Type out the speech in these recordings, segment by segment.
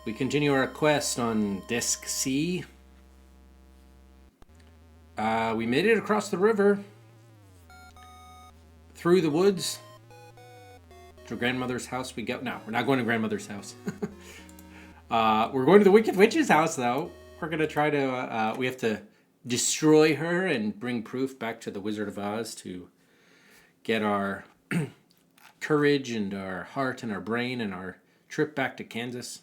We continue our quest on Disc C. We made it across the river, through the woods, to grandmother's house. We go. No, we're not going to grandmother's house. We're going to the Wicked Witch's house, though. We're gonna try to. We have to destroy her and bring proof back to the Wizard of Oz to get our courage and our heart and our brain and our trip back to Kansas,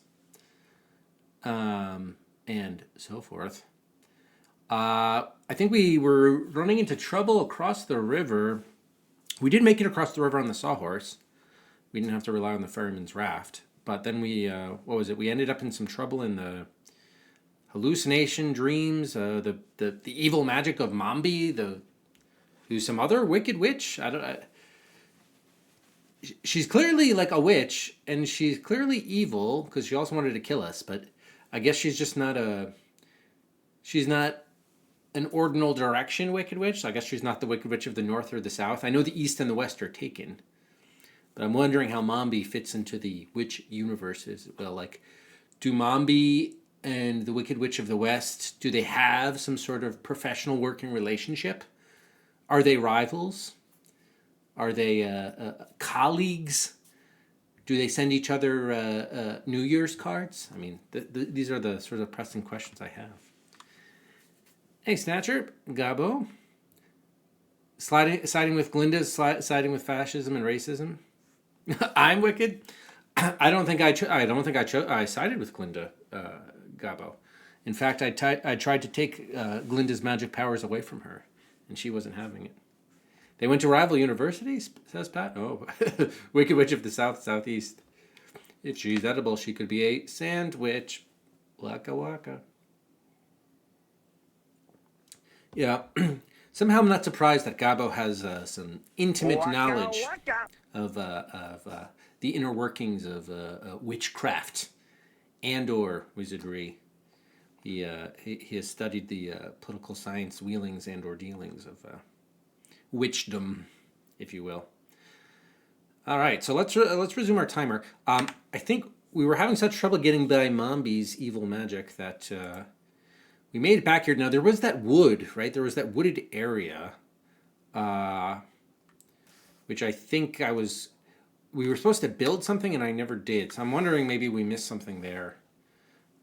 and so forth. I think we were running into trouble across the river. We did make it across the river on the sawhorse. We didn't have to rely on the ferryman's raft. But then we, what was it? We ended up in some trouble in the hallucination dreams, the evil magic of Mombi, who's some other wicked witch. She's clearly like a witch, and she's clearly evil because she also wanted to kill us. But I guess she's just not she's not an ordinal direction wicked witch. So I guess she's not the wicked witch of the north or the south. I know the east and the west are taken. But I'm wondering how Mombi fits into the witch universe as well. Like, do Mombi and the Wicked Witch of the West, do they have some sort of professional working relationship? Are they rivals? Are they colleagues? Do they send each other New Year's cards? I mean, these are the sort of pressing questions I have. Hey, Snatcher, Gabo. Siding with Glinda, siding with fascism and racism. I'm wicked. I don't think I sided with Glinda, Gabo. In fact, I tried to take Glinda's magic powers away from her, and she wasn't having it. They went to rival universities, says Pat. Oh, Wicked Witch of the South, Southeast. If she's edible, she could be a sandwich. Waka waka. Yeah. Somehow I'm not surprised that Gabo has some intimate knowledge of the inner workings of witchcraft and/or wizardry. He has studied the political science wheelings and/or dealings of witchdom, if you will. All right, so let's resume our timer. I think we were having such trouble getting by Mombi's evil magic that we made it back here. Now there was that wood, right? There was that wooded area. Which I think we were supposed to build something and I never did. So I'm wondering maybe we missed something there.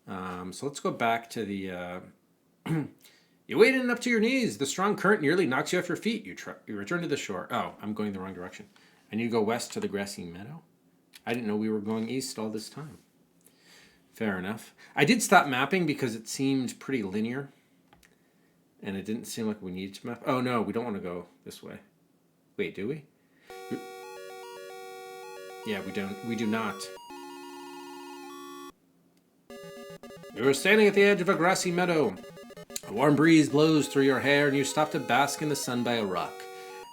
So let's go back to the, you waded up to your knees. The strong current nearly knocks you off your feet. You return to the shore. Oh, I'm going the wrong direction. I need to go west to the grassy meadow. I didn't know we were going east all this time. Fair enough. I did stop mapping because it seemed pretty linear. And it didn't seem like we needed to map. Oh no, we don't want to go this way. Wait, do we? Yeah, we don't. We do not. You are standing at the edge of a grassy meadow. A warm breeze blows through your hair, and you stop to bask in the sun by a rock.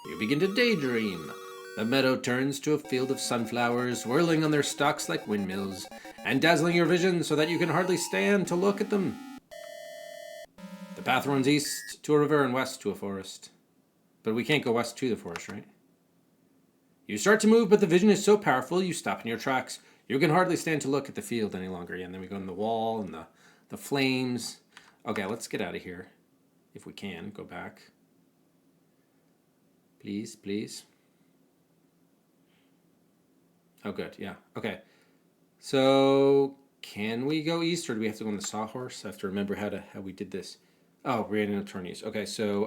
You begin to daydream. The meadow turns to a field of sunflowers, whirling on their stalks like windmills, and dazzling your vision so that you can hardly stand to look at them. The path runs east to a river and west to a forest. But we can't go west to the forest, right? You start to move, but the vision is so powerful you stop in your tracks. You can hardly stand to look at the field any longer. Yeah, and then we go in the wall and the flames. Okay, let's get out of here. If we can, go back. Please, please. Oh, good, yeah. Okay. So, can we go east, or do we have to go on the sawhorse? I have to remember how we did this. Oh, we're going to turn east. Okay, so,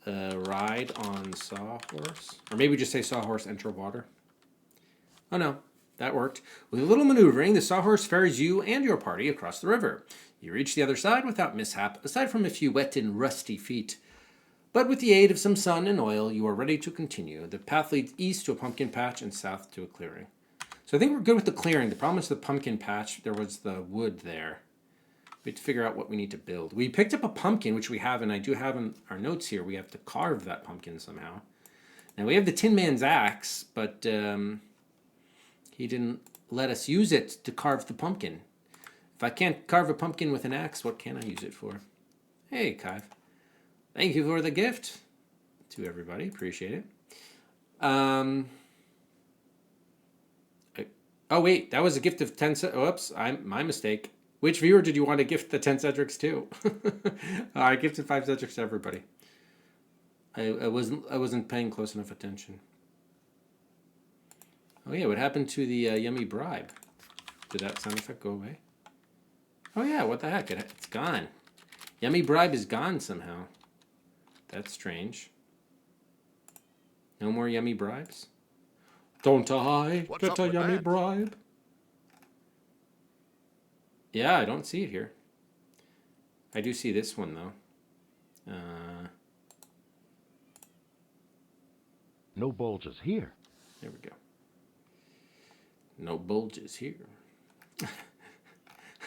ride on sawhorse, or maybe just say sawhorse enter water. Oh no, that worked. With a little maneuvering, the sawhorse ferries you and your party across the river. You reach the other side without mishap, aside from a few wet and rusty feet. But with the aid of some sun and oil, you are ready to continue. The path leads east to a pumpkin patch and south to a clearing. So I think we're good with the clearing. The problem is the pumpkin patch. There was the wood there. We have to figure out what we need to build. We picked up a pumpkin, which we have, and I do have in our notes here. We have to carve that pumpkin somehow. Now, we have the Tin Man's axe, but he didn't let us use it to carve the pumpkin. If I can't carve a pumpkin with an axe, what can I use it for? Hey, Kaiv. Thank you for the gift to everybody. Appreciate it. Oh, wait, that was a gift of 10 Whoops, my mistake. Which viewer did you want to gift the 10 Cedrics to? I gifted 5 Cedrics to everybody. I wasn't paying close enough attention. Oh yeah, what happened to the yummy bribe? Did that sound effect go away? Oh yeah, what the heck? It's gone. Yummy bribe is gone somehow. That's strange. No more yummy bribes? Don't I get a yummy bribe? Yeah, I don't see it here. I do see this one though. No bulges here. There we go. No bulges here.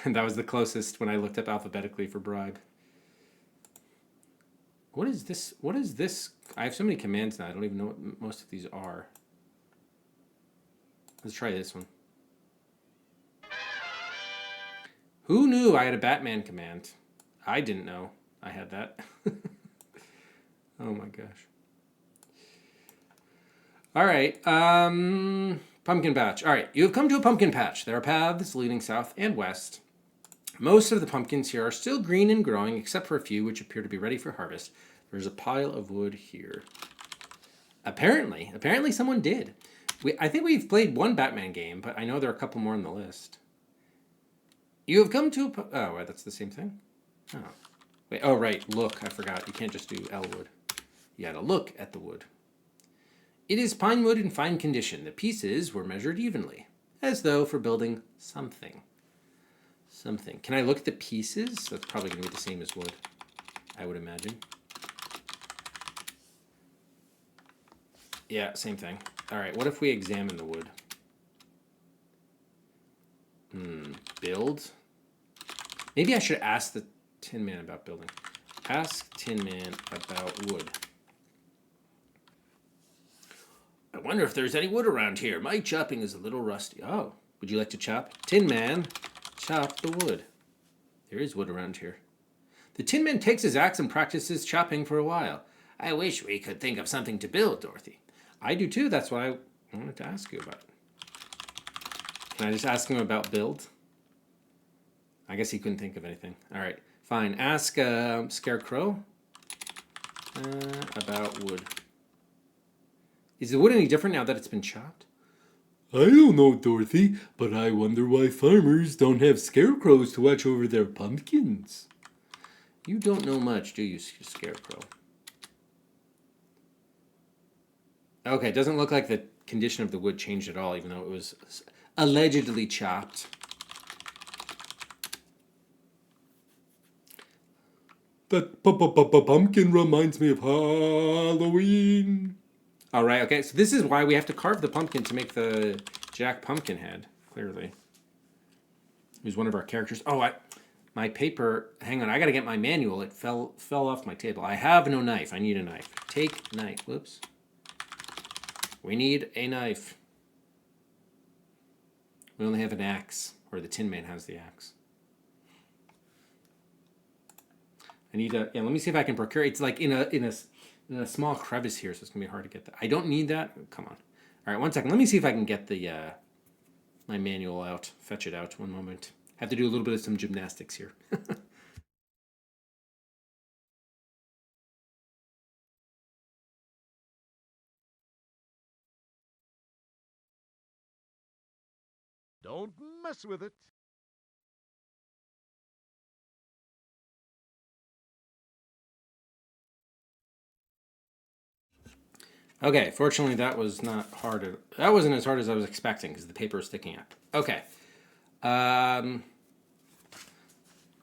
And that was the closest when I looked up alphabetically for bribe. What is this? What is this? I have so many commands now. I don't even know what most of these are. Let's try this one. Who knew I had a Batman command? I didn't know I had that. Oh my gosh. All right. Pumpkin patch. All right. You have come to a pumpkin patch. There are paths leading south and west. Most of the pumpkins here are still green and growing, except for a few which appear to be ready for harvest. There's a pile of wood here. Apparently someone did. I think we've played one Batman game, but I know there are a couple more on the list. You have come to a... Oh, that's the same thing? Oh. Wait, oh, right. Look, I forgot. You can't just do L wood. You gotta look at the wood. It is pine wood in fine condition. The pieces were measured evenly, as though for building something. Something. Can I look at the pieces? That's probably going to be the same as wood, I would imagine. Yeah, same thing. All right, what if we examine the wood? Build? Maybe I should ask the Tin Man about building. Ask Tin Man about wood. I wonder if there's any wood around here. My chopping is a little rusty. Oh, would you like to chop? Tin Man, chop the wood. There is wood around here. The Tin Man takes his axe and practices chopping for a while. I wish we could think of something to build, Dorothy. I do too. That's why I wanted to ask you about it. Can I just ask him about build? I guess he couldn't think of anything. All right, fine. Ask Scarecrow about wood. Is the wood any different now that it's been chopped? I don't know, Dorothy, but I wonder why farmers don't have scarecrows to watch over their pumpkins. You don't know much, do you, Scarecrow? Okay, it doesn't look like the condition of the wood changed at all, even though it was allegedly chopped. That pumpkin reminds me of Halloween. All right, okay, so this is why we have to carve the pumpkin to make the Jack Pumpkinhead, clearly. Who's one of our characters. Oh, my paper, hang on, I gotta get my manual. It fell off my table. I have no knife. I need a knife. Take knife. Whoops. We need a knife. We only have an axe, or the Tin Man has the axe. I need a, yeah, let me see if I can procure. It's like in a small crevice here, so it's gonna be hard to get that. I don't need that. Come on. All right, one second. Let me see if I can get the my manual out. Fetch it out. One moment. Have to do a little bit of some gymnastics here. Don't mess with it. Okay, fortunately that was not hard. That wasn't as hard as I was expecting because the paper is sticking up. Okay.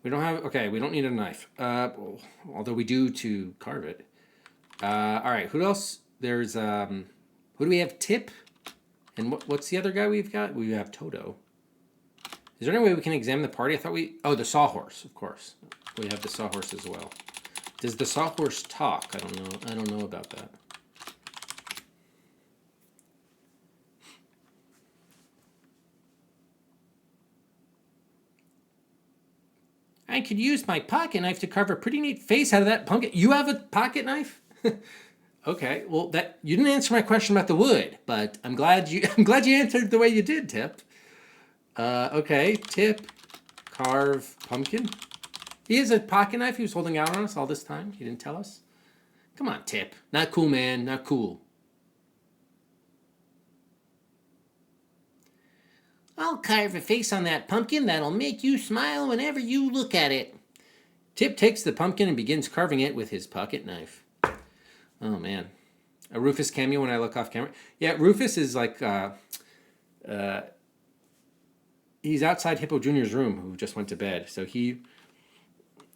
We don't have, okay, we don't need a knife. Although we do to carve it. All right, who else? There's, who do we have? Tip? And what's the other guy we've got? We have Toto. Is there any way we can examine the party? I thought oh, the sawhorse, of course. We have the sawhorse as well. Does the sawhorse talk? I don't know. I don't know about that. I could use my pocket knife to carve a pretty neat face out of that pumpkin. You have a pocket knife? Okay, well, that you didn't answer my question about the wood, but I'm glad you answered the way you did, Tip. Okay, tip, carve pumpkin. He has a pocket knife he was holding out on us all this time. He didn't tell us. Come on, Tip. Not cool, man. Not cool. I'll carve a face on that pumpkin that'll make you smile whenever you look at it. Tip takes the pumpkin and begins carving it with his pocket knife. Oh, man. A Rufus cameo when I look off camera. Yeah, Rufus is like, he's outside Hippo Jr.'s room who just went to bed. So he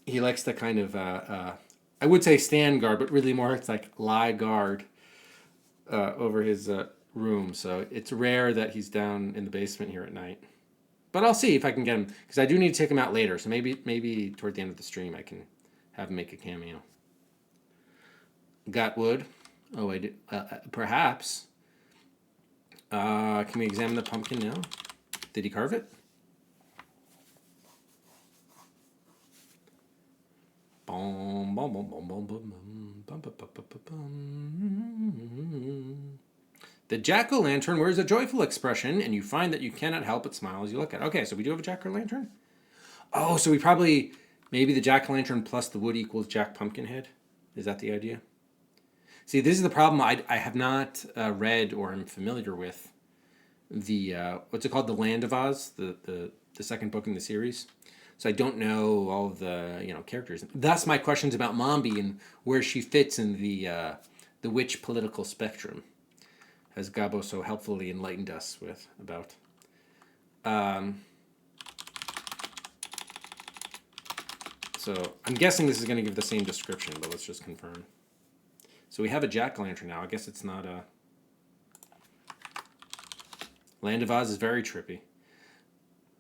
likes to kind of, I would say stand guard, but really more it's like lie guard over his room. So it's rare that he's down in the basement here at night. But I'll see if I can get him, because I do need to take him out later. So maybe toward the end of the stream I can have him make a cameo. Got wood? Oh, I do. Perhaps. Can we examine the pumpkin now? Did he carve it? The jack-o'-lantern wears a joyful expression, and you find that you cannot help but smile as you look at it. Okay, so we do have a jack-o'-lantern? Oh, so we probably... Maybe the jack-o'-lantern plus the wood equals Jack Pumpkinhead? Is that the idea? See, this is the problem. I have not read or am familiar with the... what's it called? The Land of Oz? The second book in the series? So I don't know all of the characters. Thus my questions about Mombi and where she fits in the witch political spectrum, as Gabo so helpfully enlightened us with about. So I'm guessing this is going to give the same description, but let's just confirm. So we have a jack-o'-lantern now. I guess it's not a... Land of Oz is very trippy.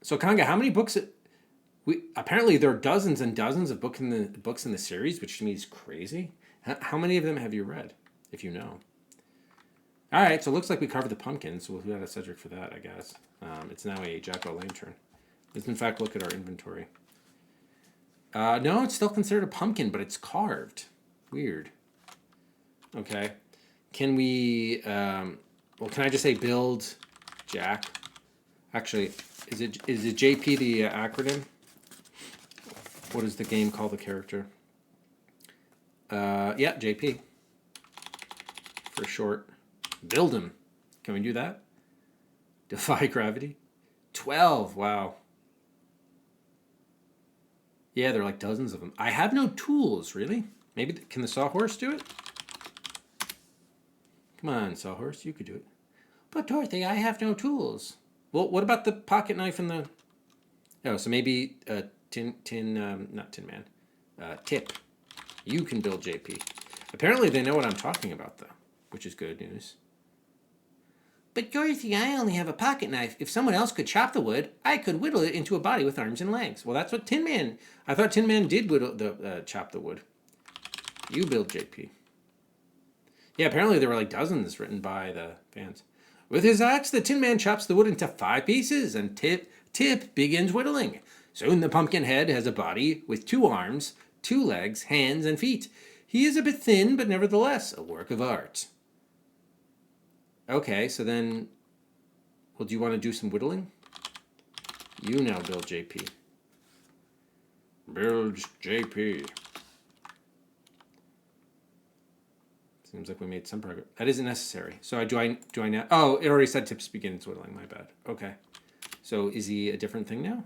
So Kanga, how many books... Apparently there are dozens and dozens of books in the series, which to me is crazy. How many of them have you read, if you know? All right, so it looks like we covered the pumpkin, so we'll do that at Cedric for that, I guess. It's now a jack-o'-lantern. Let's in fact look at our inventory. No, it's still considered a pumpkin, but it's carved. Weird. Okay. Can we... well, can I just say build Jack? Actually, is it JP the acronym? What does the game call the character? Yeah, JP. For short. Build him. Can we do that? Defy gravity? 12. Wow. Yeah, there are like dozens of them. I have no tools, really? Maybe, can the sawhorse do it? Come on, sawhorse, you could do it. But Dorothy, I have no tools. Well, what about the pocket knife and the... Oh, so maybe not Tin Man. Tip. You can build JP. Apparently they know what I'm talking about, though, which is good news. But Dorothy, I only have a pocket knife. If someone else could chop the wood, I could whittle it into a body with arms and legs. Well, that's what Tin Man... I thought Tin Man did whittle chop the wood. You build JP. Yeah, apparently there were like dozens written by the fans. With his axe, the Tin Man chops the wood into 5 pieces, and Tip begins whittling. Soon the pumpkin head has a body with 2 arms, 2 legs, hands, and feet. He is a bit thin, but nevertheless a work of art. Okay, so then... Well, do you want to do some whittling? You now build JP. Build JP. Seems like we made some progress. That isn't necessary. So do I now... Oh, it already said Tips begins whittling. My bad. Okay. So is he a different thing now?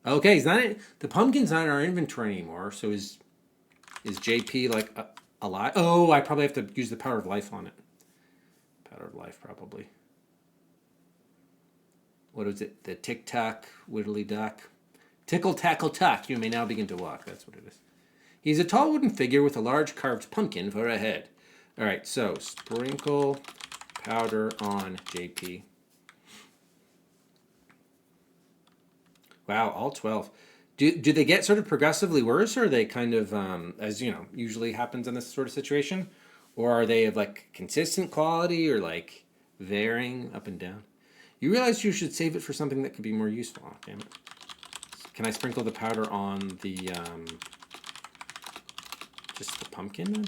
Okay, he's not... The pumpkin's not in our inventory anymore. So is JP like alive? Oh, I probably have to use the power of life on it. Power of life, probably. What is it? The tick-tock, whittly-dock. Tickle, tackle, tock. You may now begin to walk. That's what it is. He's a tall wooden figure with a large carved pumpkin for a head. All right, so sprinkle powder on JP. Wow, all 12. Do they get sort of progressively worse, or are they kind of, as you know, usually happens in this sort of situation? Or are they of like consistent quality or like varying up and down? You realize you should save it for something that could be more useful. Oh, damn it. Can I sprinkle the powder on the, just the pumpkin then?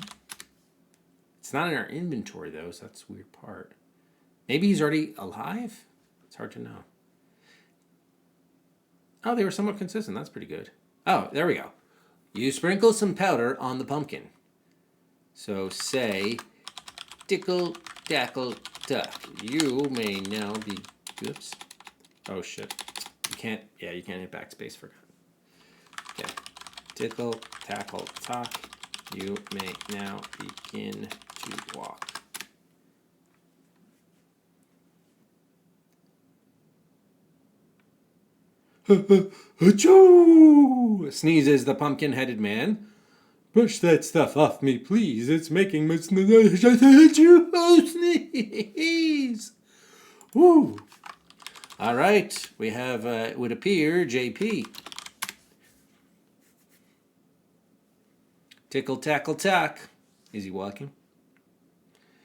It's not in our inventory though, so that's the weird part. Maybe he's already alive? It's hard to know. Oh, they were somewhat consistent. That's pretty good. Oh, there we go. You sprinkle some powder on the pumpkin. So say, tickle, tackle, tuck. You may now be... Oops. Oh, shit. You can't... Yeah, you can't hit backspace. Forgot. Okay. Tickle, tackle, tuck. You may now begin to walk. Achoo! Sneezes the pumpkin-headed man. Brush that stuff off me, please. It's making me sneeze. Woo! All right, we have, it would appear, JP. Tickle, tackle, tack. Is he walking?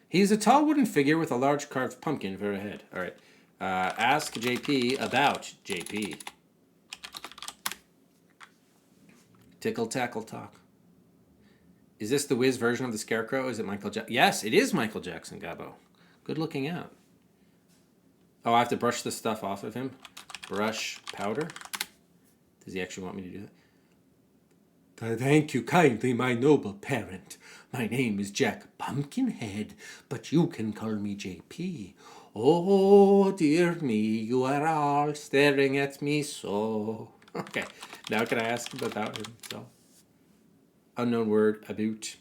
He is a tall wooden figure with a large carved pumpkin for a head. All right. Ask JP about JP. Tickle, tackle, talk. Is this the Wiz version of the Scarecrow? Is it Michael Jackson? Yes, it is Michael Jackson, Gabo. Good looking out. Oh, I have to brush the stuff off of him? Brush powder? Does he actually want me to do that? Thank you kindly, my noble parent. My name is Jack Pumpkinhead, but you can call me JP. Oh, dear me, you are all staring at me so. Okay, now can I ask him about himself? Unknown word, about.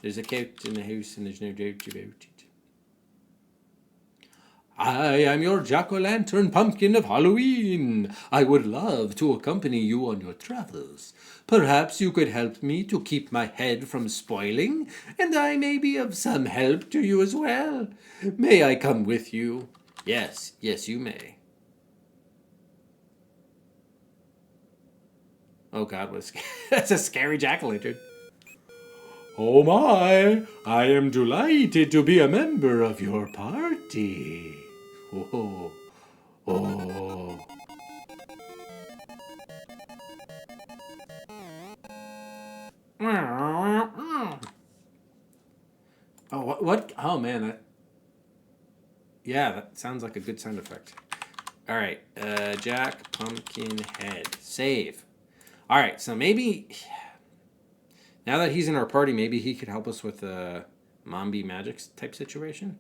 There's a cat in the house and there's no doubt about it. I am your jack-o'-lantern pumpkin of Halloween. I would love to accompany you on your travels. Perhaps you could help me to keep my head from spoiling, and I may be of some help to you as well. May I come with you? Yes, you may. Oh God, that's a scary jack-o'-lantern. Oh my, I am delighted to be a member of your party. Oh, oh. Oh, what? Oh man, that sounds like a good sound effect. All right, Jack Pumpkinhead, save. All right, so maybe now that he's in our party, maybe he could help us with a Mombi Magic type situation.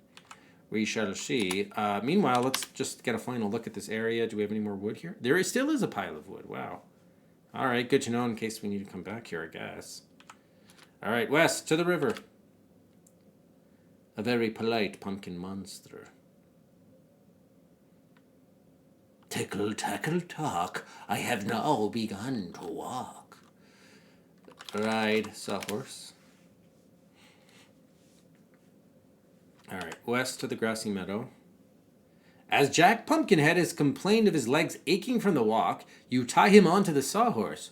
We shall see. Meanwhile, let's just get a final look at this area. Do we have any more wood here? There still is a pile of wood. Wow. All right, good to know in case we need to come back here, I guess. All right, west to the river. A very polite pumpkin monster. Tickle, tackle, talk. I have now begun to walk. Ride sawhorse. All right, west to the grassy meadow. As Jack Pumpkinhead has complained of his legs aching from the walk, you tie him onto the sawhorse.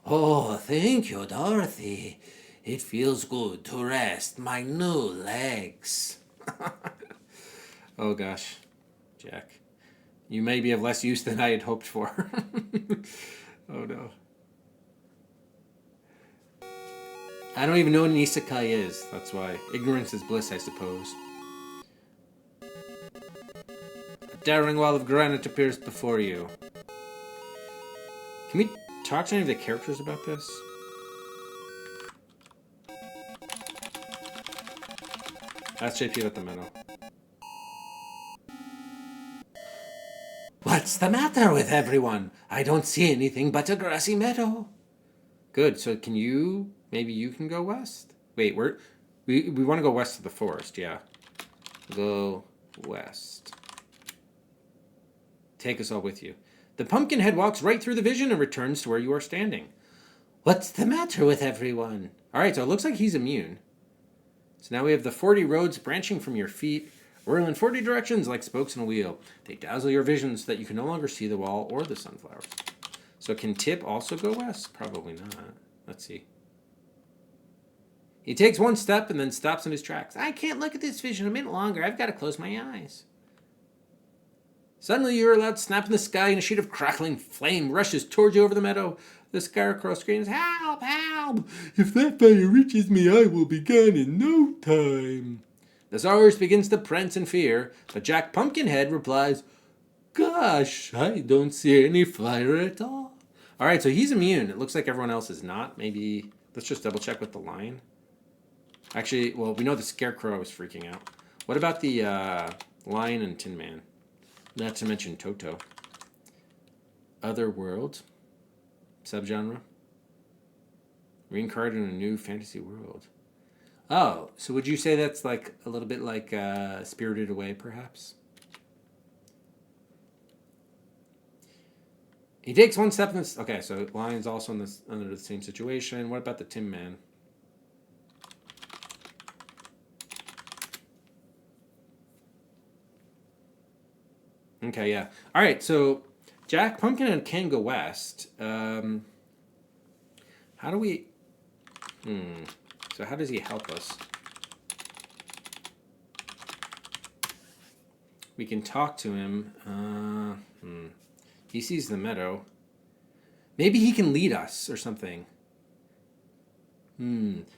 Oh, thank you, Dorothy. It feels good to rest my new legs. Oh, gosh, Jack. You may be of less use than I had hoped for. Oh, no. I don't even know what an isekai is. That's why. Ignorance is bliss, I suppose. A towering wall of granite appears before you. Can we talk to any of the characters about this? Ask JP about the meadow. What's the matter with everyone? I don't see anything but a grassy meadow. Good, so can you... Maybe you can go west? Wait, we want to go west of the forest, yeah. Go west. Take us all with you. The Pumpkinhead walks right through the vision and returns to where you are standing. What's the matter with everyone? All right, so it looks like he's immune. So now we have the 40 roads branching from your feet, whirl in 40 directions like spokes in a wheel. They dazzle your vision so that you can no longer see the wall or the sunflowers. So can Tip also go west? Probably not. Let's see. He takes one step and then stops in his tracks. I can't look at this vision a minute longer. I've got to close my eyes. Suddenly, you're a loud snap in the sky, and a sheet of crackling flame rushes towards you over the meadow. The scarecrow screams, "Help! Help! If that fire reaches me, I will be gone in no time." The sawhorse begins to prance in fear, but Jack Pumpkinhead replies, gosh, I don't see any fire at all. All right, so he's immune. It looks like everyone else is not. Maybe let's just double check with the lion. Actually, well, we know the scarecrow is freaking out. What about the lion and Tin Man? Not to mention Toto. Other world. Subgenre. Reincarnated in a new fantasy world. Oh, so would you say that's like a little bit like Spirited Away, perhaps? He takes one step in this. Okay, so Lion's also in this under the same situation. What about the Tin Man? Okay, yeah. All right, so Jack Pumpkinhead can go west. How do we? So how does he help us? We can talk to him. He sees the meadow. Maybe he can lead us or something.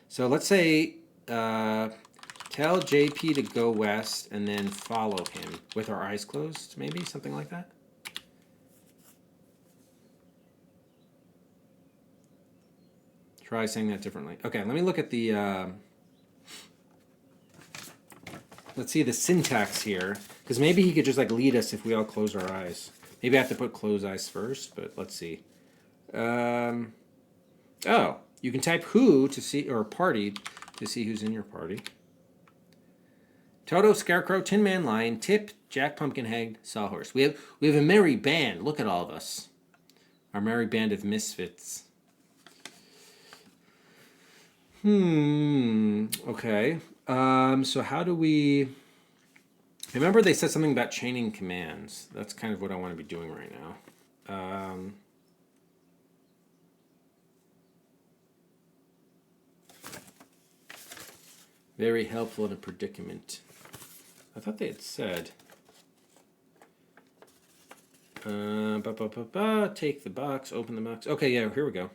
So let's say tell JP to go west and then follow him with our eyes closed, maybe something like that. Try saying that differently. Okay, let me look at the let's see the syntax here, because maybe he could just like lead us if we all close our eyes. Maybe I have to put close eyes first, but let's see. Oh, you can type who to see, or party to see who's in your party. Toto, Scarecrow, Tin Man, Lion, Tip, Jack Pumpkinhead, Sawhorse. We have a merry band. Look at all of us. Our merry band of misfits. Okay. So how do we... Remember they said something about chaining commands. That's kind of what I want to be doing right now. Very helpful in a predicament. I thought they had said... take the box, open the box. Okay, yeah, here we go.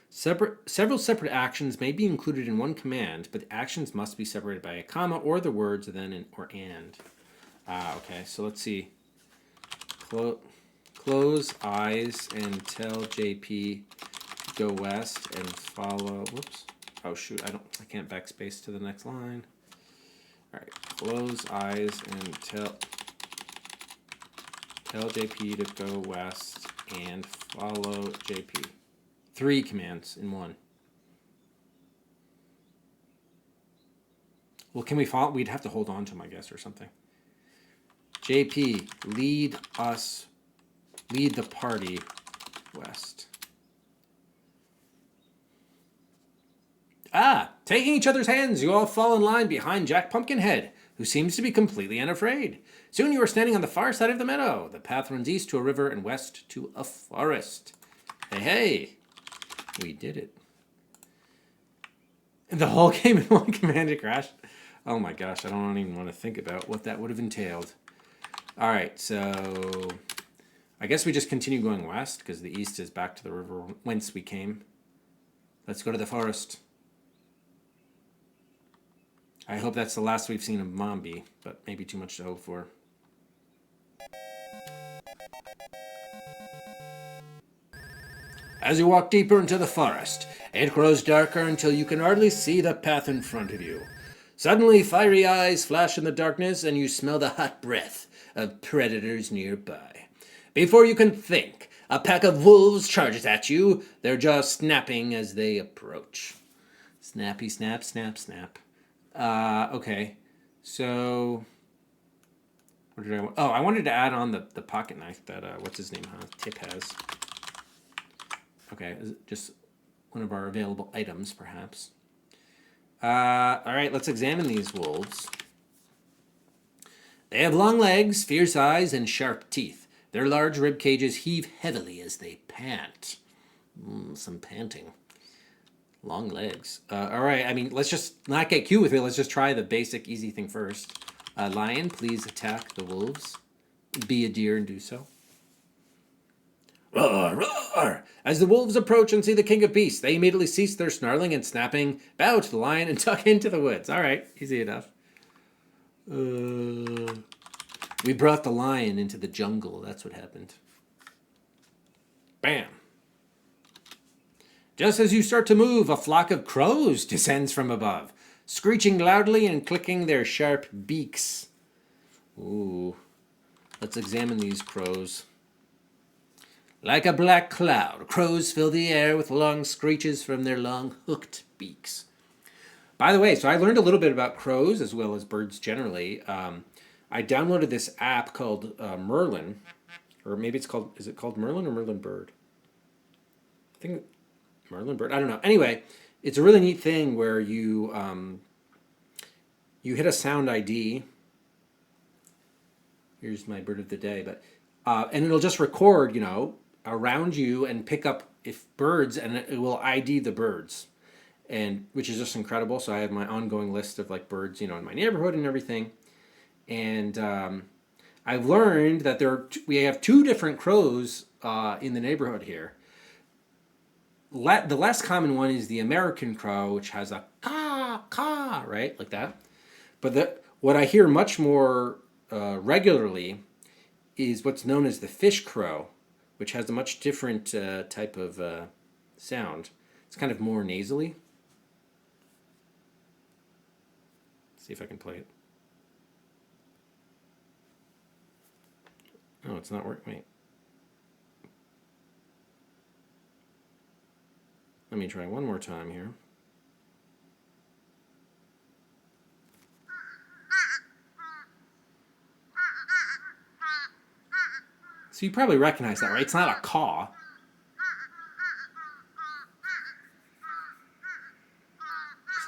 Several separate actions may be included in one command, but the actions must be separated by a comma or the words then or and. Okay, so let's see. Close eyes and tell JP go west and follow. Whoops. Oh shoot, I can't backspace to the next line. All right, close eyes and tell JP to go west and follow JP. 3 commands in one. Well, can we follow? We'd have to hold on to them, I guess, or something. JP, lead the party west. Taking each other's hands, you all fall in line behind Jack Pumpkinhead, who seems to be completely unafraid. Soon you are standing on the far side of the meadow. The path runs east to a river and west to a forest. Hey, we did it. And the whole game in one command to crash. Oh my gosh, I don't even want to think about what that would have entailed. All right, so I guess we just continue going west because the east is back to the river whence we came. Let's go to the forest. I hope that's the last we've seen of Mombi, but maybe too much to hope for. As you walk deeper into the forest, it grows darker until you can hardly see the path in front of you. Suddenly, fiery eyes flash in the darkness and you smell the hot breath of predators nearby. Before you can think, a pack of wolves charges at you, their jaws snapping as they approach. Snappy, snap, snap, snap. Okay, so... What did I want? Oh, I wanted to add on the pocket knife that, what's his name, Tip has. Okay, just one of our available items, perhaps. All right, let's examine these wolves. They have long legs, fierce eyes, and sharp teeth. Their large rib cages heave heavily as they pant. Some panting. Long legs. All right, I mean, let's just not get cute with it. Let's just try the basic, easy thing first. Lion, please attack the wolves. Be a deer and do so. Roar, roar! As the wolves approach and see the king of beasts, they immediately cease their snarling and snapping, bow to the lion, and tuck into the woods. All right, easy enough. We brought the lion into the jungle. That's what happened. Bam. Just as you start to move, a flock of crows descends from above, screeching loudly and clicking their sharp beaks. Ooh. Let's examine these crows. Like a black cloud, crows fill the air with long screeches from their long hooked beaks. By the way, so I learned a little bit about crows as well as birds generally. I downloaded this app called Merlin, or maybe is it called Merlin or Merlin Bird? I think Merlin Bird. I don't know. Anyway, it's a really neat thing where you hit a sound ID. Here's my bird of the day, but and it'll just record, around you and pick up if birds, and it will ID the birds, and which is just incredible. So I have my ongoing list of like birds, in my neighborhood and everything, and I've learned that we have two different crows in the neighborhood here. The less common one is the American crow, which has a caw, caw, right? Like that. But what I hear much more regularly is what's known as the fish crow, which has a much different type of sound. It's kind of more nasally. Let's see if I can play it. Oh, it's not working. Wait. Let me try one more time here. So you probably recognize that, right? It's not a caw.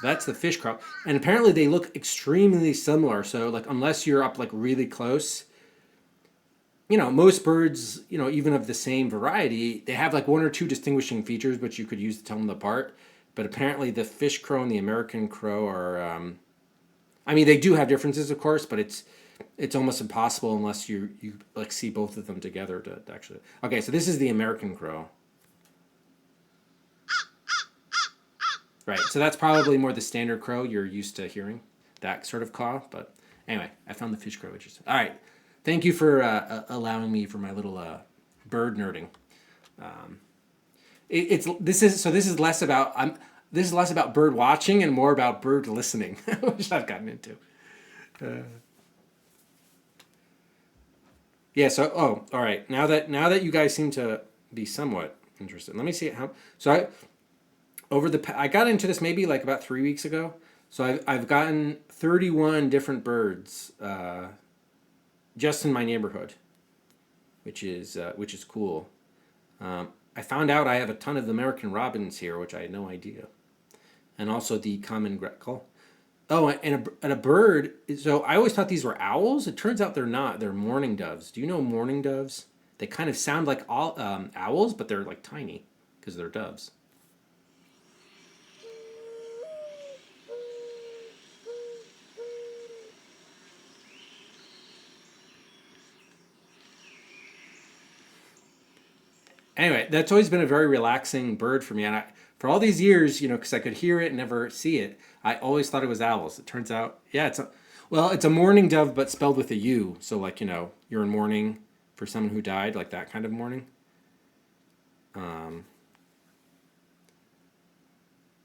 So that's the fish crow. And apparently they look extremely similar. So like unless you're up like really close, most birds, even of the same variety, they have like one or two distinguishing features which you could use to tell them apart. But apparently the fish crow and the American crow are, they do have differences, of course, but it's almost impossible unless you like see both of them together to actually. Okay, so this is the American crow. Right, so that's probably more the standard crow you're used to hearing, that sort of caw. But anyway, I found the fish crow interesting. All right, thank you for allowing me for my little bird nerding. This is less about bird watching and more about bird listening, which I've gotten into. Yeah. So, all right. Now that you guys seem to be somewhat interested, let me see how. So I got into this maybe like about 3 weeks ago. So I've gotten 31 different birds just in my neighborhood, which is cool. I found out I have a ton of American robins here, which I had no idea, and also the common grackle. Oh, and a bird. So I always thought these were owls. It turns out they're not. They're mourning doves. Do you know mourning doves? They kind of sound like owls, but they're like tiny because they're doves. Anyway, that's always been a very relaxing bird for me. And for all these years, because I could hear it and never see it, I always thought it was owls. It turns out, yeah, it's a mourning dove, but spelled with a U. So like, you're in mourning for someone who died, like that kind of mourning.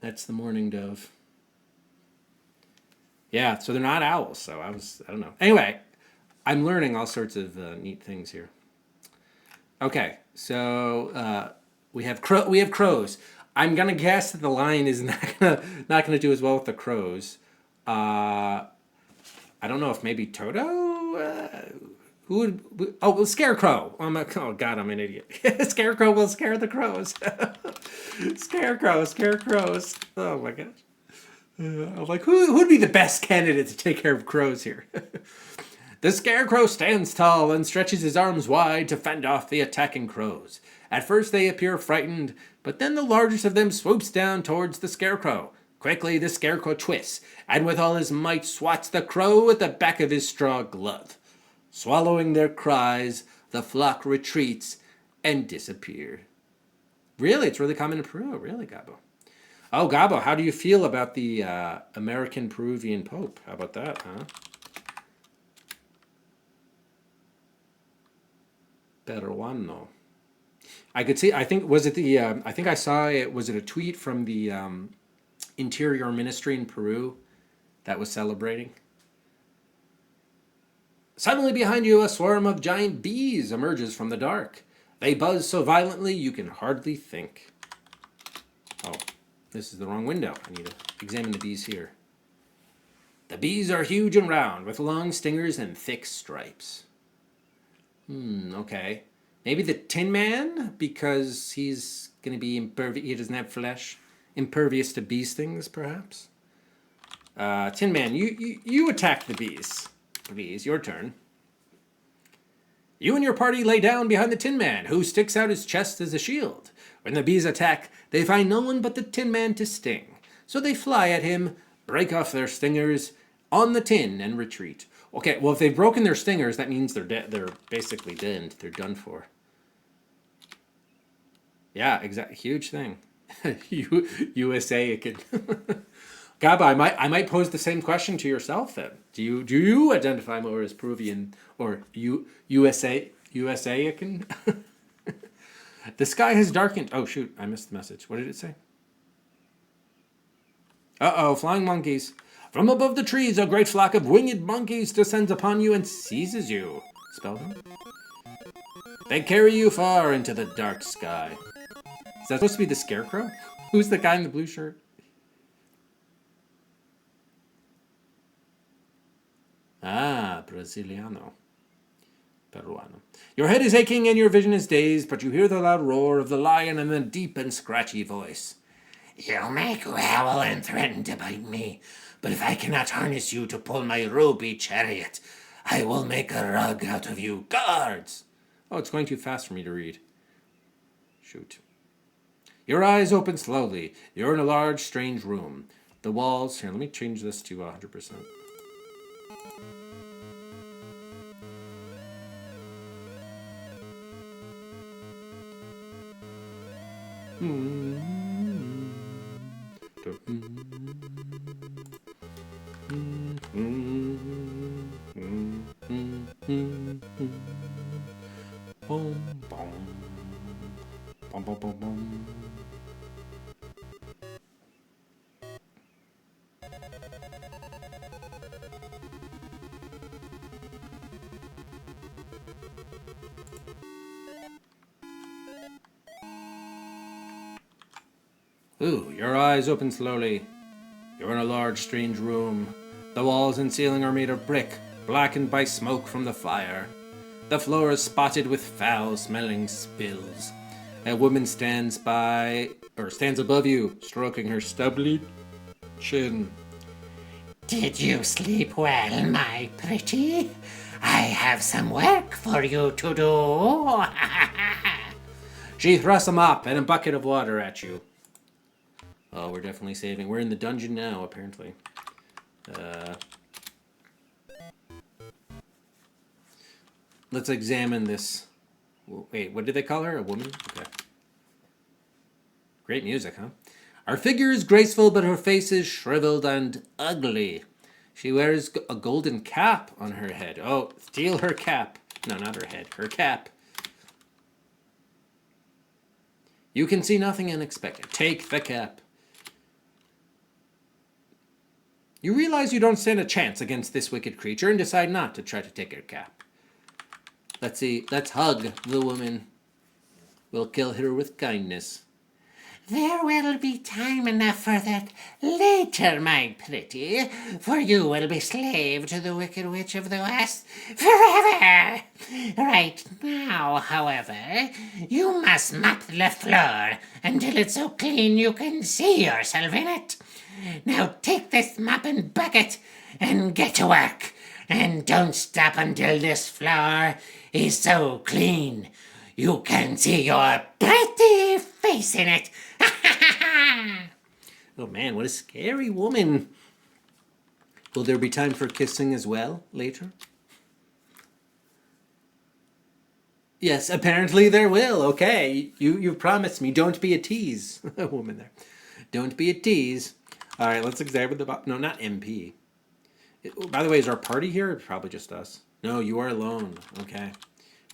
That's the mourning dove. Yeah, so they're not owls. So I don't know. Anyway, I'm learning all sorts of neat things here. Okay, so we have crows. I'm gonna guess that the lion is not gonna do as well with the crows. I don't know if maybe Toto. Who would? Oh, Scarecrow. Oh God, I'm an idiot. Scarecrow will scare the crows. Scarecrows. Oh my gosh. I'm like, who'd be the best candidate to take care of crows here? The Scarecrow stands tall and stretches his arms wide to fend off the attacking crows. At first they appear frightened, but then the largest of them swoops down towards the Scarecrow. Quickly the Scarecrow twists, and with all his might swats the crow with the back of his straw glove. Swallowing their cries, the flock retreats and disappear. Really? It's really common in Peru? Really, Gabo? Oh, Gabo, how do you feel about the American Peruvian Pope? How about that, huh? Peruano. I could see. I think was it the. I think I saw it. Was it a tweet from the Interior Ministry in Peru that was celebrating? Suddenly behind you, a swarm of giant bees emerges from the dark. They buzz so violently you can hardly think. Oh, this is the wrong window. I need to examine the bees here. The bees are huge and round, with long stingers and thick stripes. Okay. Maybe the Tin Man, because he's going to be impervious. He doesn't have flesh. Impervious to bee stings, perhaps. Tin Man, you attack the bees. Please, your turn. You and your party lay down behind the Tin Man, who sticks out his chest as a shield. When the bees attack, they find no one but the Tin Man to sting. So they fly at him, break off their stingers on the tin, and retreat. Okay, well, if they've broken their stingers, that means they're dead. They're basically dead. They're done for. Yeah, exactly. Huge thing. USA, it could. Gaba, I might pose the same question to yourself then. Do you identify more as Peruvian or USA? It can. The sky has darkened. Oh shoot! I missed the message. What did it say? Uh-oh! Flying monkeys. From above the trees, a great flock of winged monkeys descends upon you and seizes you. Spell them. They carry you far into the dark sky. Is that supposed to be the scarecrow? Who's the guy in the blue shirt? Ah, Brasiliano. Peruano. Your head is aching and your vision is dazed, but you hear the loud roar of the lion in a deep and scratchy voice. You may growl and threaten to bite me, but if I cannot harness you to pull my ruby chariot, I will make a rug out of you. Guards! Oh, it's going too fast for me to read. Shoot. Your eyes open slowly. You're in a large, strange room. The walls... Here, let me change this to 100%. Ooh, your eyes open slowly. You're in a large, strange room. The walls and ceiling are made of brick, blackened by smoke from the fire. The floor is spotted with foul-smelling spills. A woman stands above you, stroking her stubbly chin. Did you sleep well, my pretty? I have some work for you to do. She thrusts a mop and a bucket of water at you. Oh, we're definitely saving. We're in the dungeon now, apparently. Let's examine this. Wait, what did they call her? A woman? Okay. Great music, huh? Our figure is graceful, but her face is shriveled and ugly. She wears a golden cap on her head. Oh, steal her cap. No, not her head. Her cap. You can see nothing unexpected. Take the cap. You realize you don't stand a chance against this wicked creature and decide not to try to take her cap. Let's see. Let's hug the woman. We'll kill her with kindness. There will be time enough for that later, my pretty, for you will be slave to the Wicked Witch of the West forever. Right now, however, you must mop the floor until it's so clean you can see yourself in it. Now take this mop and bucket and get to work, and don't stop until this floor is so clean you can see your pretty face in it. Oh man, what a scary woman. Will there be time for kissing as well later? Yes, apparently there will. Okay, you promised me. Don't be a tease. A woman there. Don't be a tease. All right, let's examine the... No, not MP. By the way, is our party here? Or probably just us. No, you are alone. Okay.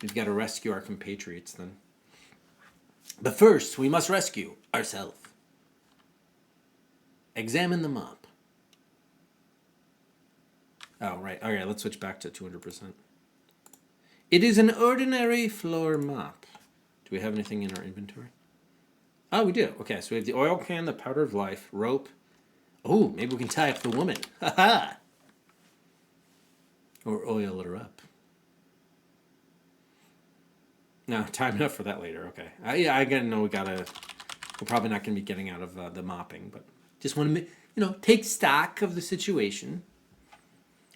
We've got to rescue our compatriots then. But first, we must rescue ourselves. Examine the mop. Oh, right. Okay, let's switch back to 200%. It is an ordinary floor mop. Do we have anything in our inventory? Oh, we do. Okay, so we have the oil can, the powder of life, rope. Oh, maybe we can tie up the woman. Ha ha! Or oil her up. No, time enough for that later. Okay. Yeah, I gotta know we're probably not gonna be getting out of the mopping, but just want to, take stock of the situation,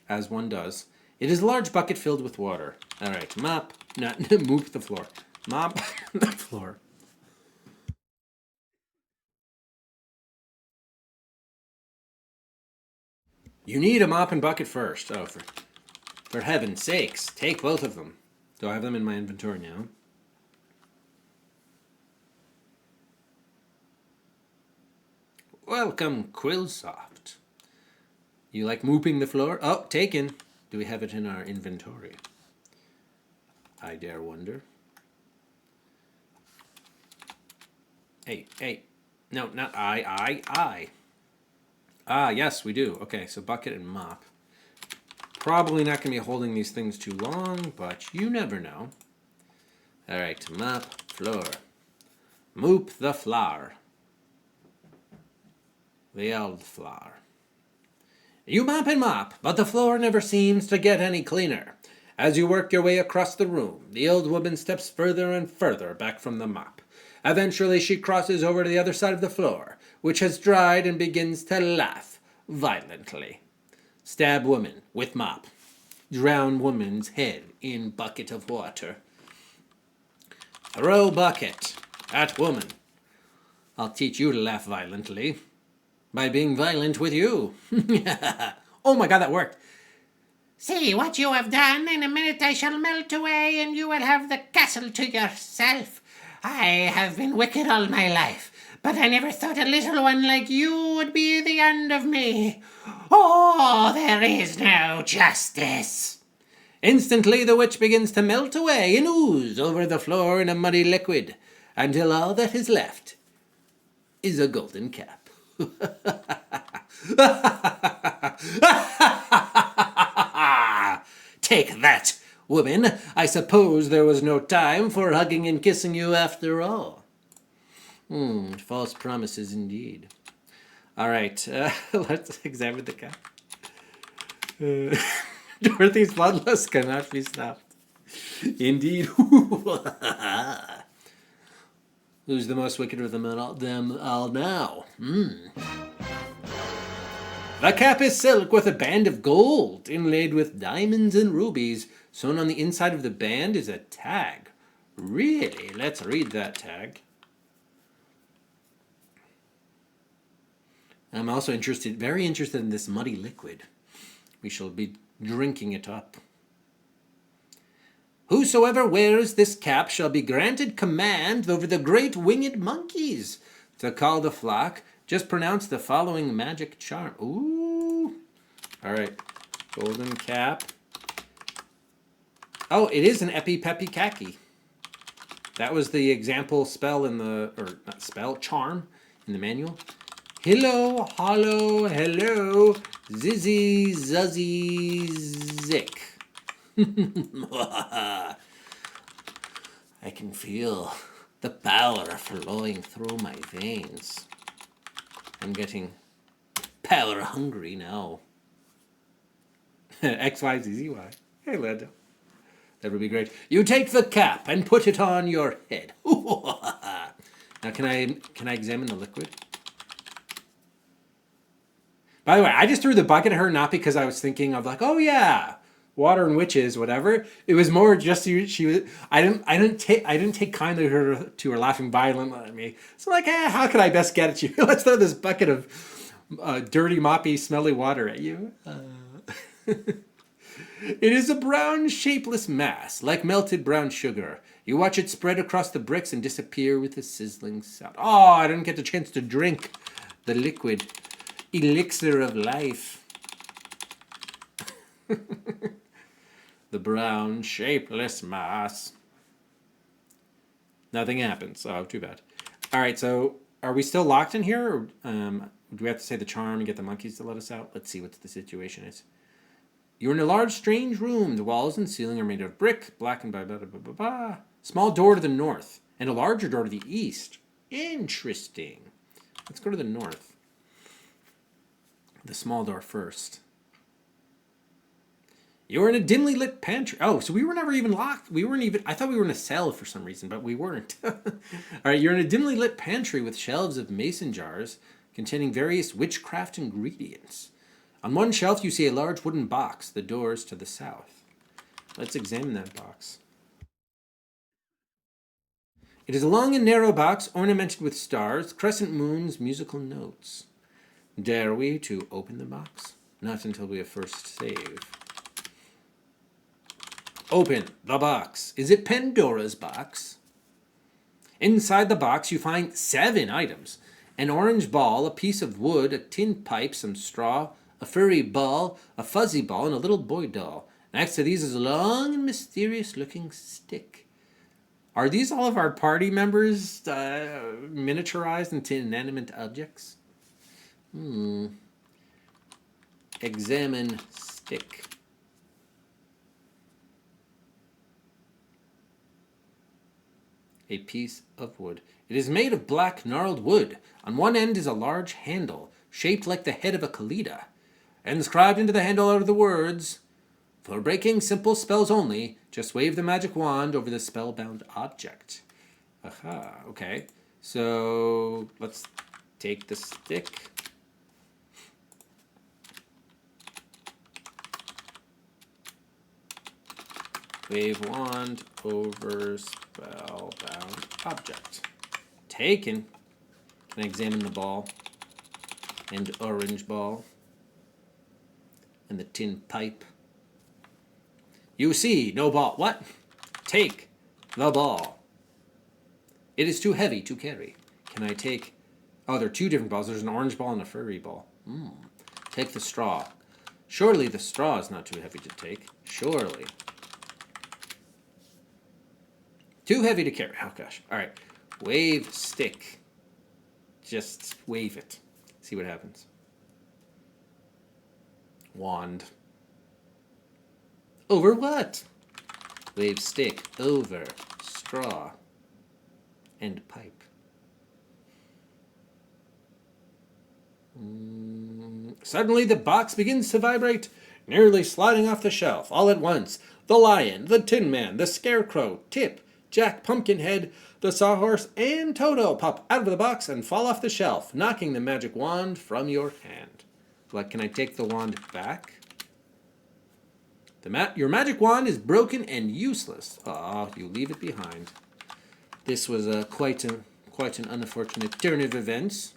as one does. It is a large bucket filled with water. All right, mop, not mop the floor. Mop the floor. You need a mop and bucket first. Oh, for heaven's sakes, take both of them. Do I have them in my inventory now? Welcome, Quillsoft. You like mooping the floor? Oh, taken. Do we have it in our inventory? I dare wonder. Hey. No, not I. Ah, yes, we do. Okay, so bucket and mop. Probably not going to be holding these things too long, but you never know. All right, mop, floor. Moop the floor. The old floor. You mop and mop, but the floor never seems to get any cleaner. As you work your way across the room, the old woman steps further and further back from the mop. Eventually, she crosses over to the other side of the floor, which has dried, and begins to laugh violently. Stab woman with mop. Drown woman's head in bucket of water. Throw bucket at woman. I'll teach you to laugh violently by being violent with you. Oh my god, that worked. See what you have done. In a minute I shall melt away, and you will have the castle to yourself. I have been wicked all my life, but I never thought a little one like you would be the end of me. Oh, there is no justice. Instantly the witch begins to melt away and ooze over the floor in a muddy liquid, until all that is left is a golden cap. Take that, woman. I suppose there was no time for hugging and kissing you after all. False promises indeed. All right, let's examine the cap. Dorothy's bloodlust cannot be stopped. Indeed. Who's the most wicked of them all now? The cap is silk with a band of gold, inlaid with diamonds and rubies. Sewn on the inside of the band is a tag. Really? Let's read that tag. I'm also very interested in this muddy liquid. We shall be drinking it up. Whosoever wears this cap shall be granted command over the great winged monkeys. To call the flock, just pronounce the following magic charm. Ooh. All right. Golden cap. Oh, it is an epi-pepi-kaki. That was the example spell in the, or not spell, charm in the manual. Hello, hollow, hello, zizzy, zuzzy, zick. I can feel the power flowing through my veins. I'm getting power hungry now. XYZZY. Hey, Lando. That would be great. You take the cap and put it on your head. Now, can I examine the liquid? By the way, I just threw the bucket at her not because I was thinking of like, oh yeah, water and witches, whatever. It was more just she was. I didn't take kindly to her laughing violently at me. So like, how could I best get at you? Let's throw this bucket of dirty, moppy, smelly water at you. It is a brown, shapeless mass, like melted brown sugar. You watch it spread across the bricks and disappear with a sizzling sound. Oh, I didn't get the chance to drink the liquid elixir of life. the brown, shapeless mass. Nothing happens. Oh, too bad. All right, so are we still locked in here? Or, do we have to say the charm and get the monkeys to let us out? Let's see what the situation is. You're in a large, strange room. The walls and ceiling are made of brick, blackened by blah, blah, blah, blah, blah. Small door to the north, and a larger door to the east. Interesting. Let's go to the north. The small door first. You're in a dimly lit pantry. Oh, so we were never even locked. We weren't even... I thought we were in a cell for some reason, but we weren't. All right, you're in a dimly lit pantry with shelves of mason jars containing various witchcraft ingredients. On one shelf, you see a large wooden box. The door's to the south. Let's examine that box. It is a long and narrow box ornamented with stars, crescent moons, musical notes. Dare we to open the box? Not until we have first saved. Open the box. Is it Pandora's box? Inside the box, you find 7 items. An orange ball, a piece of wood, a tin pipe, some straw, a furry ball, a fuzzy ball, and a little boy doll. Next to these is a long and mysterious-looking stick. Are these all of our party members miniaturized into inanimate objects? Examine stick. A piece of wood. It is made of black, gnarled wood. On one end is a large handle, shaped like the head of a Kalida. Inscribed into the handle are the words, "For breaking simple spells only, just wave the magic wand over the spellbound object." Aha, okay. So, let's take the stick. Wave wand over spellbound object. Taken. Can I examine the ball? And orange ball. And the tin pipe. You see, no ball. What? Take the ball. It is too heavy to carry. Can I take... Oh, there are 2 different balls. There's an orange ball and a furry ball. Take the straw. Surely the straw is not too heavy to take. Surely. Too heavy to carry. Oh, gosh. All right. Wave stick. Just wave it. See what happens. Wand. Over what? Wave stick over straw and pipe. Suddenly the box begins to vibrate, nearly sliding off the shelf. All at once, the lion, the tin man, the scarecrow, Tip, Jack Pumpkinhead, the sawhorse, and Toto pop out of the box and fall off the shelf, knocking the magic wand from your hand. What, can I take the wand back? Your magic wand is broken and useless. Ah, you leave it behind. This was quite an unfortunate turn of events.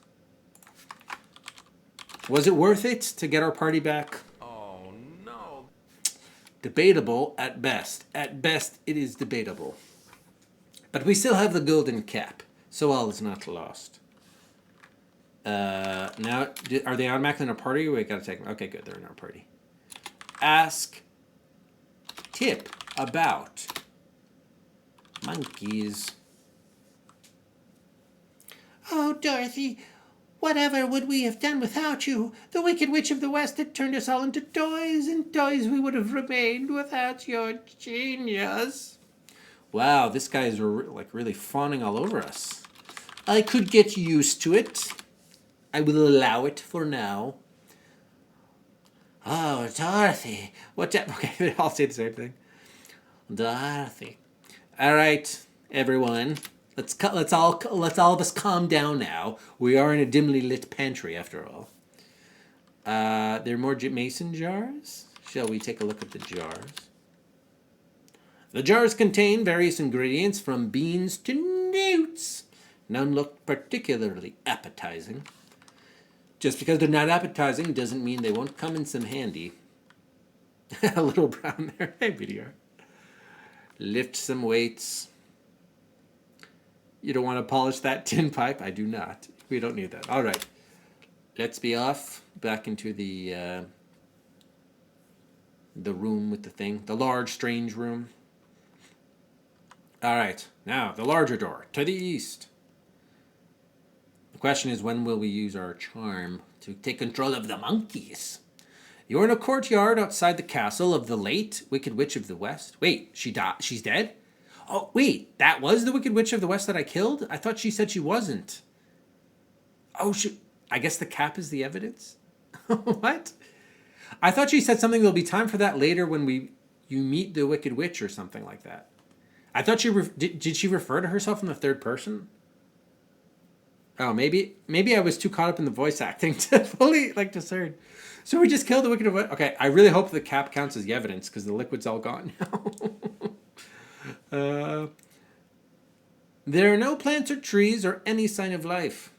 Was it worth it to get our party back? Oh, no. Debatable at best. At best, it is debatable. But we still have the golden cap, so all is not lost. Now, are they automatically in our party? We gotta take them. Okay, good, they're in our party. Ask Tip about monkeys. Oh, Dorothy, whatever would we have done without you? The Wicked Witch of the West had turned us all into toys, and toys we would have remained without your genius. Wow, this guy is really fawning all over us. I could get used to it. I will allow it for now. Oh, Dorothy. Okay, they all say the same thing. Dorothy. All right, everyone. Let's all of us calm down now. We are in a dimly lit pantry, after all. There are more mason jars. Shall we take a look at the jars? The jars contain various ingredients from beans to newts. None look particularly appetizing. Just because they're not appetizing doesn't mean they won't come in some handy. A little brown there. Hey, BDR. Lift some weights. You don't want to polish that tin pipe? I do not. We don't need that. All right. Let's be off back into the The room with the thing. The large, strange room. All right. Now, the larger door. To the east. The question is, when will we use our charm to take control of the monkeys? You're in a courtyard outside the castle of the late Wicked Witch of the West. Wait, she died? She's dead? Oh, wait, that was the Wicked Witch of the West that I killed? I thought she said she wasn't. Oh, I guess the cap is the evidence? What? I thought she said something, there'll be time for that later when you meet the Wicked Witch or something like that. I thought did she refer to herself in the third person? Oh, maybe I was too caught up in the voice acting to fully discern. So we just killed the Wicked Witch. Okay, I really hope the cap counts as the evidence because the liquid's all gone now. There are no plants or trees or any sign of life.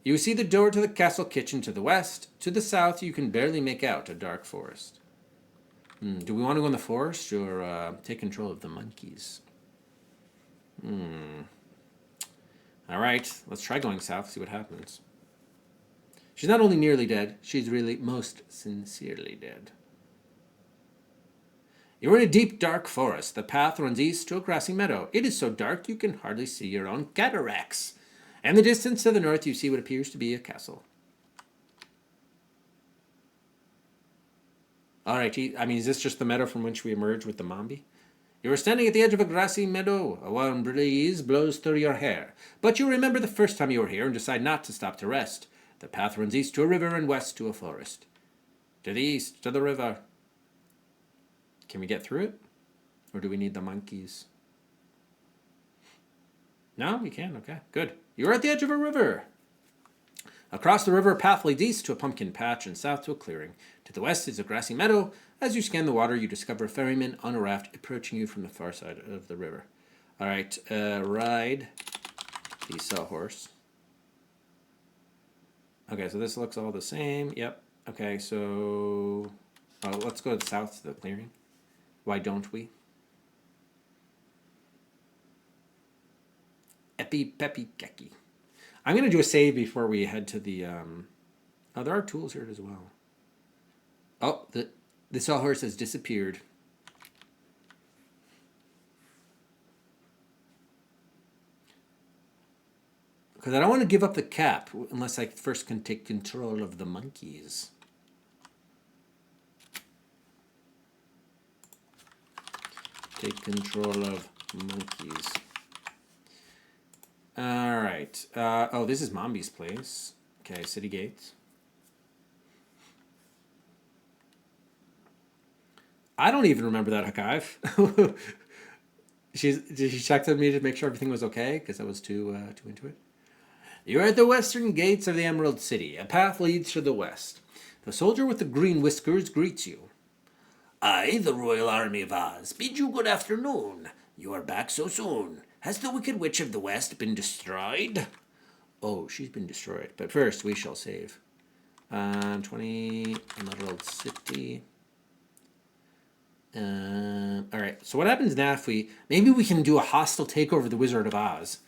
You see the door to the castle kitchen to the west. To the south, you can barely make out a dark forest. Do we want to go in the forest or take control of the monkeys? All right, let's try going south, see what happens. She's not only nearly dead, she's really most sincerely dead. You're in a deep, dark forest. The path runs east to a grassy meadow. It is so dark you can hardly see your own cataracts. In the distance to the north, you see what appears to be a castle. All right, is this just the meadow from which we emerged with the Mombi? You are standing at the edge of a grassy meadow. A warm breeze blows through your hair. But you remember the first time you were here and decide not to stop to rest. The path runs east to a river and west to a forest. To the east, to the river. Can we get through it? Or do we need the monkeys? No, we can. Okay, good. You're at the edge of a river. Across the river, a path leads east to a pumpkin patch and south to a clearing. To the west is a grassy meadow. As you scan the water, you discover a ferryman on a raft approaching you from the far side of the river. All right, ride the sawhorse. Okay, so this looks all the same. Yep. Okay, so let's go south to the clearing. Why don't we? Epi pepi keki. I'm going to do a save before we head to the... there are tools here as well. Oh, the sawhorse has disappeared. Because I don't want to give up the cap unless I first can take control of the monkeys. Take control of monkeys. All right. Oh, this is Mombi's place. Okay, city gates. I don't even remember that Hakive. She checked on me to make sure everything was okay because I was too into it. You're at the western gates of the Emerald City. A path leads to the west. The soldier with the green whiskers greets you. I, the Royal Army of Oz, bid you good afternoon. You are back so soon. Has the Wicked Witch of the West been destroyed? Oh, she's been destroyed. But first, we shall save. 20, Emerald City. All right, so what happens now if maybe we can do a hostile takeover of the Wizard of Oz.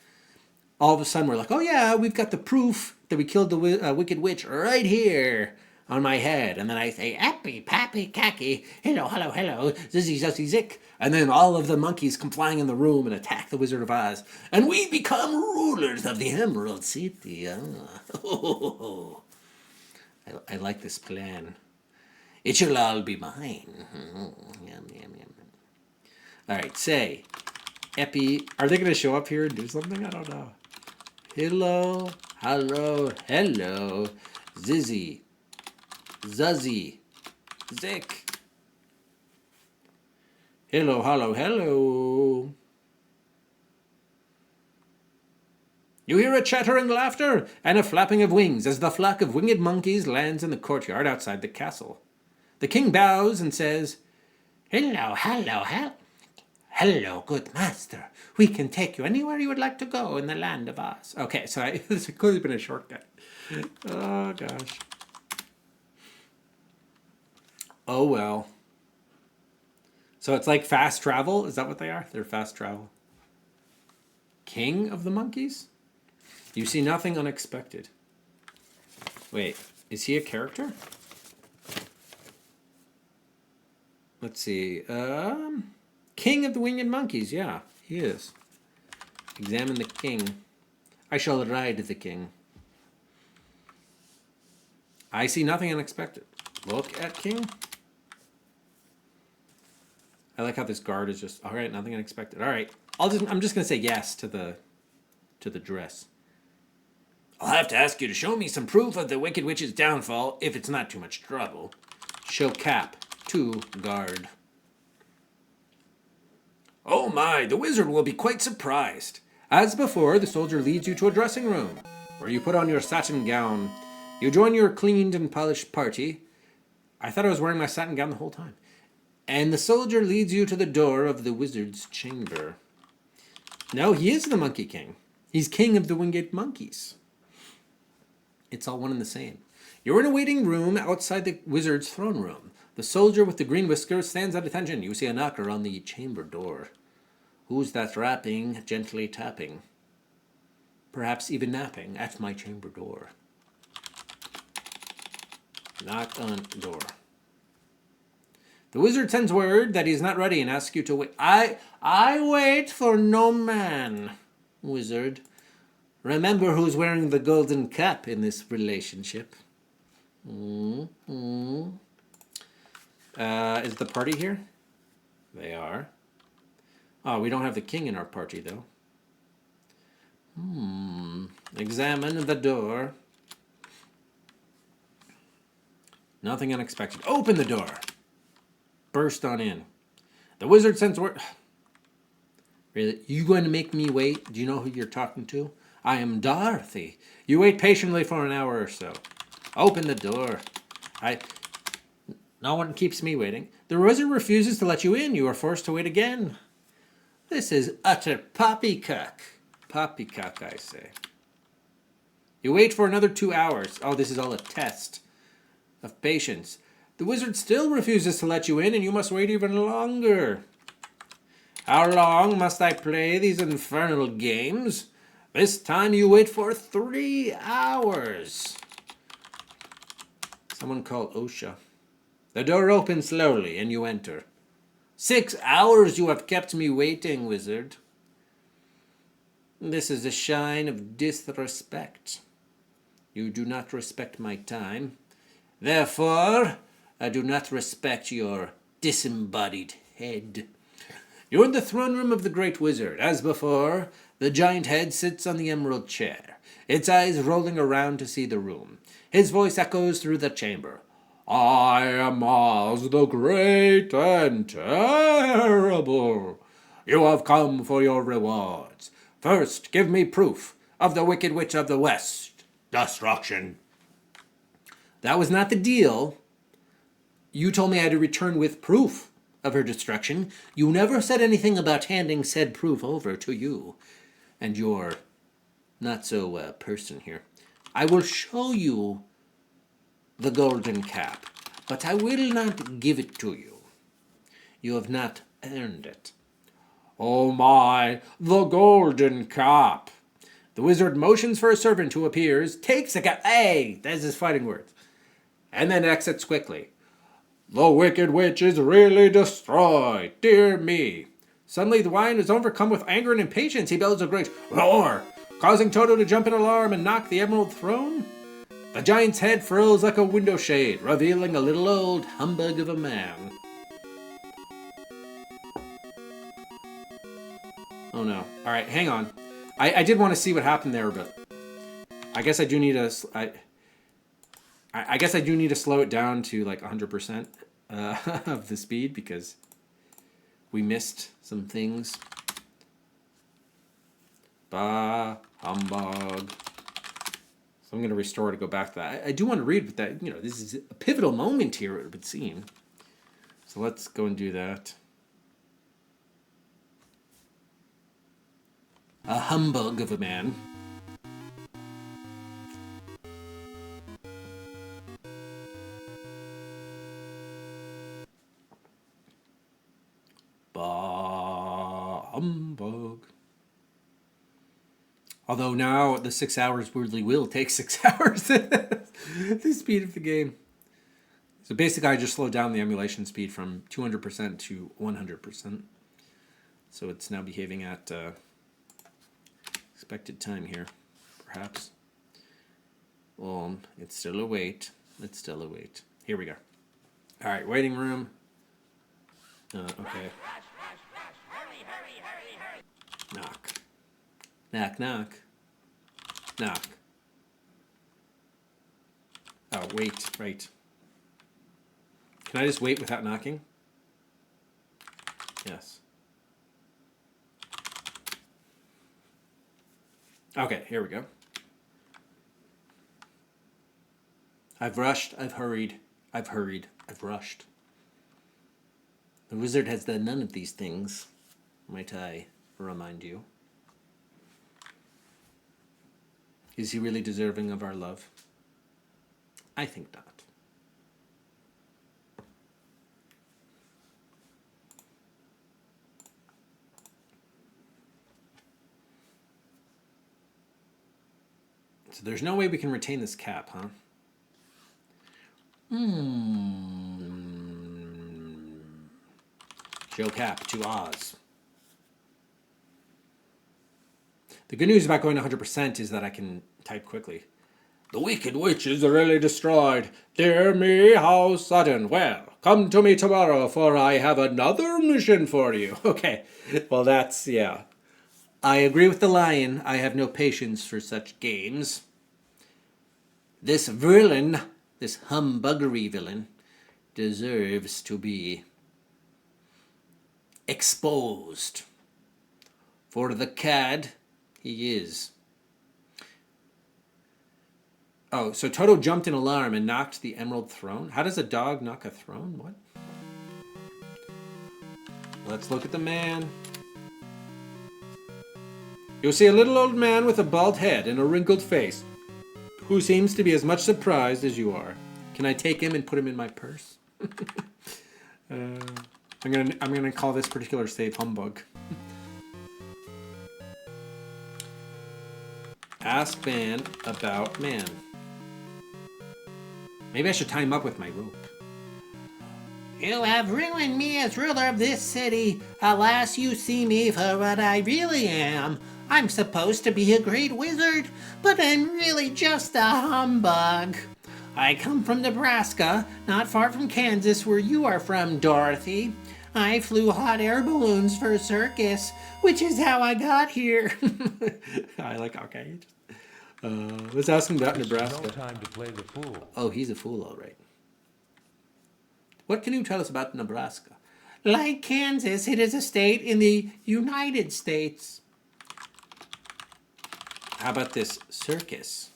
All of a sudden, we're like, oh yeah, we've got the proof that we killed the Wicked Witch right here on my head. And then I say, appy, pappy, kaki, hello, hello, hello, zizzy, zuzzy, zik. And then all of the monkeys come flying in the room and attack the Wizard of Oz. And we become rulers of the Emerald City. Oh. I like this plan. It shall all be mine. Yum, yum, yum. All right, say, Epi, are they going to show up here and do something? I don't know. Hello, hello, hello, Zizzy, Zuzzy, Zick. Hello, hello, hello. You hear a chattering laughter and a flapping of wings as the flock of winged monkeys lands in the courtyard outside the castle. The king bows and says, hello, hello, hello. Hello, good master. We can take you anywhere you would like to go in the land of Oz. Okay, so this could have been a shortcut. Oh, gosh. Oh, well. So it's like fast travel? Is that what they are? They're fast travel. King of the monkeys? You see nothing unexpected. Wait, is he a character? Let's see. King of the Winged Monkeys. Yeah, he is. Examine the king. I shall ride the king. I see nothing unexpected. Look at king. I like how this guard is just all right. Nothing unexpected. All right. I'm just gonna say yes to the dress. I'll have to ask you to show me some proof of the Wicked Witch's downfall if it's not too much trouble. Show cap to guard. Oh my, the wizard will be quite surprised. As before, the soldier leads you to a dressing room, where you put on your satin gown. You join your cleaned and polished party. I thought I was wearing my satin gown the whole time. And the soldier leads you to the door of the wizard's chamber. No, he is the Monkey King. He's king of the Winged Monkeys. It's all one and the same. You're in a waiting room outside the wizard's throne room. The soldier with the green whiskers stands at attention. You see a knocker on the chamber door. Who's that rapping, gently tapping? Perhaps even napping at my chamber door. Knock on door. The wizard sends word that he's not ready and asks you to wait. I wait for no man, wizard. Remember who's wearing the golden cap in this relationship. Is the party here? They are. Oh, we don't have the king in our party, though. Examine the door. Nothing unexpected. Open the door. Burst on in. The wizard sends word. Really? You going to make me wait? Do you know who you're talking to? I am Dorothy. You wait patiently for an hour or so. Open the door. No one keeps me waiting. The wizard refuses to let you in. You are forced to wait again. This is utter poppycock. Poppycock, I say. You wait for another 2 hours. Oh, this is all a test of patience. The wizard still refuses to let you in, and you must wait even longer. How long must I play these infernal games? This time you wait for 3 hours. Someone call OSHA. The door opens slowly, and you enter. 6 hours you have kept me waiting, wizard. This is a sign of disrespect. You do not respect my time. Therefore, I do not respect your disembodied head. You're in the throne room of the great wizard. As before, the giant head sits on the emerald chair, its eyes rolling around to see the room. His voice echoes through the chamber. I am Oz the Great and Terrible. You have come for your rewards. First, give me proof of the Wicked Witch of the West. Destruction. That was not the deal. You told me I had to return with proof of her destruction. You never said anything about handing said proof over to you and your not-so person here. I will show you the golden cap, but I will not give it to you. You have not earned it. Oh my, the golden cap. The wizard motions for a servant who appears, takes the cap. Hey, that's his fighting words. And then exits quickly. The Wicked Witch is really destroyed. Dear me. Suddenly the lion is overcome with anger and impatience. He bellows a great roar, causing Toto to jump in alarm and knock the emerald throne. The giant's head furls like a window shade, revealing a little old humbug of a man. Oh no. Alright, hang on. I did want to see what happened there, but I guess I do need to... I guess I do need to slow it down to like 100% of the speed because we missed some things. Bah, humbug. So I'm going to restore to go back to that. I do want to read with that. You know, this is a pivotal moment here, it would seem. So let's go and do that. A humbug of a man. Humbug. Although now the 6 hours weirdly will take 6 hours. The speed of the game. So basically, I just slowed down the emulation speed from 200% to 100%. So it's now behaving at expected time here, perhaps. It's still a wait. It's still a wait. Here we go. All right, waiting room. Okay. Knock. Knock, knock. Knock. Oh, wait, right. Can I just wait without knocking? Yes. Okay, here we go. I've rushed, I've hurried, I've rushed. The wizard has done none of these things, might I remind you. Is he really deserving of our love? I think not. So there's no way we can retain this cap, huh? Show cap to Oz. The good news about going to 100% is that I can type quickly. The wicked witch is really destroyed. Dear me, how sudden. Well, come to me tomorrow, for I have another mission for you. Okay, well that's, yeah. I agree with the lion. I have no patience for such games. This villain, this humbuggery villain, deserves to be exposed. For the cad, he is. Oh, so Toto jumped in alarm and knocked the emerald throne? How does a dog knock a throne? What? Let's look at the man. You'll see a little old man with a bald head and a wrinkled face, who seems to be as much surprised as you are. Can I take him and put him in my purse? I'm gonna call this particular save Humbug. Ask man about man. Maybe I should tie him up with my rope. You have ruined me as ruler of this city. Alas, you see me for what I really am. I'm supposed to be a great wizard, but I'm really just a humbug. I come from Nebraska, not far from Kansas, where you are from, Dorothy. I flew hot air balloons for a circus, which is how I got here. I like, okay. Let's ask him about Nebraska. No time to play the fool. Oh, he's a fool, all right. What can you tell us about Nebraska? Like Kansas, it is a state in the United States. How about this circus?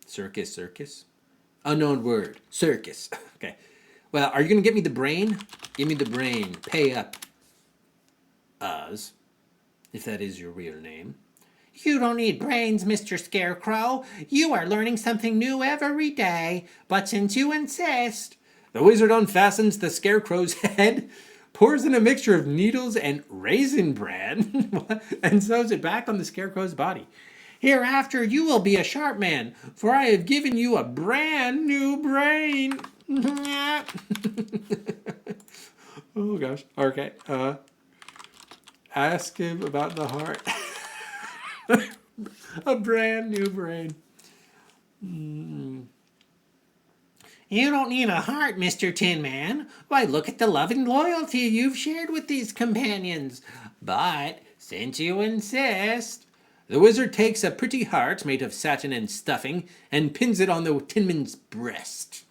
Circus? Unknown word. Circus. Okay. Well, are you going to get me the brain? Give me the brain. Pay up. Oz. If that is your real name. You don't need brains, Mr. Scarecrow. You are learning something new every day. But since you insist... The wizard unfastens the scarecrow's head, pours in a mixture of needles and raisin bran, and sews it back on the scarecrow's body. Hereafter you will be a sharp man, for I have given you a brand new brain. Oh gosh. Okay. Ask him about the heart. A brand new brain. You don't need a heart, Mr. Tin Man. Why, look at the love and loyalty you've shared with these companions. But, since you insist... The wizard takes a pretty heart made of satin and stuffing and pins it on the Tin Man's breast.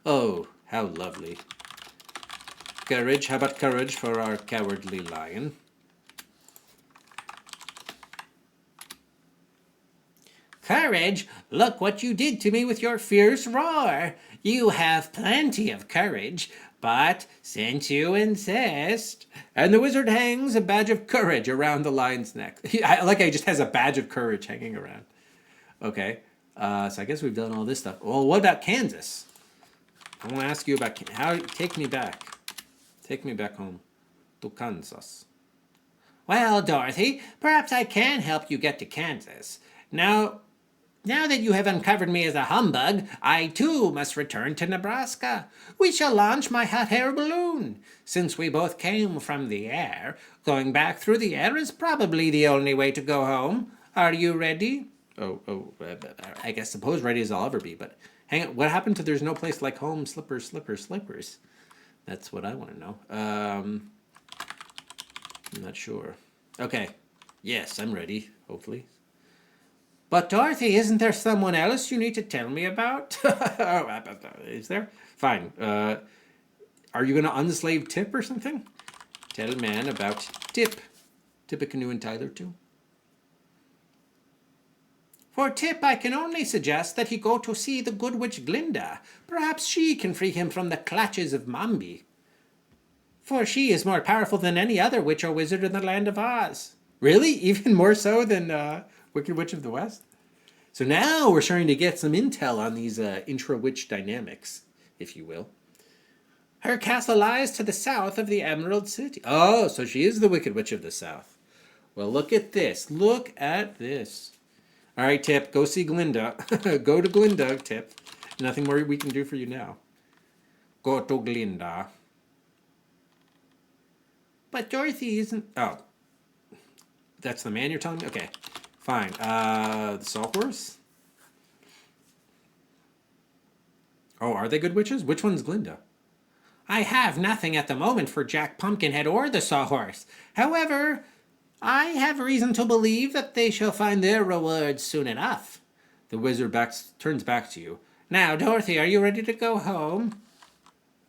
Oh, how lovely. Courage. How about courage for our cowardly lion? Courage? Look what you did to me with your fierce roar. You have plenty of courage, but since you insist... And the wizard hangs a badge of courage around the lion's neck. I like how he just has a badge of courage hanging around. Okay, so I guess we've done all this stuff. Well, what about Kansas? I want to ask you about... Take me back. Take me back home to Kansas. Well, Dorothy, perhaps I can help you get to Kansas. Now, Now that you have uncovered me as a humbug, I too must return to Nebraska. We shall launch my hot air balloon. Since we both came from the air, going back through the air is probably the only way to go home. Are you ready? I guess suppose ready as I'll ever be, but hang on. What happened to there's no place like home, slippers, slippers, slippers? That's what I want to know. I'm not sure. Okay. Yes, I'm ready, hopefully. But Dorothy, isn't there someone else you need to tell me about? Is there? Fine. Are you going to unslave Tip or something? Tell man about Tip. Tippecanoe and Tyler too. For Tip, I can only suggest that he go to see the good witch Glinda. Perhaps she can free him from the clutches of Mombi. For she is more powerful than any other witch or wizard in the land of Oz. Really? Even more so than Wicked Witch of the West? So now we're starting to get some intel on these intra-witch dynamics, if you will. Her castle lies to the south of the Emerald City. Oh, so she is the Wicked Witch of the South. Well, look at this. Look at this. All right, Tip, go see Glinda. Go to Glinda, Tip. Nothing more we can do for you now. Go to Glinda. But Dorothy isn't... Oh. That's the man you're telling me? Okay, fine. The Sawhorse? Oh, are they good witches? Which one's Glinda? I have nothing at the moment for Jack Pumpkinhead or the Sawhorse. However, I have reason to believe that they shall find their rewards soon enough. The wizard turns back to you. Now, Dorothy, are you ready to go home?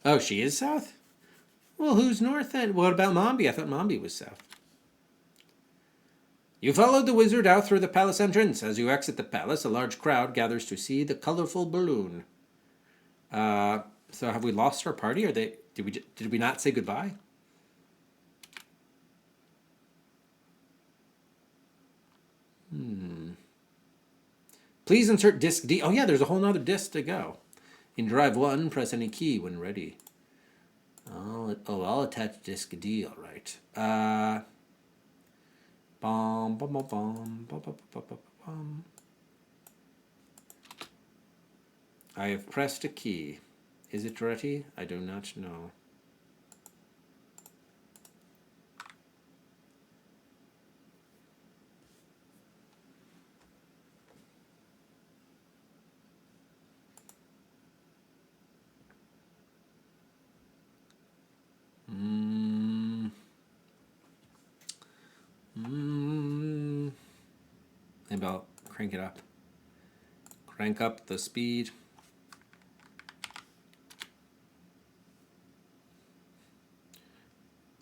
Oh, she is south? Well, who's north then? What about Mombi? I thought Mombi was south. You followed the wizard out through the palace entrance. As you exit the palace, a large crowd gathers to see the colorful balloon. So have we lost our party? Did we not say goodbye? Please insert disc D. Oh yeah, there's a whole nother disc to go. In drive 1, press any key when ready. I'll attach disc D, all right. I have pressed a key. Is it ready? I do not know. Maybe I'll crank it up. Crank up the speed.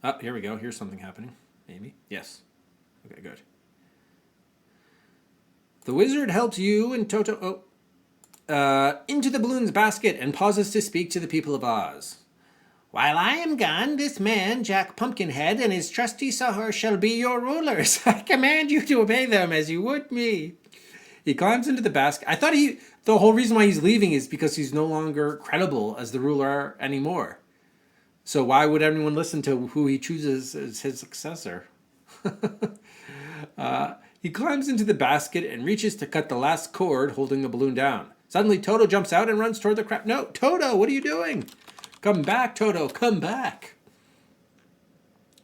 Oh, here we go. Here's something happening. Maybe. Yes. Okay, good. The wizard helps you and Toto into the balloon's basket and pauses to speak to the people of Oz. While I am gone, this man, Jack Pumpkinhead, and his trusty Sawhorse shall be your rulers. I command you to obey them as you would me. He climbs into the basket. I thought the whole reason why he's leaving is because he's no longer credible as the ruler anymore. So why would anyone listen to who he chooses as his successor? He climbs into the basket and reaches to cut the last cord holding the balloon down. Suddenly, Toto jumps out and runs toward the crowd. No, Toto, what are you doing? Come back, Toto, come back.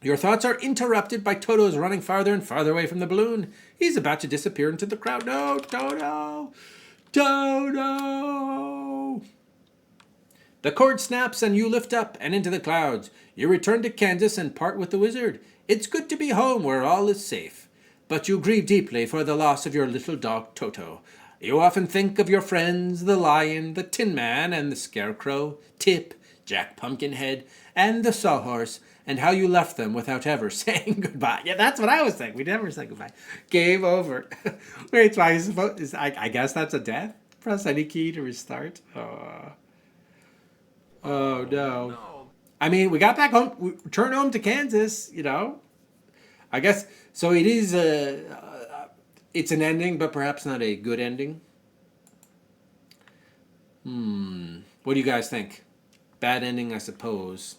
Your thoughts are interrupted by Toto's running farther and farther away from the balloon. He's about to disappear into the crowd. No, Toto! Toto! The cord snaps and you lift up and into the clouds. You return to Kansas and part with the wizard. It's good to be home where all is safe. But you grieve deeply for the loss of your little dog Toto. You often think of your friends, the lion, the Tin Man, and the Scarecrow, Tip, Jack Pumpkinhead, and the Sawhorse, and how you left them without ever saying goodbye. Yeah, that's what I was saying. We never said goodbye. Game over. Wait, so I guess that's a death? Press any key to restart. Oh, no. I mean, we got back home. We returned home to Kansas, you know. I guess, so it is it's an ending, but perhaps not a good ending. What do you guys think? Bad ending, I suppose.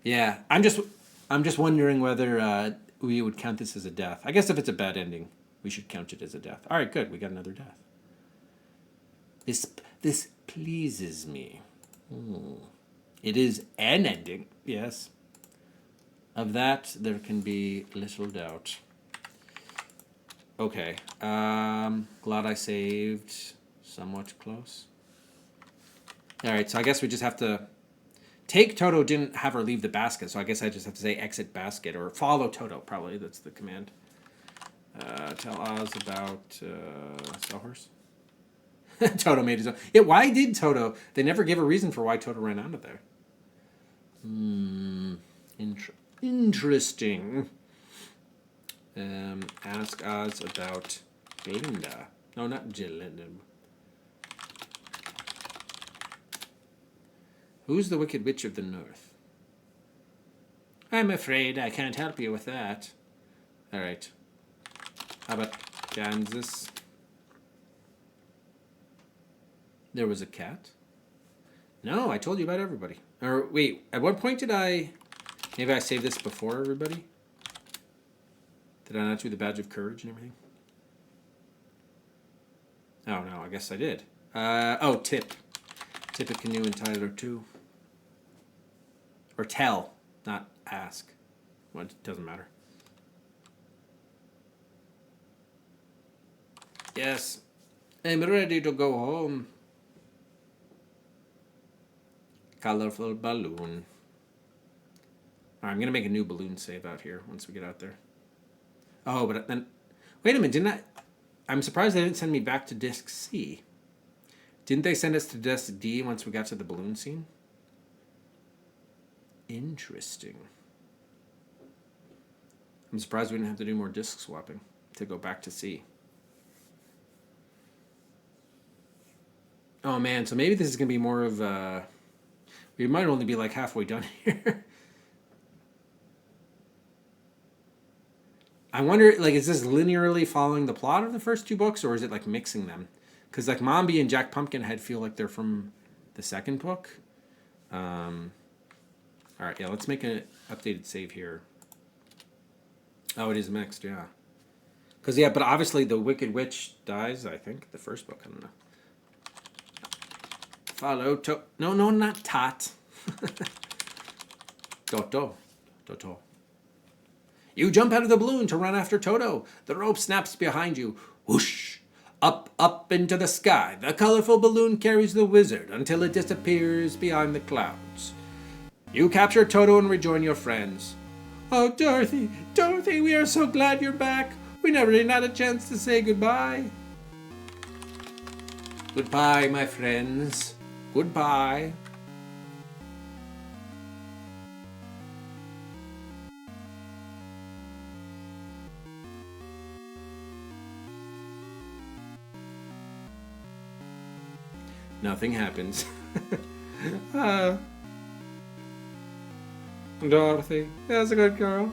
Yeah, I'm just wondering whether we would count this as a death. I guess if it's a bad ending, we should count it as a death. All right, good. We got another death. This pleases me. It is an ending, yes. Of that, there can be little doubt. Okay. Glad I saved. Somewhat close. Alright, so I guess we just have to... Take Toto didn't have her leave the basket, so I guess I just have to say exit basket, or follow Toto, probably. That's the command. Tell Oz about Sawhorse. Toto made his own. Yeah, why did Toto? They never gave a reason for why Toto ran out of there. Interesting. Ask Oz about Belinda. No, not Belinda. Who's the Wicked Witch of the North? I'm afraid I can't help you with that. Alright. How about Kansas? There was a cat? No, I told you about everybody. Or, wait, at what point did I... Maybe I saved this before everybody? Did I not do the Badge of Courage and everything? Oh, no, I guess I did. Tip. Tip a canoe and Tyler too. Or tell, not ask. Well, it doesn't matter. Yes, I'm ready to go home. Colorful balloon. Alright, I'm going to make a new balloon save out here once we get out there. Oh, but then... Wait a minute, didn't I... I'm surprised they didn't send me back to Disc C. Didn't they send us to Disc D once we got to the balloon scene? Interesting. I'm surprised we didn't have to do more disc swapping to go back to C. Oh man, so maybe this is going to be more of a... We might only be like halfway done here. I wonder, like, is this linearly following the plot of the first two books, or is it like mixing them? Because like Mombi and Jack Pumpkinhead feel like they're from the second book. Alright, yeah, let's make an updated save here. Oh, it is mixed, yeah. Because, yeah, but obviously the Wicked Witch dies, I think, the first book, I don't know. Follow to... No, not Tot. Toto. You jump out of the balloon to run after Toto. The rope snaps behind you. Whoosh! Up into the sky. The colorful balloon carries the wizard until it disappears behind the clouds. You capture Toto and rejoin your friends. Oh, Dorothy, we are so glad you're back. We never even had a chance to say goodbye. Goodbye, my friends. Goodbye. Nothing happens. Dorothy, that's a good girl.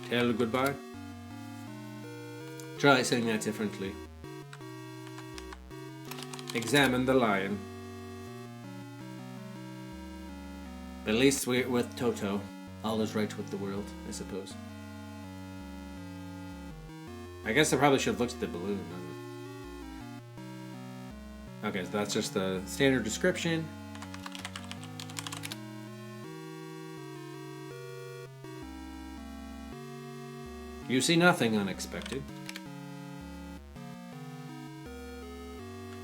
Tell goodbye. Try saying that differently. Examine the lion. But at least we're with Toto. All is right with the world, I suppose. I guess I probably should have looked at the balloon. Okay, so that's just the standard description. You see nothing unexpected.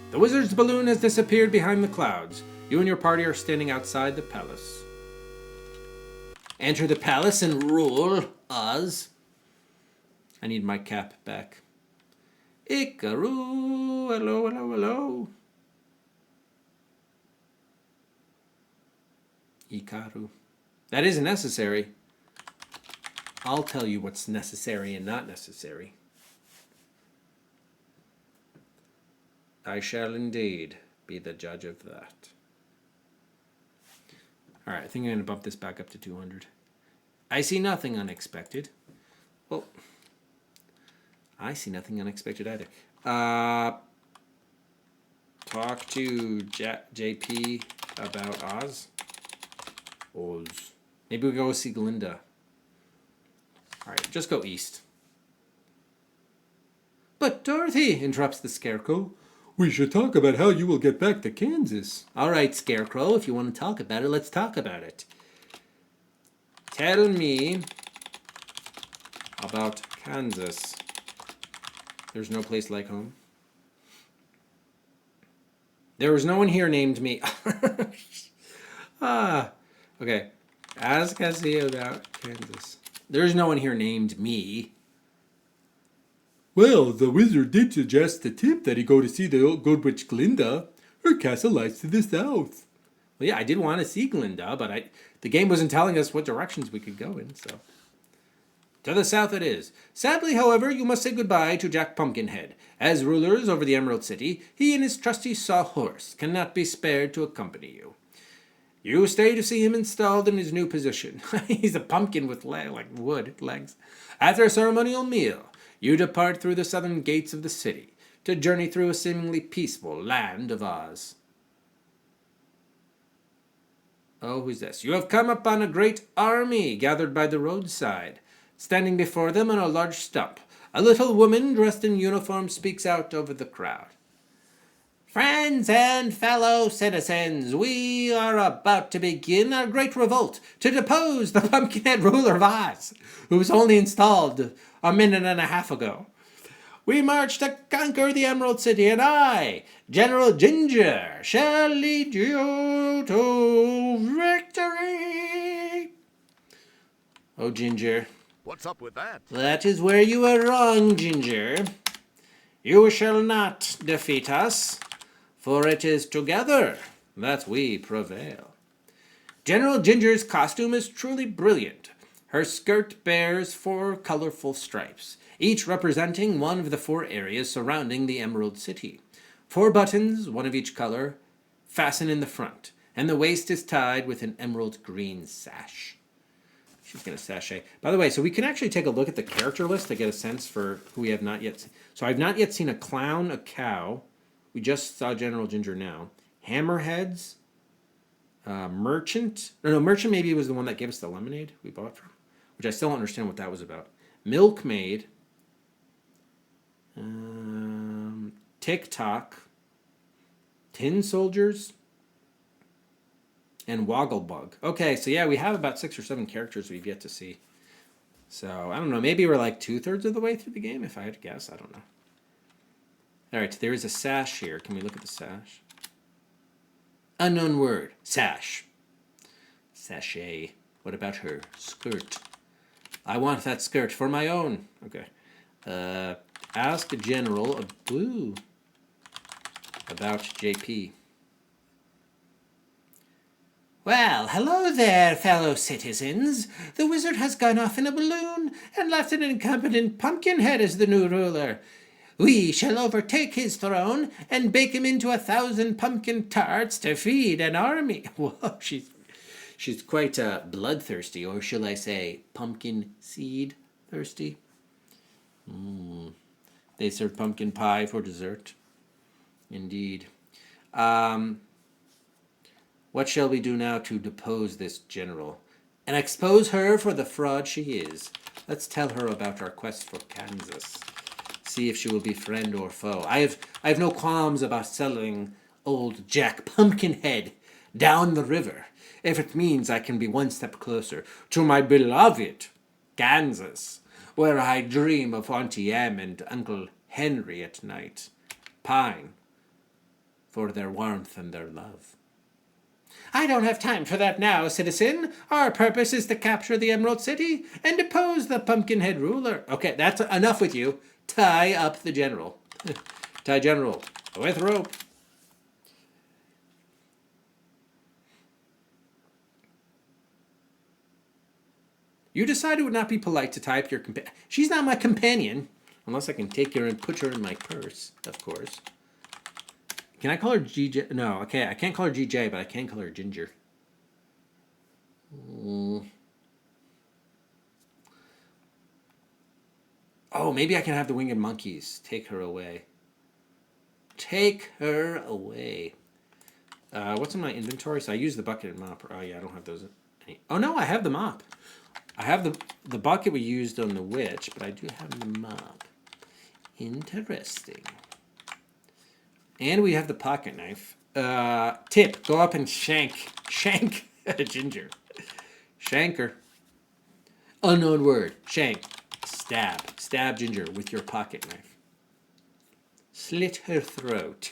The wizard's balloon has disappeared behind the clouds. You and your party are standing outside the palace. Enter the palace and rule, Oz. I need my cap back. Ikaru, hello. Ikaru. That isn't necessary. I'll tell you what's necessary and not necessary. I shall indeed be the judge of that. Alright, I think I'm going to bump this back up to 200. I see nothing unexpected. Well, I see nothing unexpected either. Talk to JP about Oz. Maybe we go see Glinda. Alright, just go east. But Dorothy, interrupts the Scarecrow. We should talk about how you will get back to Kansas. All right, Scarecrow, if you want to talk about it, let's talk about it. Tell me about Kansas. There's no place like home. There was no one here named me. Okay. Ask Cassie about Kansas. There's no one here named me. Well, the wizard did suggest the tip that he go to see the old good witch Glinda. Her castle lies to the south. Well, yeah, I did want to see Glinda, but the game wasn't telling us what directions we could go in, so. To the south it is. Sadly, however, you must say goodbye to Jack Pumpkinhead. As rulers over the Emerald City, he and his trusty sawhorse cannot be spared to accompany you. You stay to see him installed in his new position. He's a pumpkin with like wood legs. After a ceremonial meal, you depart through the southern gates of the city to journey through a seemingly peaceful land of Oz. Oh, who's this? You have come upon a great army gathered by the roadside. Standing before them on a large stump, a little woman dressed in uniform speaks out over the crowd. Friends and fellow citizens, we are about to begin our great revolt to depose the Pumpkinhead ruler of Oz, who was only installed a minute and a half ago. We march to conquer the Emerald City, and I, General Ginger, shall lead you to victory. Oh, Ginger. What's up with that? That is where you are wrong, Ginger. You shall not defeat us, for it is together that we prevail. General Ginger's costume is truly brilliant. Her skirt bears 4 colorful stripes, each representing one of the 4 areas surrounding the Emerald City. 4 buttons, one of each color, fasten in the front, and the waist is tied with an emerald green sash. She's going to sashay. By the way, so we can actually take a look at the character list to get a sense for who we have not yet seen. So I've not yet seen a clown, a cow. We just saw General Ginger now. Hammerheads. Merchant. No, Merchant maybe was the one that gave us the lemonade we bought from. Which I still don't understand what that was about. Milkmaid. TikTok. Tin Soldiers. And Wogglebug. Okay, so yeah, we have about 6 or 7 characters we've yet to see. So, I don't know, maybe we're like 2/3 of the way through the game, if I had to guess. I don't know. Alright, there is a sash here. Can we look at the sash? Unknown word. Sash. Sachet. What about her? Skirt. I want that skirt for my own. Okay. Ask the General of Blue about JP. Well, hello there, fellow citizens. The wizard has gone off in a balloon and left an incompetent Pumpkinhead as the new ruler. We shall overtake his throne and bake him into 1,000 pumpkin tarts to feed an army. Whoa, she's quite bloodthirsty, or shall I say, pumpkin seed thirsty. They serve pumpkin pie for dessert. Indeed. What shall we do now to depose this general and expose her for the fraud she is? Let's tell her about our quest for Kansas. See if she will be friend or foe. I have no qualms about selling old Jack Pumpkinhead down the river if it means I can be one step closer to my beloved Kansas, where I dream of Auntie Em and Uncle Henry at night, pine for their warmth and their love. I don't have time for that now, citizen. Our purpose is to capture the Emerald City and depose the Pumpkinhead ruler. Okay, that's enough with you. Tie up the general. Tie general with rope. You decide it would not be polite to tie up your companion. She's not my companion. Unless I can take her and put her in my purse, of course. Can I call her GJ? No, okay, I can't call her GJ, but I can call her Ginger. Oh, maybe I can have the winged monkeys take her away. Take her away. What's in my inventory? So I use the bucket and mop. Oh, yeah, I don't have those. Oh, no, I have the mop. I have the bucket we used on the witch, but I do have the mop. Interesting. And we have the pocket knife. Tip, go up and shank a ginger. Shanker. Unknown word. Shank. Stab. Stab ginger with your pocket knife. Slit her throat.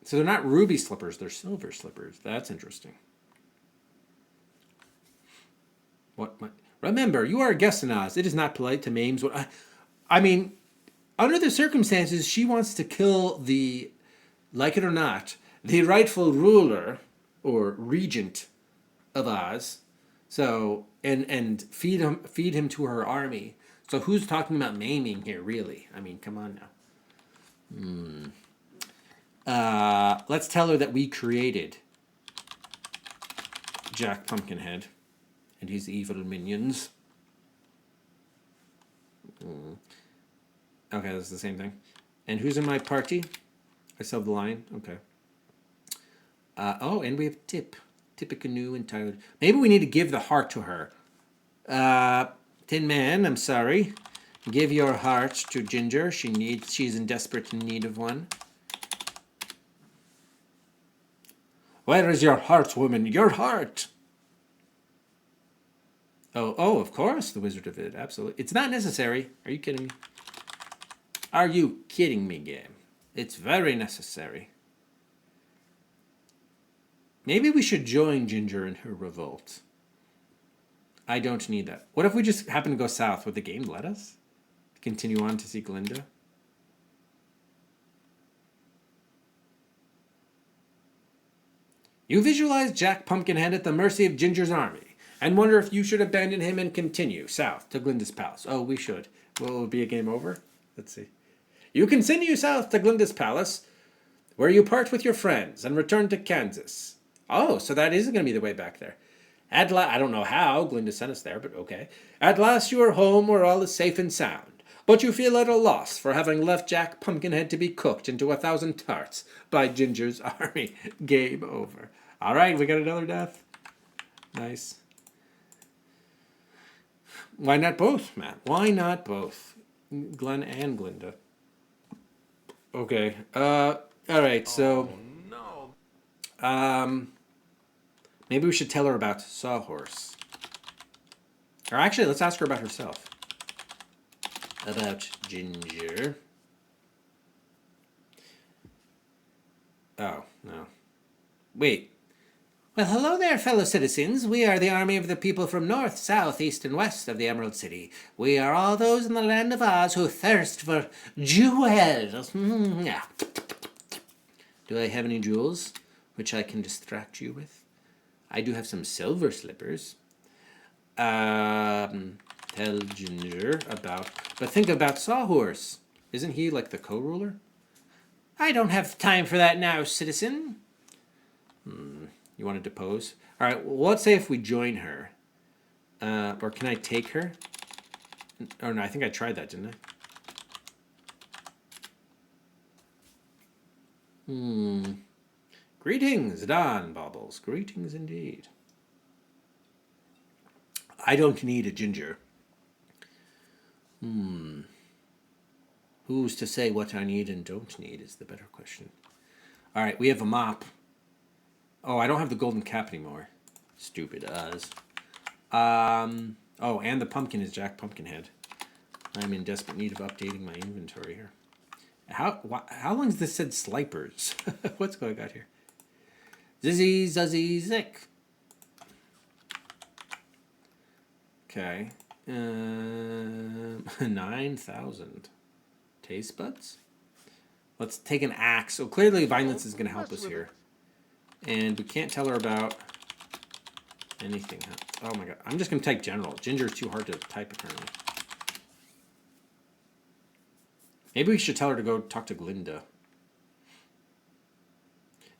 So they're not ruby slippers, they're silver slippers. That's interesting. What? Remember, you are a guest in Oz. It is not polite to maim what I mean, under the circumstances, she wants to kill the, like it or not, the rightful ruler or regent of Oz. So and feed him to her army. So who's talking about maiming here, really? I mean, come on now. Let's tell her that we created Jack Pumpkinhead and his evil minions. Okay, that's the same thing. And who's in my party? I still have the lion. Okay. And we have Tip. Tippecanoe and Toad. Maybe we need to give the heart to her. Tin Man, I'm sorry. Give your heart to Ginger. She's in desperate need of one. Where is your heart, woman? Your heart! Oh, of course, the Wizard of It. Absolutely. It's not necessary. Are you kidding me? Are you kidding me, game? It's very necessary. Maybe we should join Ginger in her revolt. I don't need that. What if we just happen to go south? Would the game let us? Continue on to see Glinda? You visualize Jack Pumpkinhead at the mercy of Ginger's army, and wonder if you should abandon him and continue south to Glinda's palace. Oh, we should. Will it be a game over? Let's see. You continue south to Glinda's palace, where you part with your friends and return to Kansas. Oh, so that is going to be the way back there. I don't know how Glinda sent us there, but okay. At last you are home where all is safe and sound, but you feel at a loss for having left Jack Pumpkinhead to be cooked into 1,000 tarts by Ginger's army. Game over. All right, we got another death. Nice. Why not both, Matt? Why not both? Glenn and Glinda. Okay. All right, so... Oh, no. Maybe we should tell her about Sawhorse. Or actually, let's ask her about herself. About Ginger. Oh, no. Wait. Well, hello there, fellow citizens. We are the army of the people from north, south, east, and west of the Emerald City. We are all those in the land of Oz who thirst for jewels. Yeah. Do I have any jewels which I can distract you with? I do have some silver slippers. Tell Ginger about... But think about Sawhorse. Isn't he like the co-ruler? I don't have time for that now, citizen. You want to depose? All right, well, let's say if we join her. Or can I take her? Oh, no, I think I tried that, didn't I? Greetings, Don Bobbles. Greetings indeed. I don't need a ginger. Who's to say what I need and don't need is the better question. All right, we have a mop. Oh, I don't have the golden cap anymore. Stupid Oz. Oh, and the pumpkin is Jack Pumpkinhead. I'm in desperate need of updating my inventory here. How long has this said Slipers? What's going on here? Zizzy, zuzzy, zick. Okay. 9,000. Taste buds? Let's take an axe. So clearly violence is going to help us here. And we can't tell her about anything. Oh my god. I'm just going to type general. Ginger is too hard to type apparently. Maybe we should tell her to go talk to Glinda.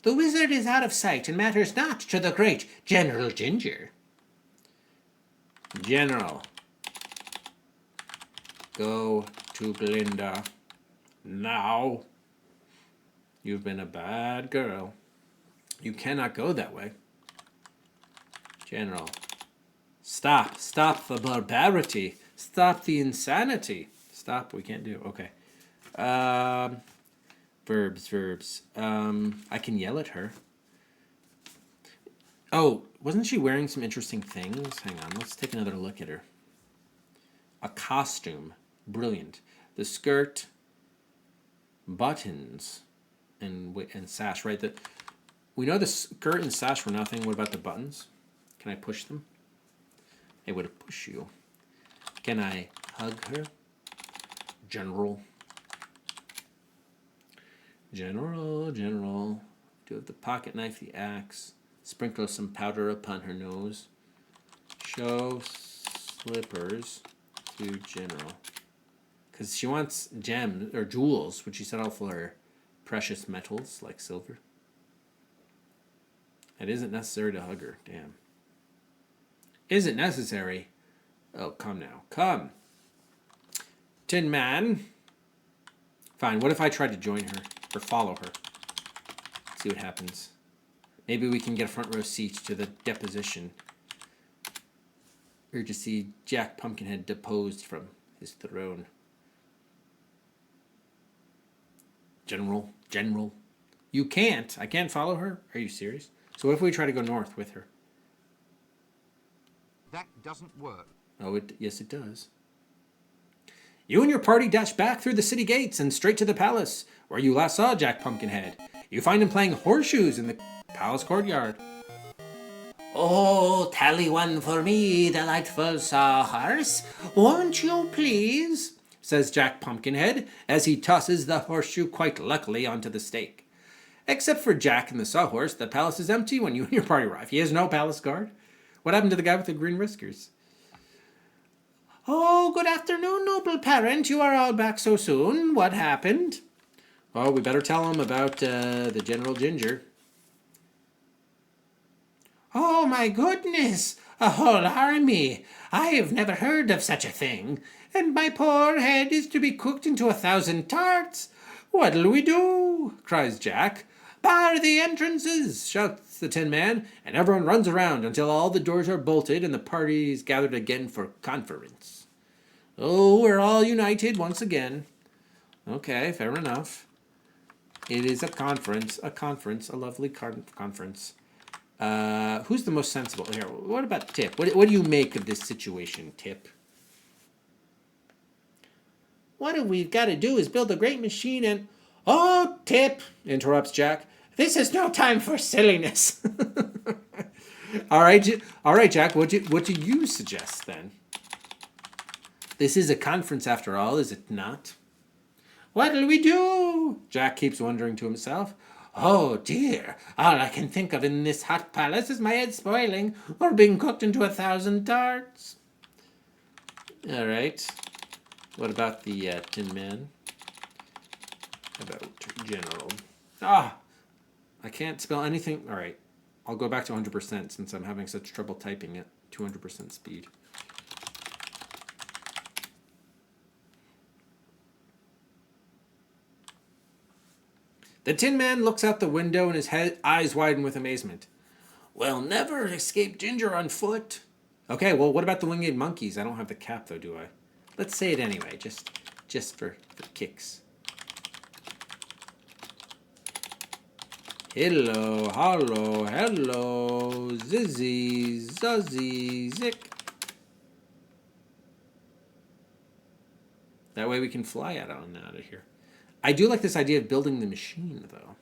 The wizard is out of sight and matters not to the great General Ginger. General. Go to Glinda. Now. You've been a bad girl. You cannot go that way. General. Stop. Stop the barbarity. Stop the insanity. Stop. We can't do. Okay. Verbs. I can yell at her. Oh, wasn't she wearing some interesting things? Hang on. Let's take another look at her. A costume. Brilliant. The skirt, buttons, and sash, right? We know the skirt and sash were nothing. What about the buttons? Can I push them? They would push you. Can I hug her? General. General. Do have the pocket knife, the axe. Sprinkle some powder upon her nose. Show slippers to General. Because she wants gems, or jewels, which she set off for her precious metals, like silver. It isn't necessary to hug her. Damn. Isn't necessary? Oh, come now. Come. Tin Man. Fine, what if I try to join her? Or follow her? See what happens. Maybe we can get a front row seat to the deposition. Or to see Jack Pumpkinhead deposed from his throne. General. You can't. I can't follow her? Are you serious? So what if we try to go north with her? That doesn't work. Oh, yes it does. You and your party dash back through the city gates and straight to the palace, where you last saw Jack Pumpkinhead. You find him playing horseshoes in the palace courtyard. Oh, tally one for me, delightful sawhorse. Won't you please? Says Jack Pumpkinhead, as he tosses the horseshoe quite luckily onto the stake. Except for Jack and the sawhorse, the palace is empty when you and your party arrive. He has no palace guard. What happened to the guy with the green whiskers? Oh, good afternoon, noble parent. You are all back so soon. What happened? Oh, we better tell him about the General Ginger. Oh, my goodness. A whole army. I have never heard of such a thing. And my poor head is to be cooked into 1,000 tarts. What'll we do? Cries Jack. Bar the entrances, shouts the Tin Man, and everyone runs around until all the doors are bolted and the party's gathered again for conference. Oh, we're all united once again. Okay, fair enough. It is a conference, a lovely conference. Who's the most sensible? Here, what about Tip? What do you make of this situation, Tip? What we've got to do is build a great machine and... Oh, Tip, interrupts Jack. This is no time for silliness. All right, Jack, what do you suggest then? This is a conference after all, is it not? What'll we do? Jack keeps wondering to himself. Oh dear, all I can think of in this hot palace is my head spoiling or being cooked into 1,000 tarts. All right. What about the Tin Man? About General. I can't spell anything. All right. I'll go back to 100% since I'm having such trouble typing at 200% speed. The Tin Man looks out the window and his eyes widen with amazement. We'll never escape Ginger on foot. Okay, well, what about the winged monkeys? I don't have the cap, though, do I? Let's say it anyway, just for kicks. Hello, zizzy, zuzzy, zick. That way we can fly out of here. I do like this idea of building the machine, though.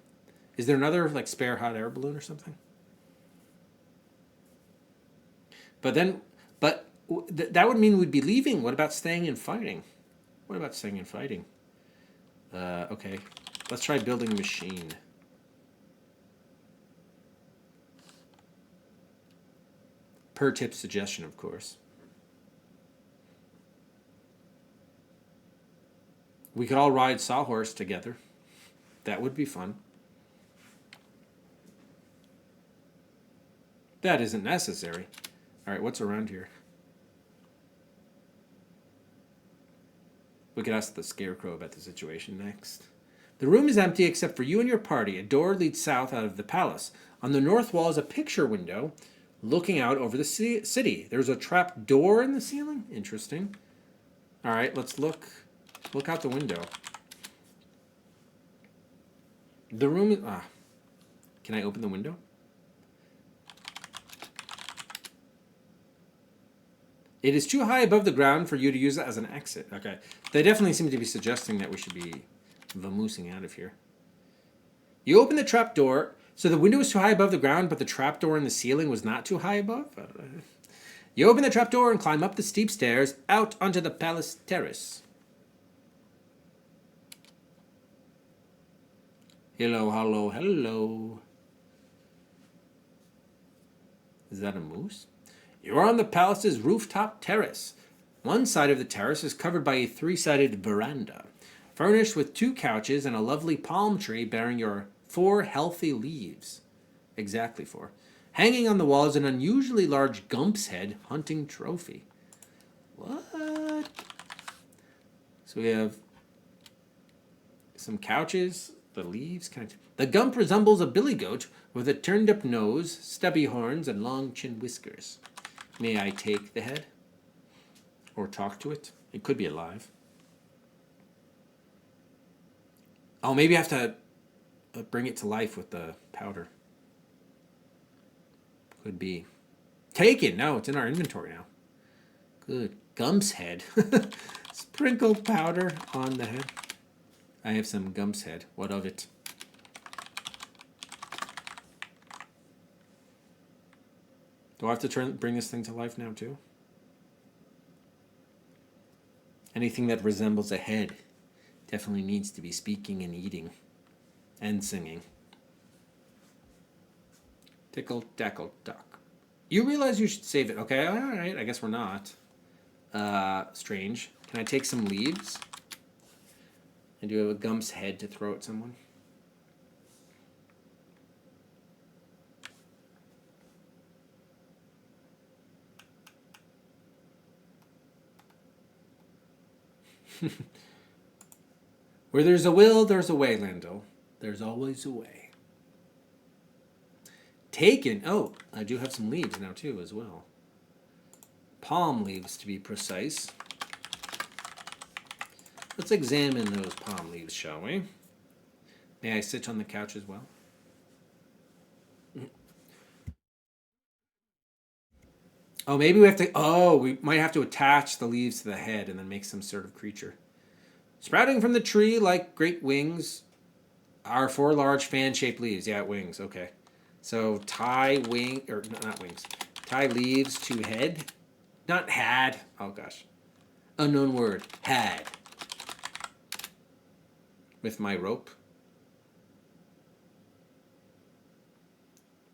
Is there another, spare hot air balloon or something? But that would mean we'd be leaving. What about staying and fighting? Okay. Let's try building a machine. Per Tip's suggestion, of course. We could all ride Sawhorse together. That would be fun. That isn't necessary. All right, what's around here? We could ask the Scarecrow about the situation next. The room is empty except for you and your party. A door leads south out of the palace. On the north wall is a picture window looking out over the city. There's a trap door in the ceiling. Interesting. All right, let's look out the window. The room is... Can I open the window? It is too high above the ground for you to use it as an exit. Okay. They definitely seem to be suggesting that we should be vamoosing out of here. You open the trap door. So the window was too high above the ground, but the trap door in the ceiling was not too high above? You open the trap door and climb up the steep stairs out onto the palace terrace. Hello, hello, hello. Is that a moose? You are on the palace's rooftop terrace. One side of the terrace is covered by a three-sided veranda, furnished with 2 couches and a lovely palm tree bearing your 4 healthy leaves. Exactly 4. Hanging on the wall is an unusually large Gump's Head hunting trophy. What? So we have some couches, the leaves. The Gump resembles a billy goat with a turned-up nose, stubby horns, and long chin whiskers. May I take the head? Or talk to it? It could be alive. Oh, maybe I have to bring it to life with the powder. Could be. Taken! No, it's in our inventory now. Good. Gump's Head. Sprinkled powder on the head. I have some Gump's Head. What of it? Do I have to bring this thing to life now too? Anything that resembles a head definitely needs to be speaking and eating and singing. Tickle, tackle, duck. You realize you should save it. Okay, all right. I guess we're not. Strange. Can I take some leaves? I do have a Gump's Head to throw at someone. Where there's a will, there's a way, Lando. There's always a way. Taken. Oh, I do have some leaves now too as well. Palm leaves to be precise. Let's examine those palm leaves, shall we? May I sit on the couch as well? Oh, maybe we have to... Oh, we might have to attach the leaves to the head and then make some sort of creature. Sprouting from the tree like great wings are 4 large fan-shaped leaves. Yeah, wings. Okay. So tie wing... Or not wings. Tie leaves to head. Not had. Oh, gosh. Unknown word. Had. With my rope.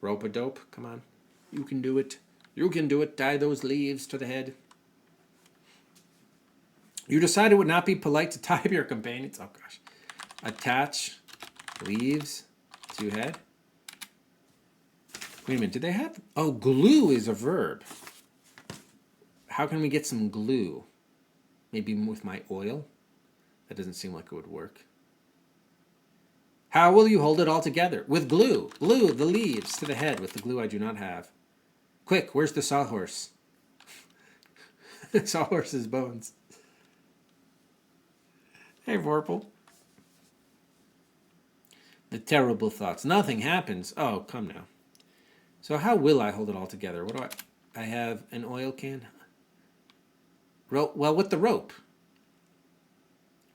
Rope-a-dope. Come on. You can do it. You can do it. Tie those leaves to the head. You decided it would not be polite to tie up your companions. Oh, gosh. Attach leaves to head. Wait a minute. Did they have... Oh, glue is a verb. How can we get some glue? Maybe with my oil? That doesn't seem like it would work. How will you hold it all together? With glue. Glue the leaves to the head with the glue I do not have. Quick, where's the sawhorse? Sawhorse's bones. Hey, Vorpal. The terrible thoughts. Nothing happens. Oh, come now. So how will I hold it all together? What do I have an oil can? Well, with the rope.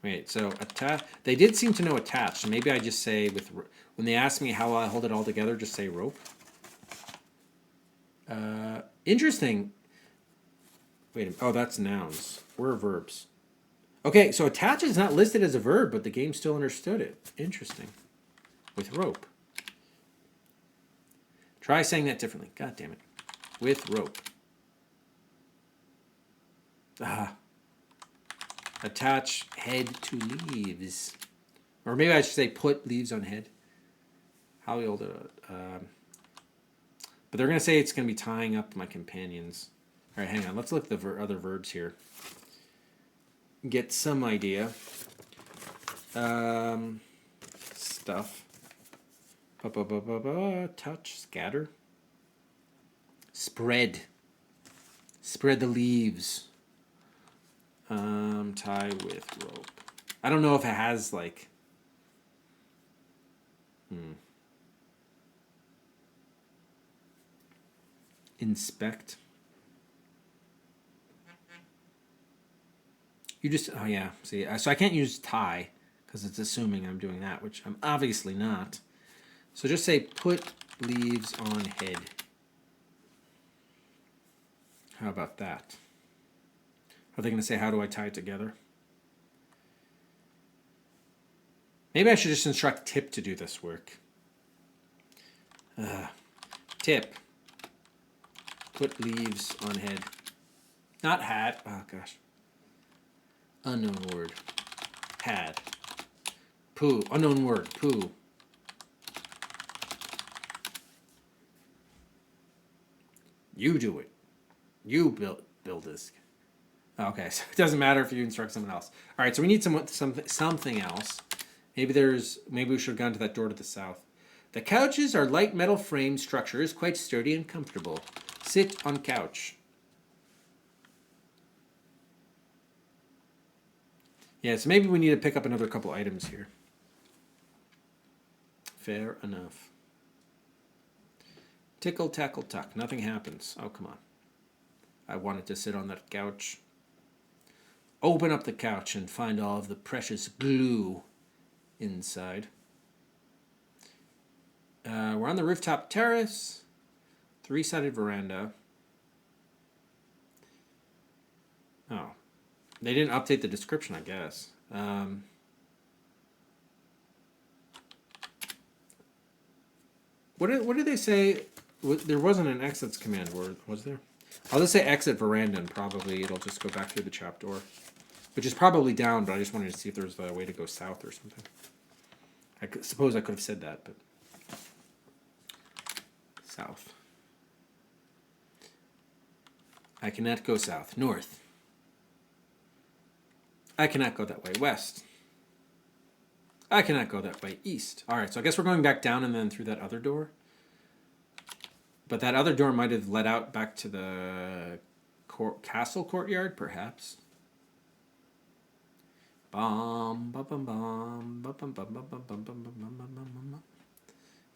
Wait, so they did seem to know attach. So maybe I just say when they ask me how I hold it all together, just say rope. Interesting. Wait a minute. Oh, that's nouns. Where are verbs? Okay, so attach is not listed as a verb, but the game still understood it. Interesting. With rope. Try saying that differently. God damn it. With rope. Attach head to leaves. Or maybe I should say put leaves on head. How we hold it. But they're going to say it's going to be tying up my companions. All right, hang on. Let's look at the other verbs here. Get some idea. Stuff. Touch. Scatter. Spread. Spread the leaves. Tie with rope. I don't know if it has like... Inspect. You just... Oh, yeah. See, so I can't use tie because it's assuming I'm doing that, which I'm obviously not. So just say put leaves on head. How about that? Are they going to say, how do I tie it together? Maybe I should just instruct Tip to do this work. Tip. Put leaves on head. Not hat. Oh, gosh. Unknown word. Had. Poo. Unknown word. Poo. You do it. You build this. Okay, so it doesn't matter if you instruct someone else. All right, so we need something else. Maybe we should have gone to that door to the south. The couches are light metal frame structures, quite sturdy and comfortable. Sit on couch. Yeah, so maybe we need to pick up another couple items here. Fair enough. Tickle, tackle, tuck. Nothing happens. Oh, come on. I wanted to sit on that couch. Open up the couch and find all of the precious glue inside. We're on the rooftop terrace. 3-sided veranda. Oh. They didn't update the description, I guess. What did they say? There wasn't an exits command word, was there? I'll just say exit veranda and probably it'll just go back through the trapdoor. Which is probably down, but I just wanted to see if there was a way to go south or something. I suppose I could have said that, but... South. I cannot go south. North. I cannot go that way. West. I cannot go that way. East. Alright, so I guess we're going back down and then through that other door. But that other door might have led out back to the castle courtyard, perhaps.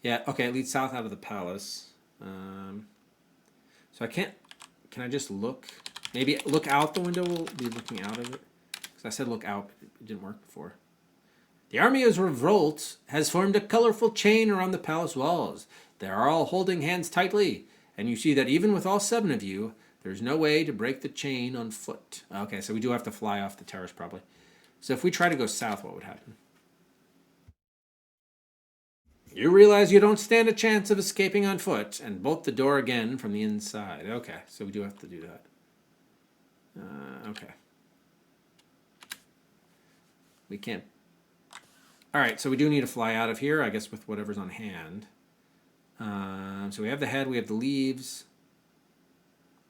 Yeah, okay, it leads south out of the palace. So I can't... Can I just look? Maybe look out the window will be looking out of it. Because I said look out, but it didn't work before. The army of revolt has formed a colorful chain around the palace walls. They are all holding hands tightly, and you see that even with all 7 of you, there's no way to break the chain on foot. Okay, so we do have to fly off the terrace probably. So if we try to go south, what would happen? You realize you don't stand a chance of escaping on foot, and bolt the door again from the inside. Okay, so we do have to do that. Okay. We can't... Alright, so we do need to fly out of here, I guess with whatever's on hand. So we have the head, we have the leaves.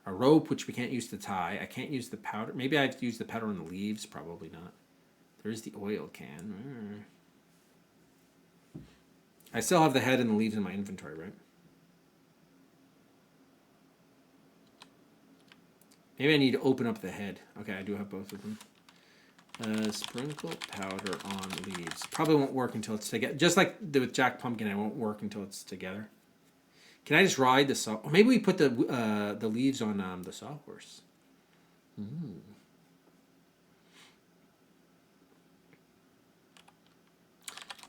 A rope, which we can't use to tie. I can't use the powder. Maybe I'd use the powder on the leaves. Probably not. There's the oil can. I still have the head and the leaves in my inventory, right? Maybe I need to open up the head. Okay, I do have both of them. Sprinkle powder on leaves. Probably won't work until it's together. Just like with Jack Pumpkin, it won't work until it's together. Can I just ride the saw? Or maybe we put the leaves on the sawhorse.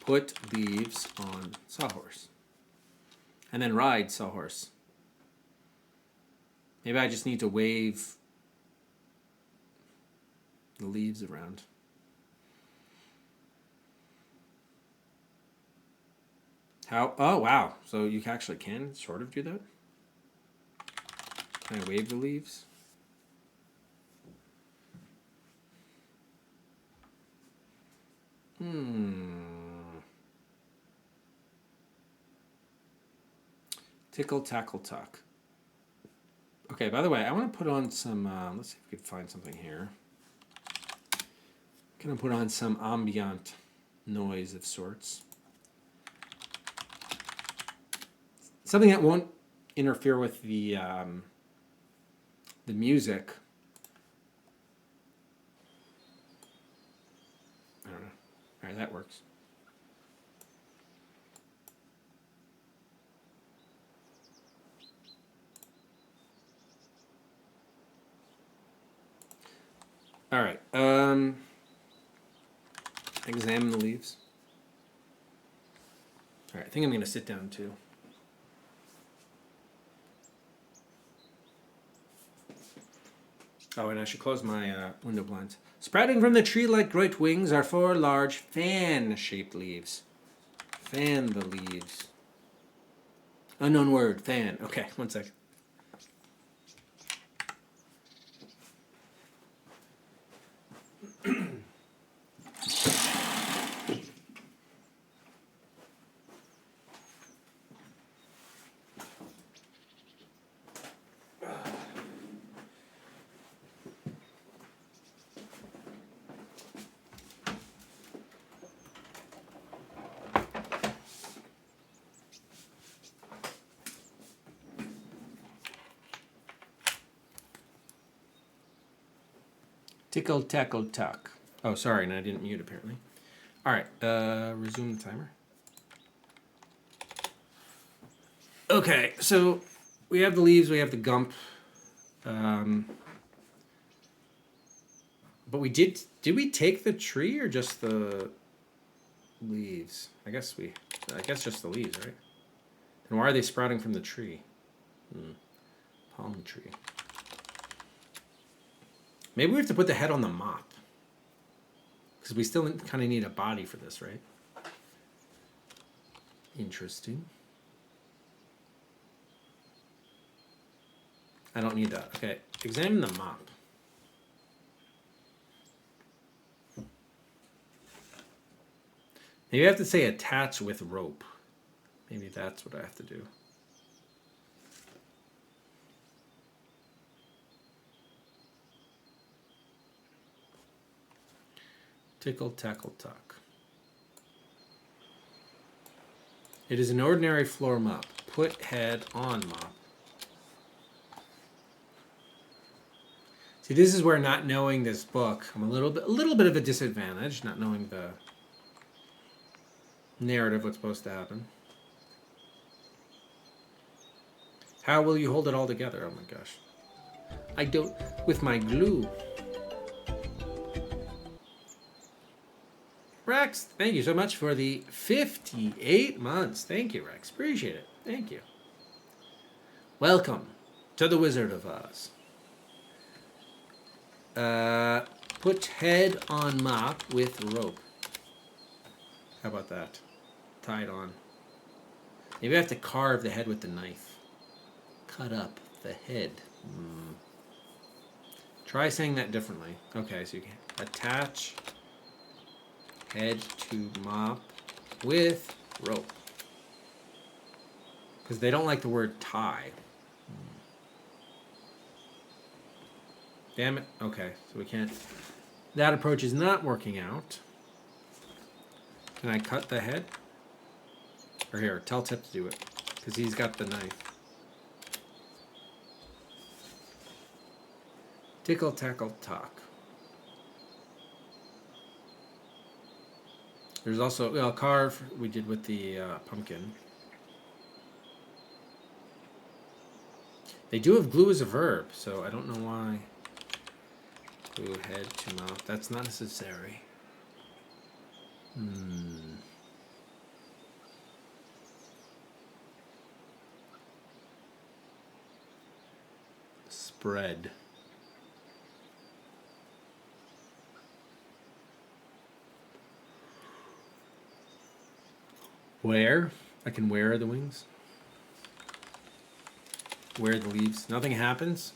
Put leaves on sawhorse. And then ride sawhorse. Maybe I just need to wave the leaves around. How? Oh, wow. So you actually can sort of do that? Can I wave the leaves? Tickle, tackle, tuck. Okay, by the way, I want to put on some, let's see if we can find something here. I'm going to put on some ambient noise of sorts. Something that won't interfere with the music. I don't know. All right, that works. All right. Examine the leaves. All right, I think I'm going to sit down too. Oh, and I should close my window blinds. Sprouting from the tree like great wings are 4 large fan-shaped leaves. Fan the leaves. Unknown word, fan. Okay, one second. Tickle, tackle, tuck. Oh, sorry, and I didn't mute apparently. All right, resume the timer. Okay, so we have the leaves, we have the gump. But we did we take the tree or just the leaves? I guess just the leaves, right? And why are they sprouting from the tree? Palm tree. Maybe we have to put the head on the mop. Because we still kind of need a body for this, right? Interesting. I don't need that. Okay, examine the mop. Maybe I have to say attach with rope. Maybe that's what I have to do. Tickle, tackle, tuck. It is an ordinary floor mop. Put head on mop. See, this is where not knowing this book, I'm a little bit of a disadvantage, not knowing the narrative, what's supposed to happen. How will you hold it all together? Oh my gosh. I don't, with my glue. Rex, thank you so much for the 58 months. Thank you, Rex. Appreciate it. Thank you. Welcome to the Wizard of Oz. Put head on mop with rope. How about that? Tied on. Maybe I have to carve the head with the knife. Cut up the head. Try saying that differently. Okay, so you can attach head to mop with rope. Because they don't like the word tie. Damn it. Okay, so we can't. That approach is not working out. Can I cut the head? Or here, tell Tip to do it. Because he's got the knife. Tickle, tackle, tuck. There's also carve we did with the pumpkin. They do have glue as a verb, so I don't know why. Glue head to mouth. That's not necessary. Spread. Wear. I can wear the wings. Wear the leaves. Nothing happens.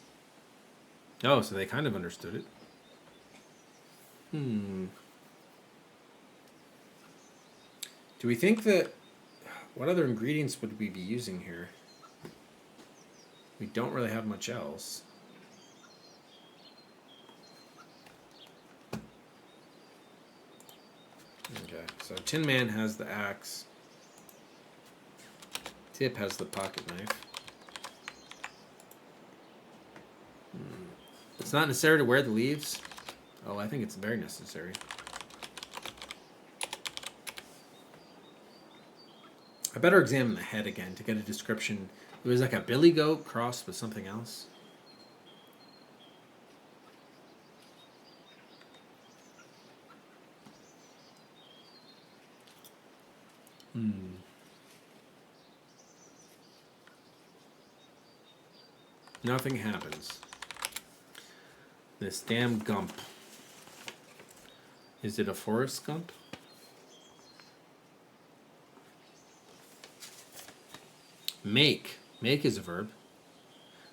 Oh, so they kind of understood it. Do we think that... What other ingredients would we be using here? We don't really have much else. Okay, so Tin Man has the axe. Tip has the pocket knife. It's not necessary to wear the leaves. Oh, I think it's very necessary. I better examine the head again to get a description. It was like a billy goat crossed with something else. Nothing happens. This damn gump. Is it a forest gump? Make. Make is a verb.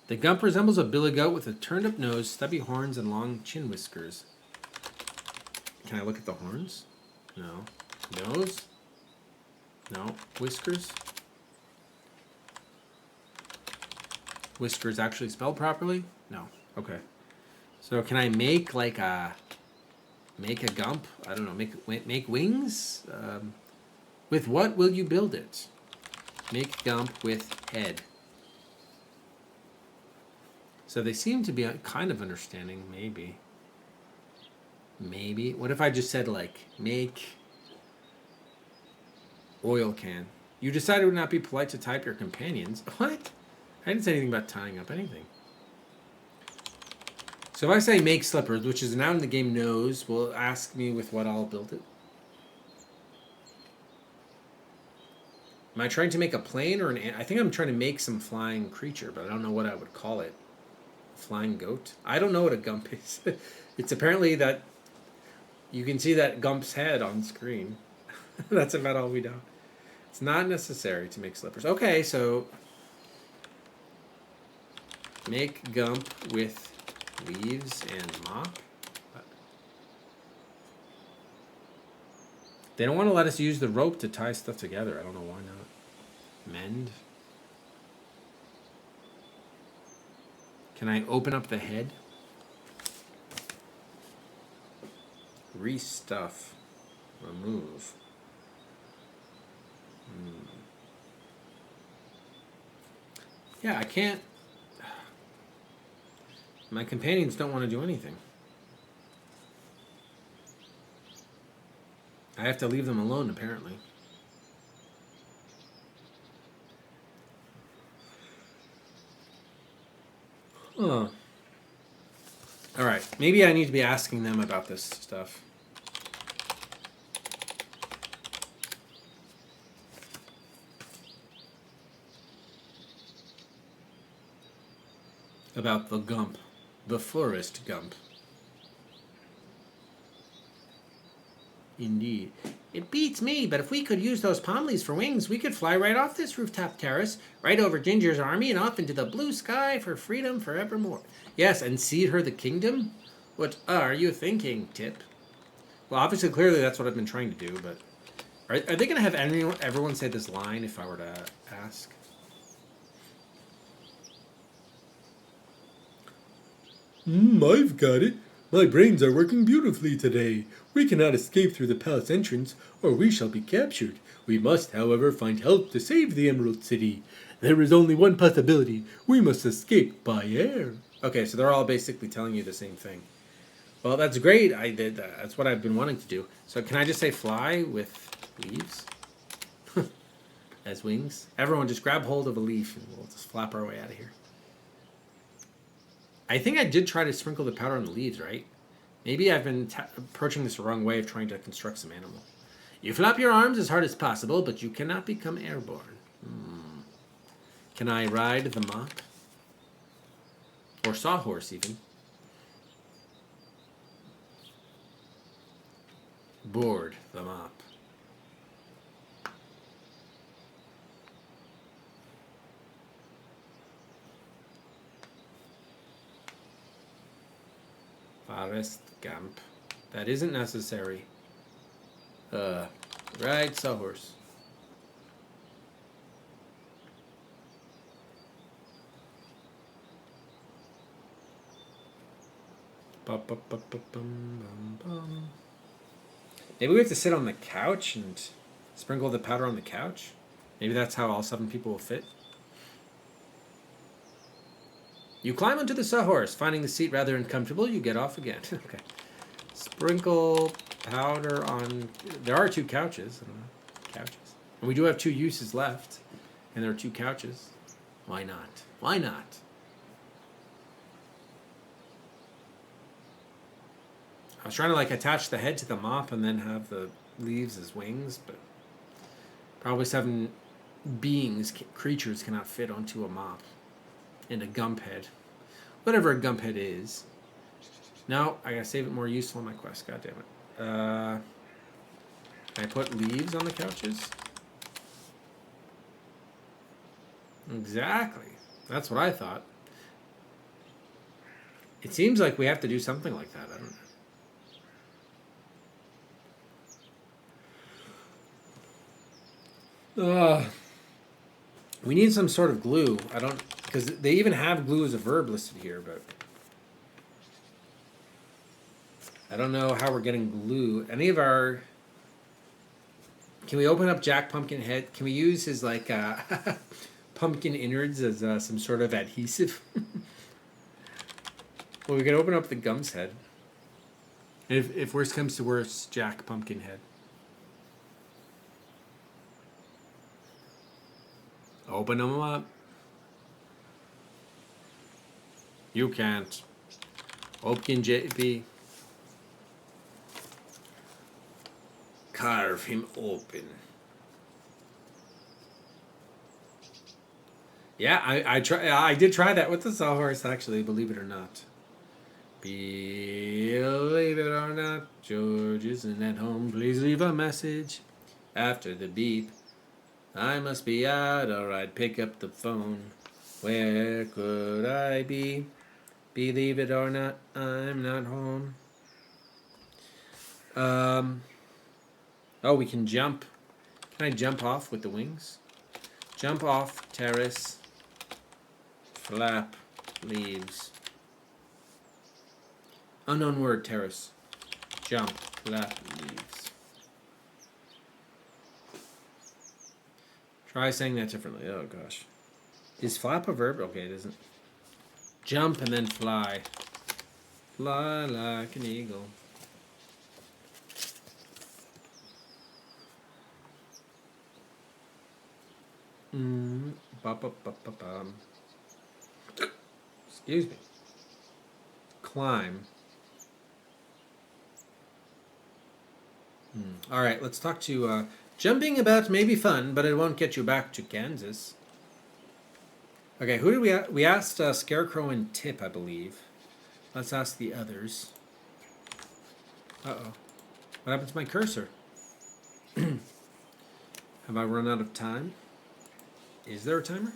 The gump resembles a billy goat with a turned-up nose, stubby horns, and long chin whiskers. Can I look at the horns? No. Nose? No. Whiskers? Whiskers actually spelled properly? No. Okay. So can I make like a... Make a gump? I don't know. Make wings? With what will you build it? Make gump with head. So they seem to be kind of understanding, maybe. Maybe. What if I just said, like, make oil can? You decided it would not be polite to type your companions. What? I didn't say anything about tying up anything. So if I say make slippers, which is a noun the game knows, will ask me with what I'll build it. Am I trying to make a plane or an ant? I think I'm trying to make some flying creature, but I don't know what I would call it. Flying goat? I don't know what a gump is. It's apparently that you can see that gump's head on screen. That's about all we know. It's not necessary to make slippers. Okay, so make gump with leaves and mop. They don't want to let us use the rope to tie stuff together. I don't know why not. Mend. Can I open up the head? Restuff. Remove. Yeah, I can't. My companions don't want to do anything. I have to leave them alone, apparently. Huh. Alright, maybe I need to be asking them about this stuff. About the gump. The forest gump. Indeed. It beats me, but if we could use those palm leaves for wings, we could fly right off this rooftop terrace, right over Ginger's army, and off into the blue sky for freedom forevermore. Yes, and cede her the kingdom? What are you thinking, Tip? Well, obviously, clearly that's what I've been trying to do, but... Are they going to have everyone say this line if I were to ask? I've got it. My brains are working beautifully today. We cannot escape through the palace entrance, or we shall be captured. We must, however, find help to save the Emerald City. There is only one possibility. We must escape by air. Okay, so they're all basically telling you the same thing. Well, that's great. I did that. That's what I've been wanting to do. So can I just say fly with leaves? As wings? Everyone just grab hold of a leaf and we'll just flap our way out of here. I think I did try to sprinkle the powder on the leaves, right? Maybe I've been approaching this the wrong way of trying to construct some animal. You flap your arms as hard as possible, but you cannot become airborne. Can I ride the mop? Or sawhorse, even. Board the mop. Forest Gump. That isn't necessary. Ride sawhorse. Maybe we have to sit on the couch and sprinkle the powder on the couch. Maybe that's how all 7 people will fit. You climb onto the sawhorse. Finding the seat rather uncomfortable, you get off again. Okay. Sprinkle powder on... There are 2 couches. I don't know. Couches. And we do have 2 uses left. And there are 2 couches. Why not? Why not? I was trying to like attach the head to the mop and then have the leaves as wings, but probably 7 creatures cannot fit onto a mop. And a gump head. Whatever a gump head is. No, I gotta save it more useful in my quest. God damn it. Can I put leaves on the couches? Exactly. That's what I thought. It seems like we have to do something like that. I don't know. We need some sort of glue. I don't... Because they even have glue as a verb listed here, but... I don't know how we're getting glue. Any of our... Can we open up Jack Pumpkinhead? Can we use his, like, pumpkin innards as some sort of adhesive? Well, we can open up the gum's head. If worst comes to worst, Jack Pumpkinhead. Open them up. You can't. Open JP. Carve him open. Yeah, I did try that with the sawhorse, actually, believe it or not. Believe it or not, George isn't at home. Please leave a message after the beep. I must be out or I'd pick up the phone. Where could I be? Believe it or not, I'm not home. Oh, we can jump. Can I jump off with the wings? Jump off, terrace, flap, leaves. Unknown word, terrace. Jump, flap, leaves. Try saying that differently. Oh, gosh. Is flap a verb? Okay, it isn't. Jump and then fly. Fly like an eagle. Excuse me. Climb. All right, let's talk to... jumping about may be fun, but it won't get you back to Kansas. Okay, who did we asked Scarecrow and Tip, I believe. Let's ask the others. Uh-oh. What happened to my cursor? Have I run out of time? Is there a timer?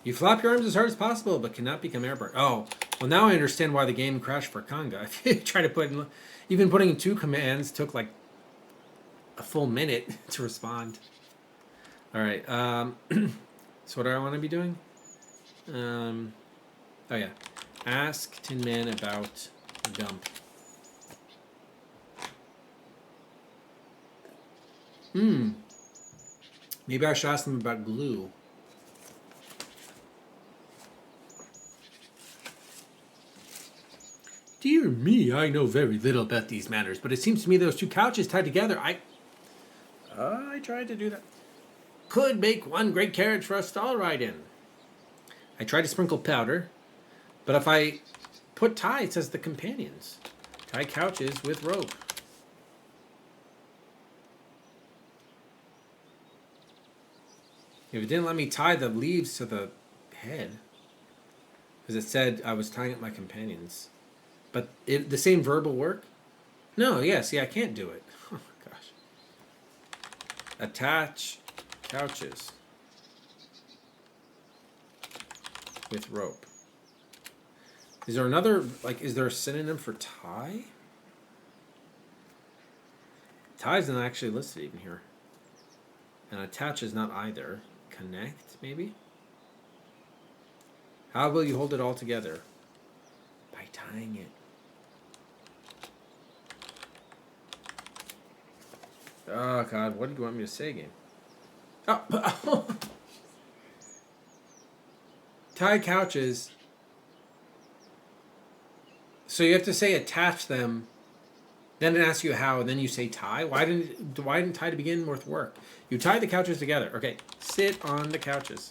You flap your arms as hard as possible, but cannot become airborne. Oh, well now I understand why the game crashed for Conga. If you try to put in... Even putting in 2 commands took like a full minute to respond. Alright, so what do I want to be doing? Oh yeah. Ask Tin Man about Gump. Maybe I should ask them about glue. Dear me, I know very little about these matters, but it seems to me those 2 couches tied together, I tried to do that. Could make one great carriage for us to all ride in. I tried to sprinkle powder, but if I put tie, it says the companions. Tie couches with rope. If it didn't let me tie the leaves to the head, because it said I was tying up my companions. But the same verb will work? No, yeah, see, I can't do it. Oh, gosh. Attach couches with rope. Is there another, like, is there a synonym for tie? Tie is not actually listed even here. And attach is not either. Connect, maybe? How will you hold it all together? By tying it. Oh, God, what did you want me to say again? Oh, tie couches So you have to say attach them, then it asks you how, and then you say tie. Why didn't tie to begin with work? You tie the couches together. Okay, sit on the couches.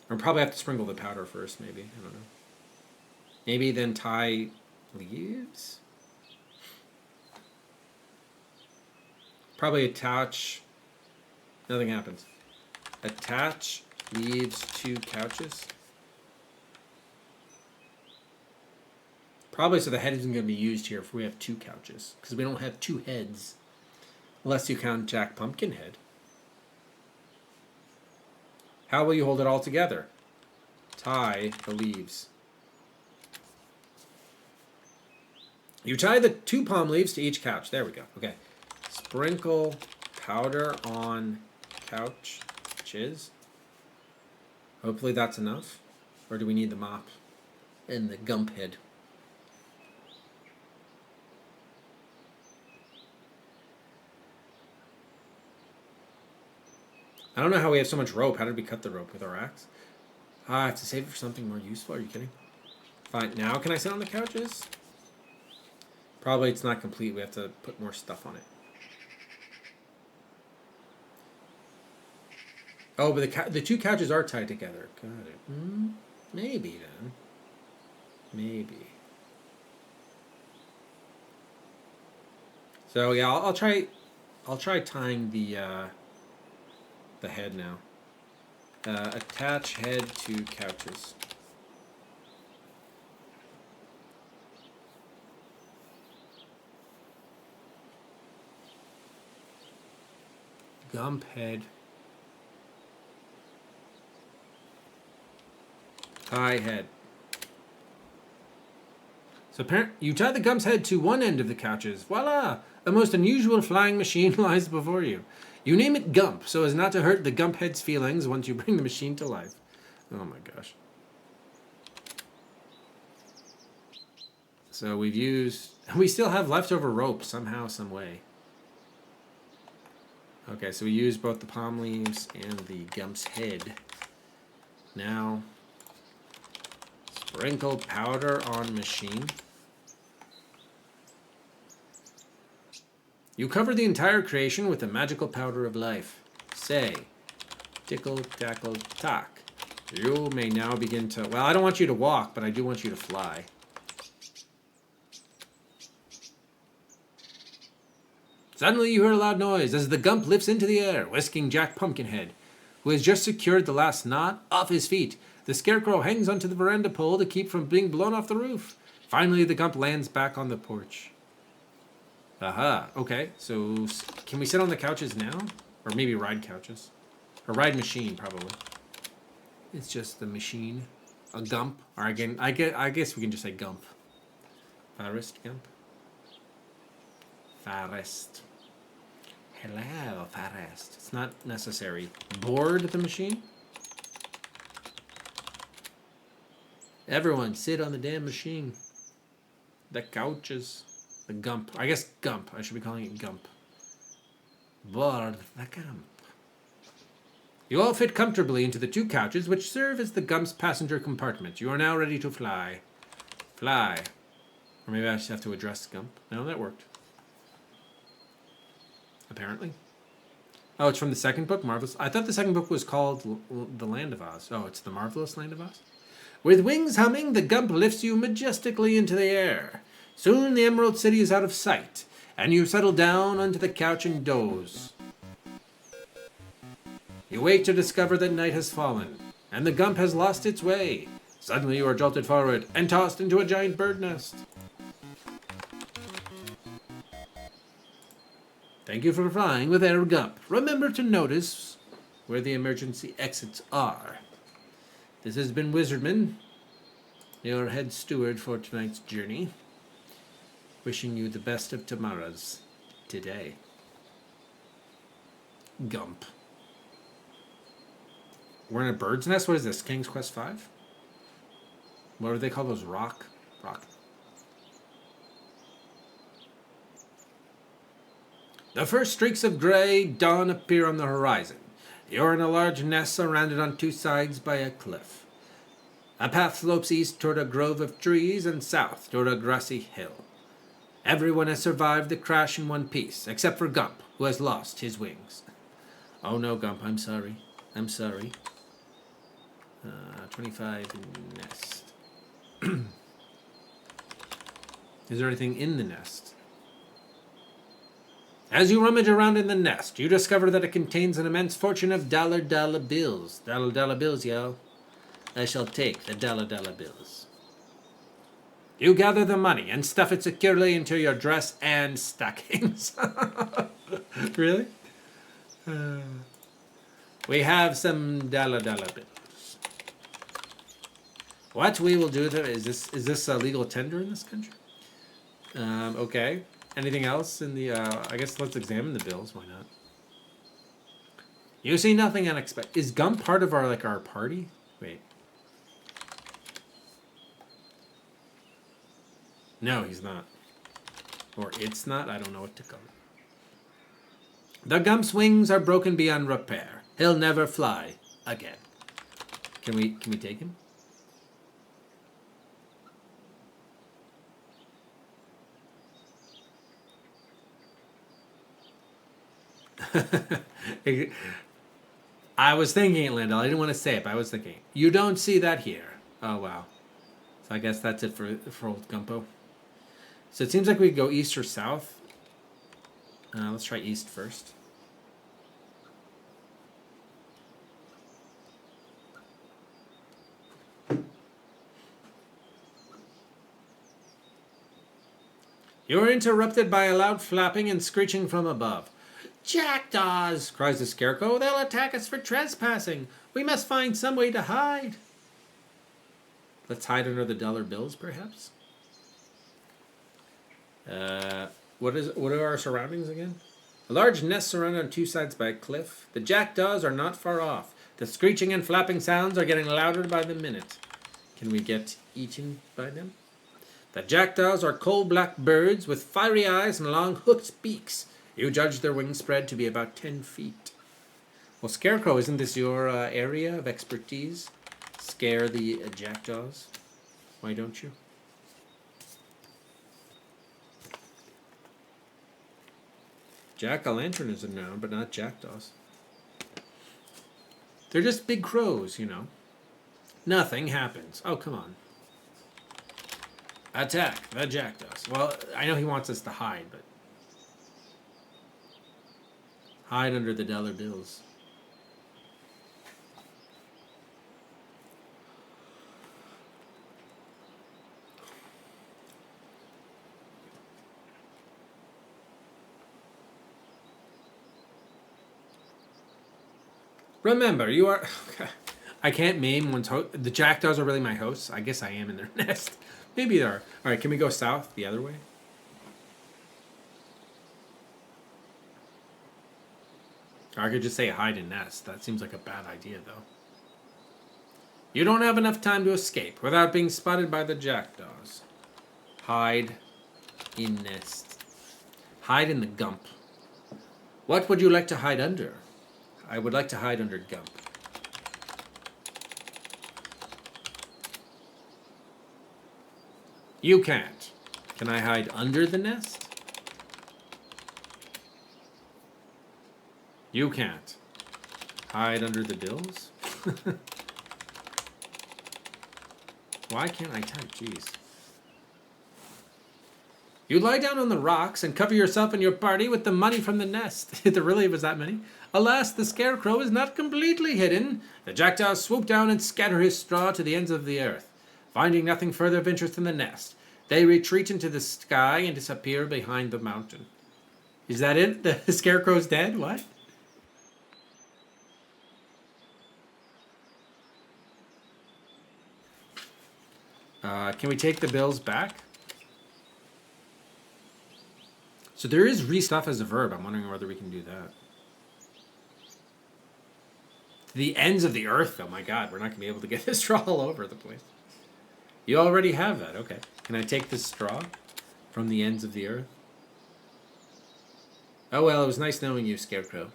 Or probably have to sprinkle the powder first, maybe. I don't know. Maybe then tie leaves? Probably attach. Nothing happens. Attach leaves to couches. Probably so the head isn't going to be used here if we have 2 couches. Because we don't have 2 heads. Unless you count Jack Pumpkinhead. How will you hold it all together? Tie the leaves. You tie the 2 palm leaves to each couch. There we go. Okay. Sprinkle powder on couches. Hopefully that's enough. Or do we need the mop and the gump head? I don't know how we have so much rope. How did we cut the rope with our axe? I have to save it for something more useful. Are you kidding? Fine. Now can I sit on the couches? Probably it's not complete. We have to put more stuff on it. Oh, but the 2 couches are tied together. Got it. Maybe then. Maybe. So yeah, I'll try tying the head now. Attach head to couches. Gump head. Tie head. So you tie the Gump's head to one end of the couches. Voila! A most unusual flying machine lies before you. You name it Gump, so as not to hurt the Gump head's feelings once you bring the machine to life. Oh my gosh. So we still have leftover rope somehow, some way. Okay, so we use both the palm leaves and the Gump's head. Now, sprinkle powder on machine. You cover the entire creation with the magical powder of life. Say, tickle, tackle, tack. You may now begin to... Well, I don't want you to walk, but I do want you to fly. Suddenly you hear a loud noise as the Gump lifts into the air, whisking Jack Pumpkinhead, who has just secured the last knot, off his feet. The Scarecrow hangs onto the veranda pole to keep from being blown off the roof. Finally, the Gump lands back on the porch. Aha, okay, so can we sit on the couches now? Or maybe ride couches. Or ride machine, probably. It's just the machine. A Gump. Or again, I guess we can just say Gump. Forest Gump. Forest. Hello, Forest. It's not necessary. Board the machine? Everyone, sit on the damn machine. The couches. The Gump. I guess Gump. I should be calling it Gump. Board the Gump. You all fit comfortably into the 2 couches, which serve as the Gump's passenger compartment. You are now ready to fly. Fly. Or maybe I just have to address Gump. No, that worked. Apparently. Oh, it's from the second book, Marvelous. I thought the second book was called The Land of Oz. Oh, it's The Marvelous Land of Oz? With wings humming, the Gump lifts you majestically into the air. Soon the Emerald City is out of sight, and you settle down onto the couch and doze. You wake to discover that night has fallen, and the Gump has lost its way. Suddenly you are jolted forward and tossed into a giant bird nest. Thank you for flying with Air Gump. Remember to notice where the emergency exits are. This has been Wizardman, your head steward for tonight's journey. Wishing you the best of tomorrows today. Gump. We're in a bird's nest? What is this? King's Quest V? What do they call those? Rock? The first streaks of grey dawn appear on the horizon. You're in a large nest surrounded on 2 sides by a cliff. A path slopes east toward a grove of trees and south toward a grassy hill. Everyone has survived the crash in one piece, except for Gump, who has lost his wings. Oh no, Gump, I'm sorry. I'm sorry. 25 nest. Is there anything in the nest? As you rummage around in the nest, you discover that it contains an immense fortune of dollar bills. Dollar bills, yo. I shall take the dollar bills. You gather the money and stuff it securely into your dress and stockings. Really? We have some dollar bills. What we will do is this a legal tender in this country? Okay. Anything else in the? I guess let's examine the bills. Why not? You see nothing unexpected. Is Gump part of our party? Wait. No, he's not. Or it's not. I don't know what to call it. The Gump's wings are broken beyond repair. He'll never fly again. Can we take him? I was thinking it, Landell. I didn't want to say it, but I was thinking. You don't see that here. Oh, wow. So I guess that's it for old Gumpo. So it seems like we could go east or south. Let's try east first. You are interrupted by a loud flapping and screeching from above. Jackdaws, cries the Scarecrow. They'll attack us for trespassing. We must find some way to hide. Let's hide under the dollar bills, perhaps. What are our surroundings again? A large nest surrounded on two sides by a cliff. The jackdaws are not far off. The screeching and flapping sounds are getting louder by the minute. Can we get eaten by them? The jackdaws are coal-black birds with fiery eyes and long hooked beaks. You judge their wingspread to be about 10 feet. Well, Scarecrow, isn't this your area of expertise? Scare the jackdaws? Why don't you? Jack-o'-lantern is a noun, but not jackdaws. They're just big crows, you know. Nothing happens. Oh, come on. Attack the jackdaws. Well, I know he wants us to hide, but... hide under the dollar bills. Remember, you are... I can't name one's host. The jackdaws are really my hosts. I guess I am in their nest. Maybe they are. All right, can we go south the other way? Or I could just say hide and nest. That seems like a bad idea, though. You don't have enough time to escape without being spotted by the jackdaws. Hide in nest. Hide in the Gump. What would you like to hide under? I would like to hide under Gump. You can't. Can I hide under the nest? You can't. Hide under the bills? Why can't I type? Jeez. You lie down on the rocks and cover yourself and your party with the money from the nest. There really was that many? Alas, the Scarecrow is not completely hidden. The jackdaws swoop down and scatter his straw to the ends of the earth. Finding nothing further of interest in the nest, they retreat into the sky and disappear behind the mountain. Is that it? The Scarecrow's dead? What? Can we take the bills back? So there is re-stuff as a verb. I'm wondering whether we can do that. The ends of the earth, oh my god, we're not going to be able to get this straw all over the place. You already have that, okay. Can I take this straw from the ends of the earth? Oh well, it was nice knowing you, Scarecrow.